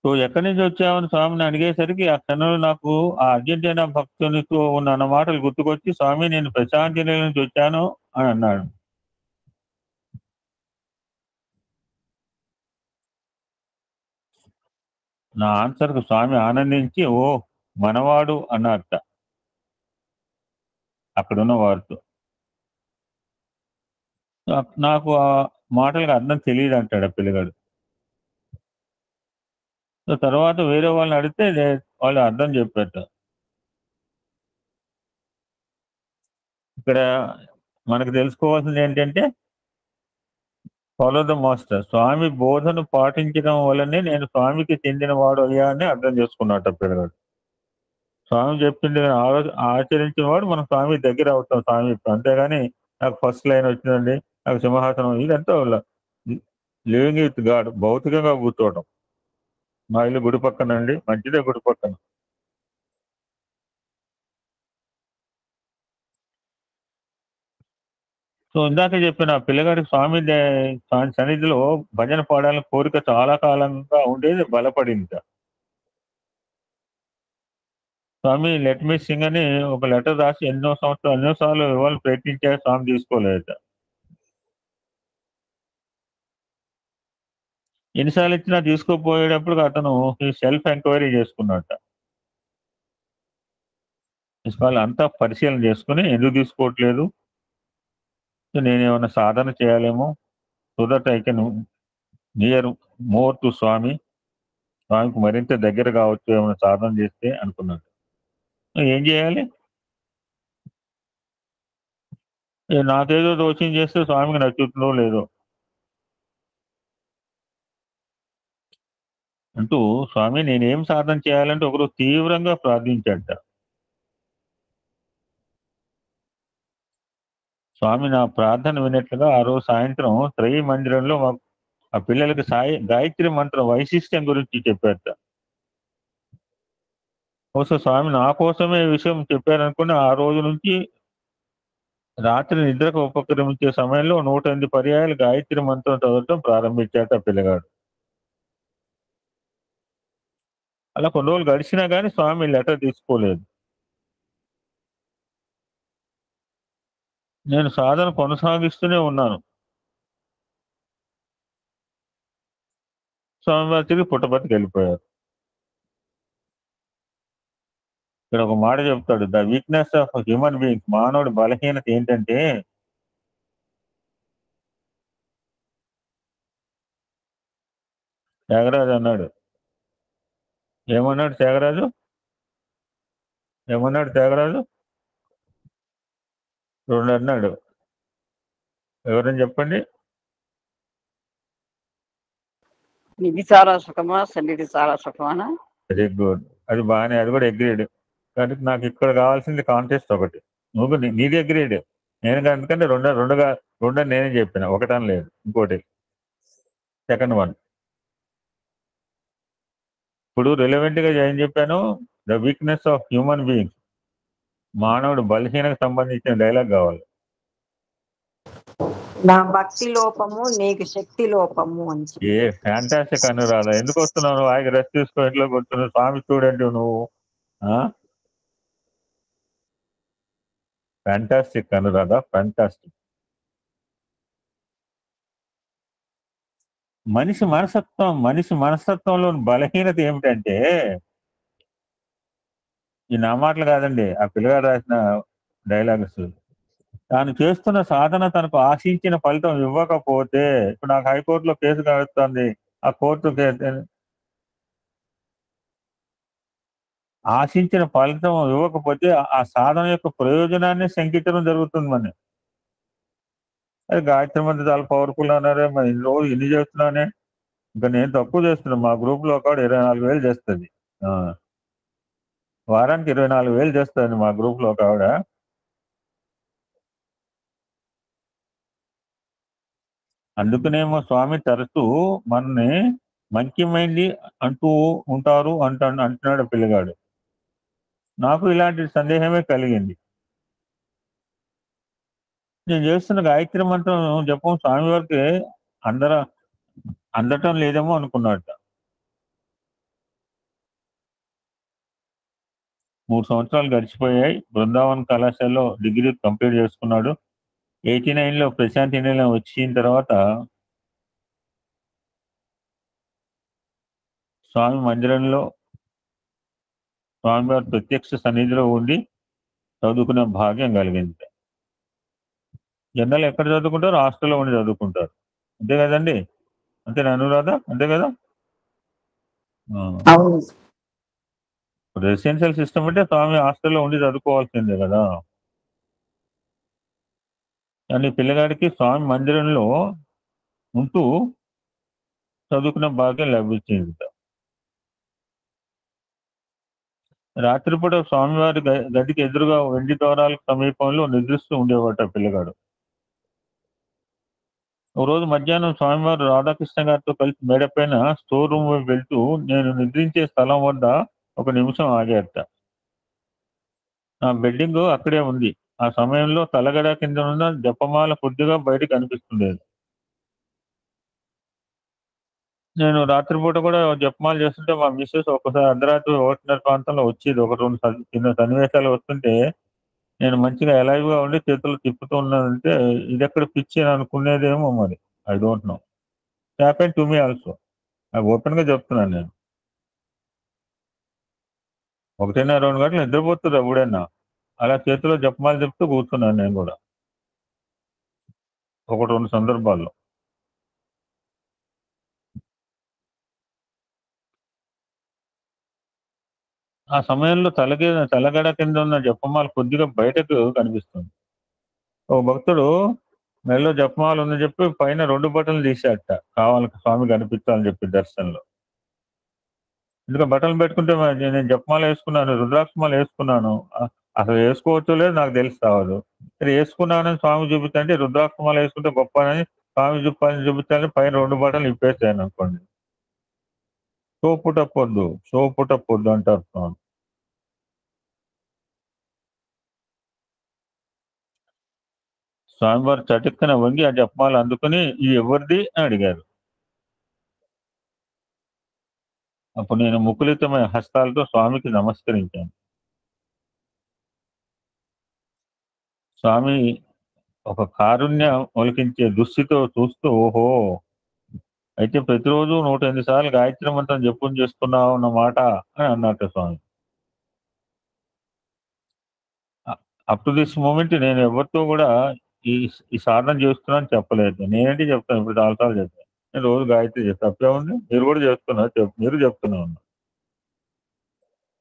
సో ఎక్కడి నుంచి వచ్చావని స్వామిని అడిగేసరికి ఆ క్షణంలో నాకు ఆ అర్జెంటీనా భక్తునితో ఉన్న మాటలు గుర్తుకొచ్చి స్వామి నేను ప్రశాంతి నిలయం నుంచి వచ్చాను అని అన్నాడు. నా ఆన్సర్కు స్వామి ఆనందించి ఓ మనవాడు అన్నట్ట అక్కడున్న వారితో. నాకు ఆ మాటలకు అర్థం తెలియదు అంటాడు ఆ పిల్లగాడు. సో తర్వాత వేరే వాళ్ళని అడిగితే వాళ్ళు అర్థం చెప్పారట. ఇక్కడ మనకు తెలుసుకోవాల్సింది ఏంటంటే ఫాలో ద మాస్టర్. స్వామి బోధను పాటించడం వల్లనే నేను స్వామికి చెందిన వాడు అయ్యా అని అర్థం చేసుకున్నట్ట పిల్లగాడు. స్వామి చెప్పింది ఆచరించిన వాడు మనం స్వామి దగ్గర అవుతాం స్వామి ఇప్పుడు. అంతేగాని నాకు ఫస్ట్ లైన్ వచ్చిందండి, నాకు సింహాసనం, ఇదంతా లివింగ్ విత్ గాడ్, భౌతికంగా కూర్చోవడం. మా ఇల్లు గుడి పక్కన అండి, మంచిదే గుడి పక్కన. సో ఇందాక చెప్పిన పిల్లగాడికి స్వామి సన్నిధిలో భజన పాడాలని కోరిక చాలా కాలంగా ఉండేది, బలపడింది. స్వామి లెట్ మీ సింగ్ అని ఒక లెటర్ రాసి ఎన్నోసార్లు ఇవ్వాలి ప్రయత్నించారు, స్వామి తీసుకోలేదు. ఎన్నిసార్లు ఇచ్చినా తీసుకోపోయేటప్పుడు అతను సెల్ఫ్ ఎంక్వైరీ చేసుకున్నట్ట. అంతా పరిశీలన చేసుకుని ఎందుకు తీసుకోవట్లేదు, నేనేమన్నా సాధన చేయాలేమో, so that I can near more to స్వామికి మరింత దగ్గర కావచ్చు ఏమైనా సాధన చేస్తే అనుకున్నాడు. ఏం చేయాలి, నాకేదో దోషం చేస్తే స్వామికి నచ్చుతుందో లేదో అంటూ స్వామి నేనేం సాధన చేయాలంటే ఒకరు తీవ్రంగా ప్రార్థించాట. స్వామి నా ప్రార్థన వినట్లుగా ఆ రోజు సాయంత్రం త్రయీ మందిరంలో ఆ పిల్లలకి గాయత్రి మంత్రం వైశిష్ట్యం గురించి చెప్పారట. బహుశా స్వామి నా కోసమే ఈ విషయం చెప్పారనుకుని ఆ రోజు నుంచి రాత్రి నిద్రకు ఉపక్రమించే సమయంలో 108 పర్యాయాలు గాయత్రి మంత్రం చదవటం ప్రారంభించాట ఆ పిల్లగాడు. అలా కొన్ని రోజులు గడిచినా కానీ స్వామి లెటర్ తీసుకోలేదు. నేను సాధన కొనసాగిస్తూనే ఉన్నాను. స్వామివారి తిరిగి పుట్టపర్తికి వెళ్ళిపోయారు. ఇక్కడ ఒక మాట చెప్తాడు, the weakness of human beings, మానవుడి బలహీనత ఏంటంటే త్యాగరాజు అన్నాడు. ఏమన్నాడు త్యాగరాజు? రెండు అన్నాడు. ఎవరని చెప్పండి. నిధి చాలా సుఖమా, సన్నిధి చాలా సుఖమానా? వెరీ గుడ్, అది బాగానే, అది కూడా అగ్రీడ్. కానీ నాకు ఇక్కడ కావాల్సింది కాంటెస్ట్ ఒకటి. నువ్వు నీది అగ్రీడ్, నేను ఎందుకంటే రెండు నేనే చెప్పిన, ఒకటని లేదు. ఇంకోటి సెకండ్ వన్ ఇప్పుడు రిలవెంట్ గా ఏం చెప్పాను, the weakness of human beings, మానవుడు బలహీనకు సంబంధించిన డైలాగ్ కావాలి. నా భక్తి లోపము నీకు శక్తి లోపము అని. ఏ ఫ్యాంటాస్టిక్ అనురాధ, ఎందుకు వస్తున్నావు? ఆయన రెస్ట్ తీసుకో, ఇంట్లో కూర్చున్నావు, స్వామి స్టూడెంట్ నువ్వు, ఫ్యాంటాస్టిక్ అనురాధ, ఫ్యాంటాస్టిక్. మనిషి మనస్తత్వంలోని బలహీనత ఏమిటంటే, ఈ నా మాటలు కాదండి, ఆ పిల్లగాడు రాసిన డైలాగ్స్. తాను చేస్తున్న సాధన తనకు ఆశించిన ఫలితం ఇవ్వకపోతే, ఇప్పుడు నాకు హైకోర్టులో కేసు కావస్తుంది, ఆ కోర్టు ఆశించిన ఫలితం ఇవ్వకపోతే ఆ సాధన యొక్క ప్రయోజనాన్ని శంకించడం జరుగుతుంది మన. అది గాయత్రి మంత్రి చాలా పవర్ఫుల్ అన్నారే, మరి ఇన్ని రోజులు ఇన్ని చేస్తున్నానే, ఇంకా నేను తక్కువ చేస్తున్నాను. మా గ్రూప్ లో ఒక 24,000 చేస్తుంది, వారానికి 24,000 చేస్తుంది మా గ్రూప్ లో ఒక ఆవిడ. అందుకనేమో స్వామి తరచూ మనని మంచి మైండ్ అంటూ ఉంటారు అంటున్నాడు పిల్లగాడు. నాకు ఇలాంటి సందేహమే కలిగింది. నేను చేస్తున్న గాయత్రి మంత్రం జపం స్వామివారికి అందటం లేదేమో అనుకున్నట్ట. 3 సంవత్సరాలు గడిచిపోయాయి. బృందావన్ కళాశాలలో డిగ్రీ కంప్లీట్ చేసుకున్నాడు. 89లో ప్రశాంతి నిలయం వచ్చిన తర్వాత స్వామి మందిరంలో స్వామివారి ప్రత్యక్ష సన్నిధిలో ఉండి చదువుకునే భాగ్యం కలిగింది. జనరల్ ఎక్కడ చదువుకుంటారు? హాస్టల్లో ఉండి చదువుకుంటారు, అంతే కదండి? అంతే అనురాధ, అంతే కదా? అవును. రెసిడెన్షియల్ సిస్టమ్ అంటే స్వామి హాస్టల్లో ఉండి చదువుకోవాల్సిందే కదా. కానీ పిల్లగాడికి స్వామి మందిరంలో ఉంటూ చదువుకునే భాగ్యం లభించింది. రాత్రిపూట స్వామివారి గదికి ఎదురుగా వెండి ద్వారాలకు సమీపంలో నిద్రిస్తూ ఉండేవాట పిల్లగాడు. ఓ రోజు మధ్యాహ్నం స్వామివారు రాధాకృష్ణ గారితో కలిసి మేడపైన స్టోర్ రూమ్ వెళ్తూ నేను నిద్రించే స్థలం వద్ద 1 నిమిషం ఆగారట. నా బెడ్డింగ్ అక్కడే ఉంది. ఆ సమయంలో తలగడ కింద ఉన్న జపమాల కొద్దిగా బయటకు కనిపిస్తుండేది. నేను రాత్రిపూట కూడా జపమాల చేస్తుంటే మా మిస్సెస్ ఒకసారి అర్ధరాత్రి 1:30 ప్రాంతంలో వచ్చేది. 1-2 చిన్న సన్నివేశాలు వస్తుంటే నేను మంచిగా ఎలైవ్గా ఉండి చేతులు తిప్పుతూ ఉన్నానంటే ఇదెక్కడ పిచ్చి అని అనుకునేదేమో మరి. I don't know. Happen to me also. Open గా చెప్తున్నాను నేను. 1:30-2 గంటలు నిద్రపోతుంది ఎప్పుడైనా. అలా చేతిలో జపమాల చెప్తూ కూర్చున్నాను నేను కూడా 1-2 సందర్భాల్లో. ఆ సమయంలో తలగడ కింద ఉన్న జపమాల కొద్దిగా బయటకు కనిపిస్తుంది. ఒక భక్తుడు మెడలో జపమాల ఉందని చెప్పి పైన 2 బటన్లు తీసేట, కావాలని స్వామి కనిపించాలని చెప్పి దర్శనంలో. ఎందుకంటే బటన్లు పెట్టుకుంటే నేను జపమాల వేసుకున్నాను, రుద్రాక్షమాల వేసుకున్నాను, అసలు వేసుకోవచ్చో లేదు నాకు తెలిసి రావదు. వేసుకున్నానని స్వామి చూపించంటే రుద్రాక్షమాల వేసుకుంటే గొప్ప అని స్వామి చూపించాలని పైన 2 బటన్లు ఇప్పేసాను అనుకోండి. షో పుట్టపొద్దు అంటారు స్వామి. స్వామివారు చటుక్కన వంగి ఆ జపమాల అందుకుని ఇది ఎవరిది అని అడిగారు. అప్పుడు నేను ముకులితమైన హస్తాలతో స్వామికి నమస్కరించాను. స్వామి ఒక కారుణ్యం ఒలికించే దృష్టితో చూస్తూ, ఓహో, అయితే ప్రతిరోజు 108 సార్లు గాయత్రి మంత్రం జపం చేస్తున్నావు అన్నమాట అని అన్నట్టు స్వామి. అప్ టు దిస్ మూమెంట్ నేను ఎవరితో కూడా ఈ సాధన చేస్తున్నాను చెప్పలేదు. నేనేంటి చెప్తాను, ఇప్పుడు చాలాసార్లు చెప్తాను, నేను రోజు గాయత్రి చేస్తాను, తప్పే ఉంది, మీరు కూడా చేస్తున్నారు, మీరు చెప్తూనే ఉన్నారు.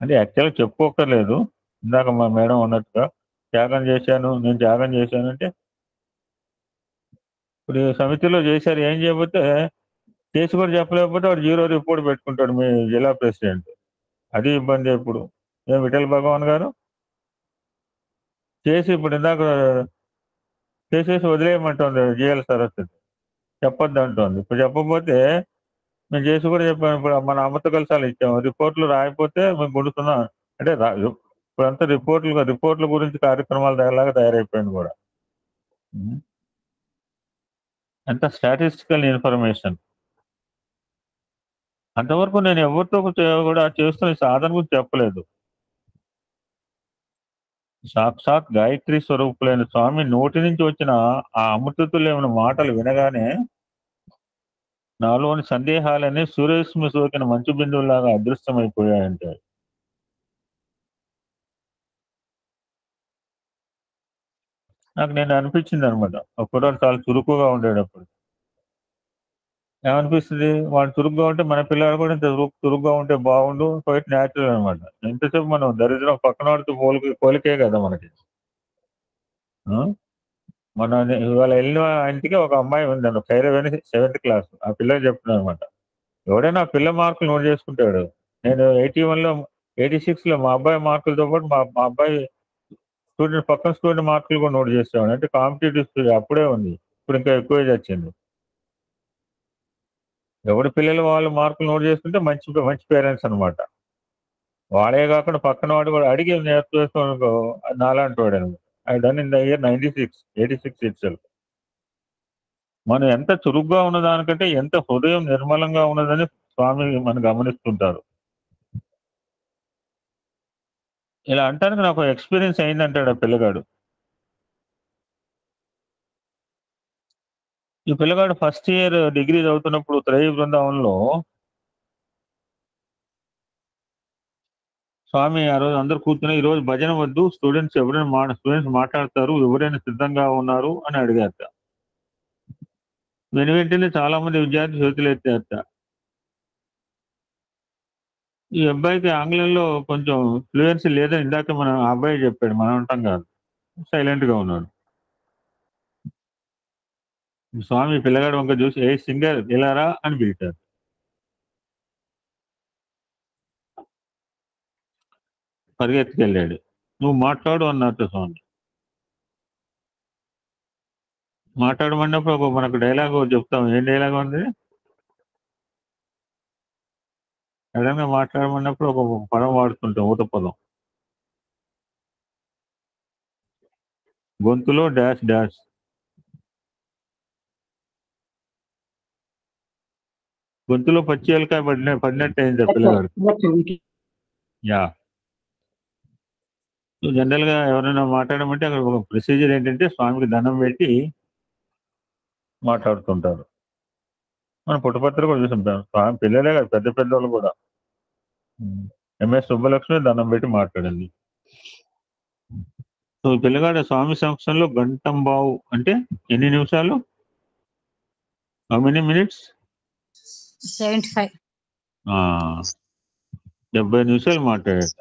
అంటే యాక్చువల్గా చెప్పుకోక్కర్లేదు. ఇందాక మా మేడం అన్నట్టుగా నేను త్యాగం చేశాను అంటే ఇప్పుడు సమితిలో చేశారు, ఏం చేయకపోతే చేసి కూడా చెప్పలేకపోతే వాడు 0 రిపోర్ట్ పెట్టుకుంటాడు మీ జిల్లా ప్రెసిడెంట్. అది ఇబ్బంది. ఇప్పుడు విఠల్ భగవాన్ గారు చేసి ఇప్పుడు ఇందాక చేసేసి వదిలేయమంటుంది జిఎల్ సరస్వతి, చెప్పొద్దు అంటుంది. ఇప్పుడు చెప్పకపోతే మేము చేసి కూడా చెప్పాము. ఇప్పుడు మన అమృత కలశాలు ఇచ్చాము, రిపోర్ట్లు రాయకపోతే మేము గుడుతున్నాం అంటే ఇప్పుడంతా రిపోర్ట్ల గురించి కార్యక్రమాలు తయారైపోయింది కూడా. అంత స్టాటిస్టికల్ ఇన్ఫర్మేషన్. అంతవరకు నేను ఎవరితో కూడా చేస్తున్న సాధన గురించి చెప్పలేదు. సాక్షాత్ గాయత్రి స్వరూపులైన స్వామి నోటి నుంచి వచ్చిన ఆ అమృతతుల్యమైన మాటలు వినగానే నాలోని సందేహాలన్నీ సూర్యరశ్మి సోకిన మంచు బిందువులాగా అదృశ్యమైపోయాయంటే నాకు నేను అనిపించింది అనమాట. ఆ కుర్రాడు చాలా చురుకుగా ఉండేటప్పుడు ఏమనిపిస్తుంది, వాడు చురుగ్గా ఉంటే మన పిల్లలు కూడా ఇంత చురుగ్గా ఉంటే బాగుండు. క్వైట్ న్యాచురల్ అనమాట. ఎంతసేపు మనం దరిద్రం పక్కన వాడితో పోలికే కదా మనకి. ఆ? మన ఇవాళ వెళ్ళిన ఇంటికి ఒక అమ్మాయి ఉందండి, ఖైరవేణి 7th క్లాస్. ఆ పిల్లకి చెప్తున్నాను అనమాట, ఎవడైనా ఆ పిల్ల మార్కులు నోట్ చేసుకుంటాడు. నేను 81లో 86లో మా అబ్బాయి మార్కులతో పాటు మా అబ్బాయి స్టూడెంట్ పక్కన స్టూడెంట్ మార్కులు కూడా నోట్ చేసేవాడు. అంటే కాంపిటేటివ్ అప్పుడే ఉంది, ఇప్పుడు ఇంకా ఎక్కువ వచ్చింది. ఎవరి పిల్లలు వాళ్ళు మార్కులు నోట్ చేసుకుంటే మంచి మంచి పేరెంట్స్ అనమాట. వాడే కాకుండా పక్కన వాడు కూడా అడిగి నేర్చుకో నాలాంటి వాడు అనమాట. I done in the year 86 itself. మనం ఎంత చురుగ్గా ఉన్నదానికంటే ఎంత హృదయం నిర్మలంగా ఉన్నదని స్వామి మనం గమనిస్తుంటారు. ఇలా అంటానికి నాకు ఎక్స్పీరియన్స్ అయిందంటాడు ఆ పిల్లగాడు. ఈ పిల్లగాడు ఫస్ట్ ఇయర్ డిగ్రీ చదువుతున్నప్పుడు త్రయీ బృందావనంలో స్వామి ఆ రోజు అందరు కూర్చుని, ఈ రోజు భజన వద్దు, స్టూడెంట్స్ మాట్లాడతారు, ఎవరైనా సిద్ధంగా ఉన్నారు అని అడిగారట. వెంటనే చాలా మంది విద్యార్థి చేతులు ఎత్తారట. ఈ అబ్బాయికి ఆంగ్లంలో కొంచెం ఫ్లూయెన్సీ లేదని ఇందాక మన అబ్బాయి చెప్పాడు, మనం అంటాం కాదు. సైలెంట్ గా ఉన్నాడు. స్వామి పిల్లగాడు వంక చూసి, ఏ సింగర్ ఇలారా అని పిలిచారు. పరిగెత్తుకెళ్ళాడు. నువ్వు మాట్లాడు అన్నట్టు స్వామి. మాట్లాడమన్నప్పుడు మనకు డైలాగ్ చెప్తాం. ఏం డైలాగ్ ఉంది? సడన్గా మాట్లాడమన్నప్పుడు ఒక పదం వాడుతుంటాం, ఊత పదం. గొంతులో డాష్ డాష్. గొంతులో పచ్చి ఎలకాయ పడినట్టు అయింది పిల్లగాడు. యా. జనరల్ గా ఎవరైనా మాట్లాడమంటే అక్కడ ఒక ప్రొసీజర్ ఏంటంటే స్వామికి దండం పెట్టి మాట్లాడుతుంటారు. మనం పుట్టపత్ర కూడా చూసుంటాం. స్వామి పిల్లలే కాదు, పెద్ద పెద్దవాళ్ళు కూడా. ఎంఎస్ సుబ్బలక్ష్మి దండం పెట్టి మాట్లాడింది. సో పిల్లగాడు స్వామి సమక్షంలో గంటంబావు అంటే ఎన్ని నిమిషాలు? How many minutes? 75. 70 నిమిషాలు మాట్లాడాడు.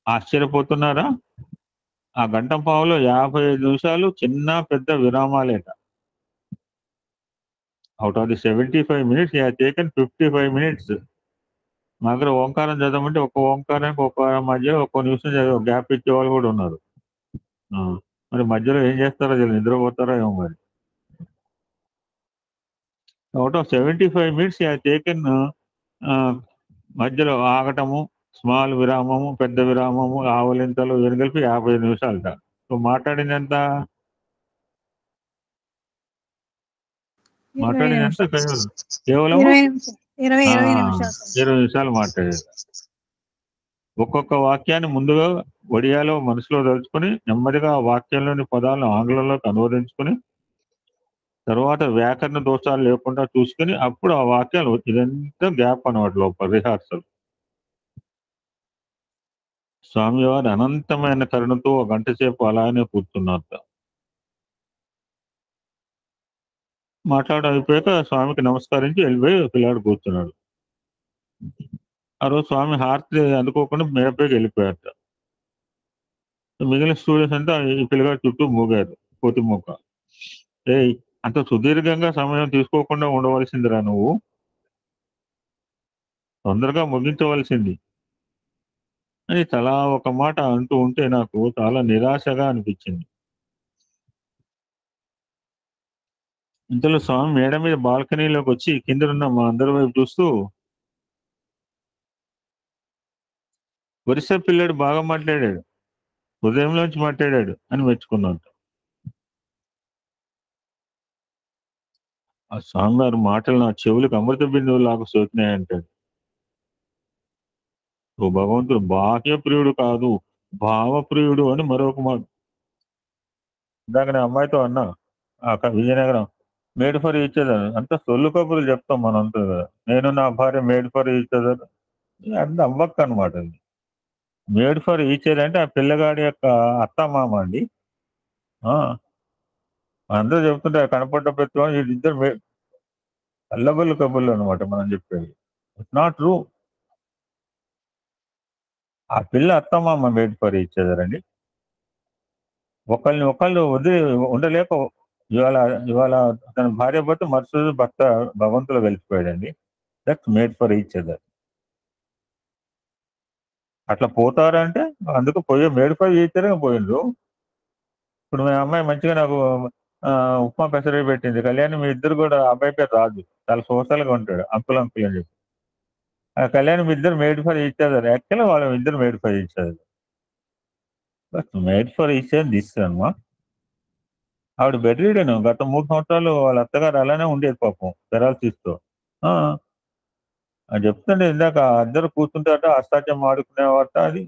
ఆశ్చర్యపోతున్నారా? ఆ గంటంపావులో 55 నిమిషాలు చిన్న పెద్ద విరామాలేట. Out of the 75 minutes he has taken 55 minutes. మా దగ్గర ఓంకారం చదవమంటే ఒక్క ఓంకారానికి ఒక్క మధ్యలో ఒక్కో నిమిషం చదివ గ్యాప్ ఇచ్చే వాళ్ళు కూడా ఉన్నారు. మరి మధ్యలో ఏం చేస్తారో నిద్రపోతారో ఏమో మరి. Out of 75 minutes he has taken మధ్యలో ఆగటము, స్మాల్ విరామము, పెద్ద విరామము, ఆవలింతలు ఇవన్నీ కలిపి 50 నిమిషాలట. సో మాట్లాడింది ఎంత? కేవలం 20 నిమిషాలు. 20 నిమిషాలు మాట్లాడారు. ఒక్కొక్క వాక్యాన్ని ముందుగా ఒడియాలో మనసులో తలుచుకొని నెమ్మదిగా ఆ వాక్యంలోని పదాలను ఆంగ్లంలోకి అనువదించుకొని తర్వాత వ్యాకరణ దోషాలు లేకుండా చూసుకుని అప్పుడు ఆ వాక్యాలు, ఇదంతా గ్యాప్ అనమాట, లోపల రిహార్సల్. స్వామివారి అనంతమైన కరుణతో 1 గంట సేపు అలానే కూర్చున్నారు. మాట్లాడడం అయిపోయాక స్వామికి నమస్కరించి వెళ్ళిపోయి పిల్లాడు కూర్చున్నాడు. ఆ రోజు స్వామి హారతి అందుకోకుండా మేడపైకి వెళ్ళిపోయారట. మిగిలిన స్టూడెంట్స్ అంతా ఈ పిల్లగాడు చుట్టూ మూగారు కోతి మూక. అంత సుదీర్ఘంగా సమయం తీసుకోకుండా ఉండవలసిందిరా నువ్వు, తొందరగా ముగించవలసింది అని తలా ఒక మాట అంటూ ఉంటే నాకు చాలా నిరాశగా అనిపించింది. ఇంతలో స్వామి మేడ మీద బాల్కనీలోకి వచ్చి కిందనున్న మా అందరి వైపు చూస్తూ, వరుస పిల్లాడు బాగా మాట్లాడాడు, హృదయంలోంచి మాట్లాడాడు అని మెచ్చుకున్నాడు. ఆ స్వామివారి మాటలు నా చెవులకు అమృత బిందువు లాగా సోకినాయంటాడు. ఓ భగవంతుడు బాహ్య ప్రియుడు కాదు, భావప్రియుడు అని మరొక మాట. ఇందాక నేను అమ్మాయితో అన్నా Vizianagaram made for each other, అంత సొల్లు కబుర్లు చెప్తాం మనం అంతా. నేను నా భార్య మేడ్ ఫర్ ఈచ్ అదర్, అంత అవ్వక్క అనమాట. అది మేడ్ ఫర్ ఈచ్ అదర్ అంటే ఆ పిల్లగాడి యొక్క అత్త మామ అండి. అందరూ చెప్తుంటే కనపడ్డ ప్రతి వీళ్ళిద్దరు అల్లబల్లు కబుర్లు అనమాట మనం చెప్పేది. It's not true. ఆ పిల్ల అత్తమామ మేడ్ ఫర్ ఈచ్ అదర్ అండి. ఒకళ్ళు వదిలి ఉండలేక ఇవాళ ఇవాళ తన భార్య పోతే మరుసటి భర్త భగవంతులో కలిసిపోయాడండి. That's made for each other. అట్లా పోతారంటే అందుకు పోయే మేడ్ ఫర్ ఈచ్ అదర్ పోయిండ్రు. ఇప్పుడు మీ అమ్మాయి మంచిగా నాకు ఉప్మా పెసరే పెట్టింది, కళ్యాణి మీ ఇద్దరు కూడా అబ్బాయి పేరు రాజు, చాలా సోషల్గా ఉంటాడు, అంకుల్ అంకుల్ అని చెప్పి. ఆ కళ్యాణి మీ ఇద్దరు మేడ్ ఫర్ ఈచ్ అదర్. యాక్చువల్గా వాళ్ళ ఇద్దరు made for each other. But made for each other this అమ్మా. ఆవిడ బెడ్ రీడను గత 3 సంవత్సరాలు వాళ్ళ అత్తగారు అలానే ఉండేది పాపం, పెరాలసిస్తో. అది చెప్తుండే ఇందాక అందరూ కూర్చుంటారట, అష్టాచం ఆడుకునేవాట. అది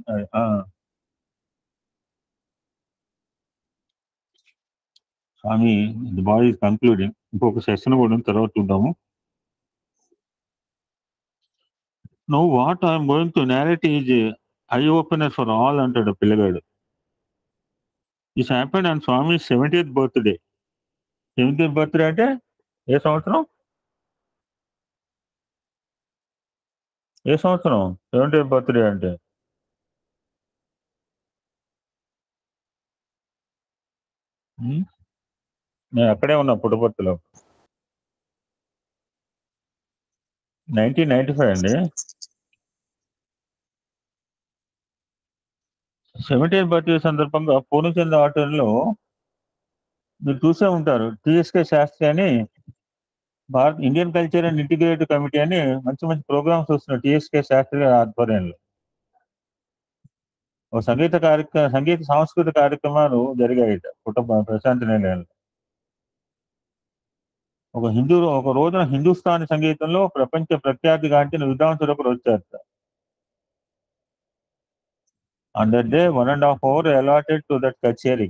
Swami the boy is concluding. ఇంకొక సెషన్ కూడా ఉంది, తర్వాత చూద్దాము. No what I'm going to narrate is eye opener for all అంటాడు పిల్లగాడు. This happened on Swami 70th birthday. 70th birthday అంటే ఏ సంవత్సరం? 70th బర్త్డే అంటే నేను అక్కడే ఉన్నా పుట్టపర్తిలో. 1995 అండి. 70th బర్త్డే సందర్భంగా పూర్ణచంద్ర ఆటోలో మీరు చూసే ఉంటారు, టిఎస్కే శాస్త్రి అని Bharat Indian culture and integrative committee అని మంచి మంచి ప్రోగ్రామ్స్ వస్తున్నాయి టిఎస్కే శాస్త్రి గారి ఆధ్వర్యంలో. ఒక సంగీత సాంస్కృతిక కార్యక్రమాలు జరిగాయి ప్రశాంతి నిలయంలో. ఒక రోజున హిందుస్థానీ సంగీతంలో ప్రపంచ ప్రఖ్యాతిగాంచిన విద్వాంసులు ఒకరు వచ్చారు. On that day 1.5 hours allotted to that కచేరీ.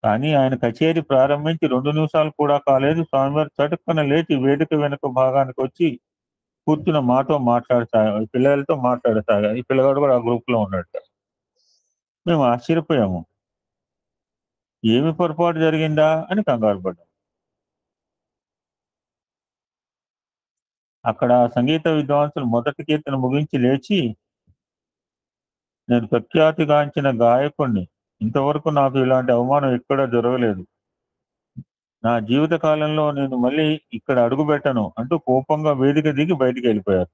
కానీ ఆయన కచేరీ ప్రారంభించి 2 నిమిషాలు కూడా కాలేదు, స్వామివారు చటుక్కున లేచి వేదిక వెనుక భాగానికి వచ్చి కూర్చున్న మాతో మాట్లాడసాగారు, పిల్లలతో మాట్లాడసాగారు. ఈ పిల్లగాడు కూడా ఆ గ్రూప్ లో ఉన్నట్టు. మేము ఆశ్చర్యపోయాము, ఏమి పొరపాటు జరిగిందా అని కంగారు పడ్డాం. అక్కడ సంగీత విద్వాంసులు మొదటి కీర్తన ముగించి లేచి, నేను ప్రఖ్యాతిగాంచిన గాయకుణ్ణి, ఇంతవరకు నాకు ఇలాంటి అవమానం ఎక్కడా జరగలేదు, నా జీవిత కాలంలో నేను మళ్ళీ ఇక్కడ అడుగు పెట్టను అంటూ కోపంగా వేదిక దిగి బయటికి వెళ్ళిపోయారు.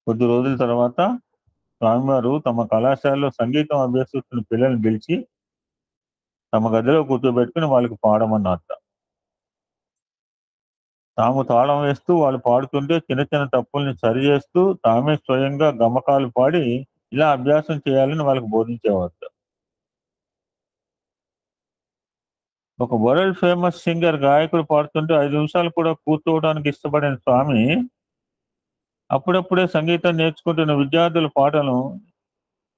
కొద్ది రోజుల తర్వాత స్వామివారు తమ కళాశాలలో సంగీతం అభ్యసిస్తున్న పిల్లల్ని పిలిచి తమ గదిలో కూర్చోబెట్టుకుని వాళ్ళకి పాడమన్నట్ట. తాము తాళం వేస్తూ వాళ్ళు పాడుతుంటే చిన్న చిన్న తప్పుల్ని సరి చేస్తూ తామే స్వయంగా గమకాలు పాడి ఇలా అభ్యాసం చేయాలని వాళ్ళకి బోధించేవారు. ఒక వరల్డ్ ఫేమస్ సింగర్ గాయకుడు పాడుతుంటే 5 నిమిషాలు కూడా కూర్చోవడానికి ఇష్టపడిన స్వామి అప్పుడప్పుడే సంగీతం నేర్చుకుంటున్న విద్యార్థుల పాటలు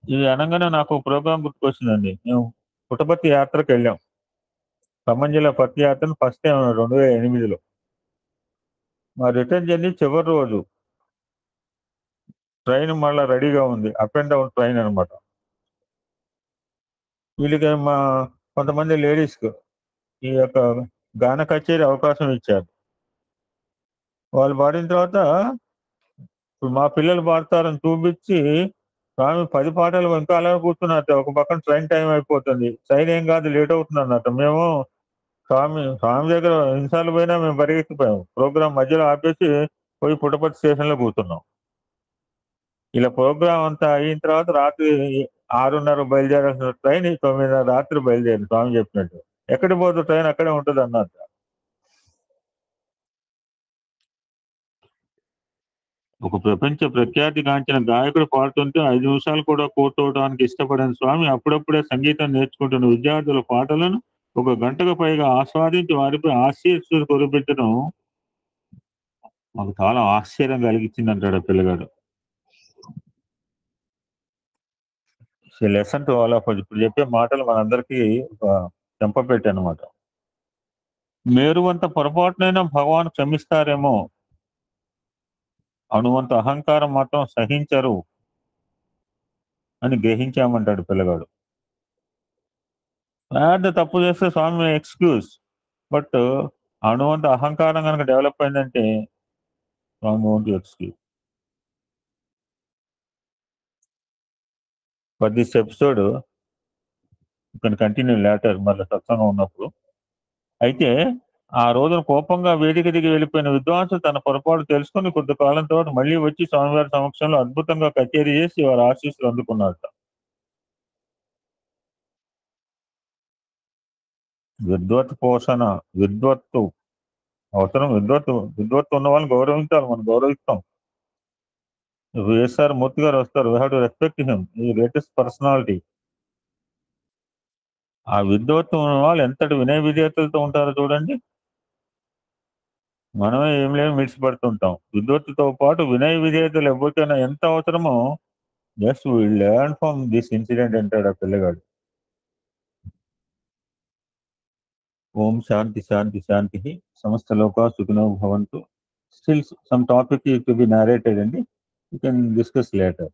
ఇది అనగానే నాకు ప్రోగ్రాం గుర్తుకొచ్చిందండి. మేము పుట్టపర్తి యాత్రకు వెళ్ళాం, ఖమ్మం జిల్లా పత్తి యాత్రను ఫస్ట్ టైం 2008లో. మా రిటర్న్ జర్నీ చివరి రోజు, ట్రైన్ మళ్ళీ రెడీగా ఉంది, అప్ అండ్ డౌన్ ట్రైన్ అనమాట. వీళ్ళకి కొంతమంది లేడీస్కు ఈ యొక్క గాన కచేరీ అవకాశం ఇచ్చారు. వాళ్ళు పాడిన తర్వాత మా పిల్లలు పాడతారని చూపించి స్వామి 10 పాటలు ఇంకా అలా కూర్చున్నట్టు. ఒక పక్కన ట్రైన్ టైం అయిపోతుంది, ట్రైన్ ఏం కాదు లేట్ అవుతుంది అన్నట్టు. మేము స్వామి దగ్గర ఎన్నిసార్లు పోయినా మేము పరిగెత్తిపోయాము. ప్రోగ్రాం మధ్యలో ఆపేసి పోయి పుట్టపర్తి స్టేషన్లో కూర్చున్నాం. ఇలా ప్రోగ్రాం అంతా అయిన తర్వాత రాత్రి 6:30 బయలుదేరాల్సిన ట్రైన్ 9:30 రాత్రి బయలుదేరింది. స్వామి చెప్పినట్టు ఎక్కడికి పోదు ట్రైన్ అక్కడే ఉంటుంది అన్నట్టు. ఒక ప్రపంచ ప్రఖ్యాతిగాంచిన గాయకుడు పాడుతుంటే 5 నిమిషాలు కూడా కూర్చోవడానికి ఇష్టపడని స్వామి అప్పుడప్పుడే సంగీతం నేర్చుకుంటున్న విద్యార్థుల పాటలను 1 గంటకు పైగా ఆస్వాదించి వారిపై ఆశీస్సులు కురిపించడం మాకు చాలా ఆశ్చర్యం కలిగించింది అంటాడు ఆ పిల్లగాడు. Lesson to all of us. ఇప్పుడు చెప్పే మాటలు మనందరికీ ఒక చెంపపెట్టు అనమాట. మేరువంత పొరపాటునైనా భగవాన్ క్షమిస్తారేమో, అణువంత అహంకారం మాత్రం సహించరు అని గ్రహించామంటాడు పిల్లగాడు. పెద్ద తప్పు చేస్తే స్వామి ఎక్స్క్యూజ్, బట్ అణువంత అహంకారం కనుక డెవలప్ అయిందంటే Swami won't excuse. For this episode can continue later, మళ్ళీ సత్సంగం ఉన్నప్పుడు. అయితే ఆ రోజున కోపంగా వేదిక దిగి వెళ్ళిపోయిన విద్వాంసులు తన పొరపాటు తెలుసుకుని కొంతకాలం తర్వాత మళ్ళీ వచ్చి స్వామివారి సమక్షంలో అద్భుతంగా కచేరీ చేసి వారి ఆశీస్సులు అందుకున్నారట. విద్వత్ పోషణ, విద్వత్తు అవసరం. విద్వత్తు ఉన్న వాళ్ళని గౌరవించాలి, మనం గౌరవిస్తాం. వైఎస్ఆర్ మూర్తి గారు వస్తారు, we have to respect him, ఈ గ్రేటెస్ట్ పర్సనాలిటీ. ఆ విద్వత్తు ఉన్న వాళ్ళు ఎంతటి వినయ విధేయతలతో ఉంటారో చూడండి. మనమే ఏం లేని మిడిసిపడుతుంటాం. విద్వత్తుతో పాటు వినయ విధేయతలు ఎవరికైనా ఎంత అవసరమో just we learn from this incident అంటాడు ఆ పిల్లగాడు. ఓం శాంతి శాంతి శాంతి. సమస్త లోకా సుఖినో భవంతు. Still some topic to be narrated అండి, యూ కెన్ డిస్కస్ లేటర్.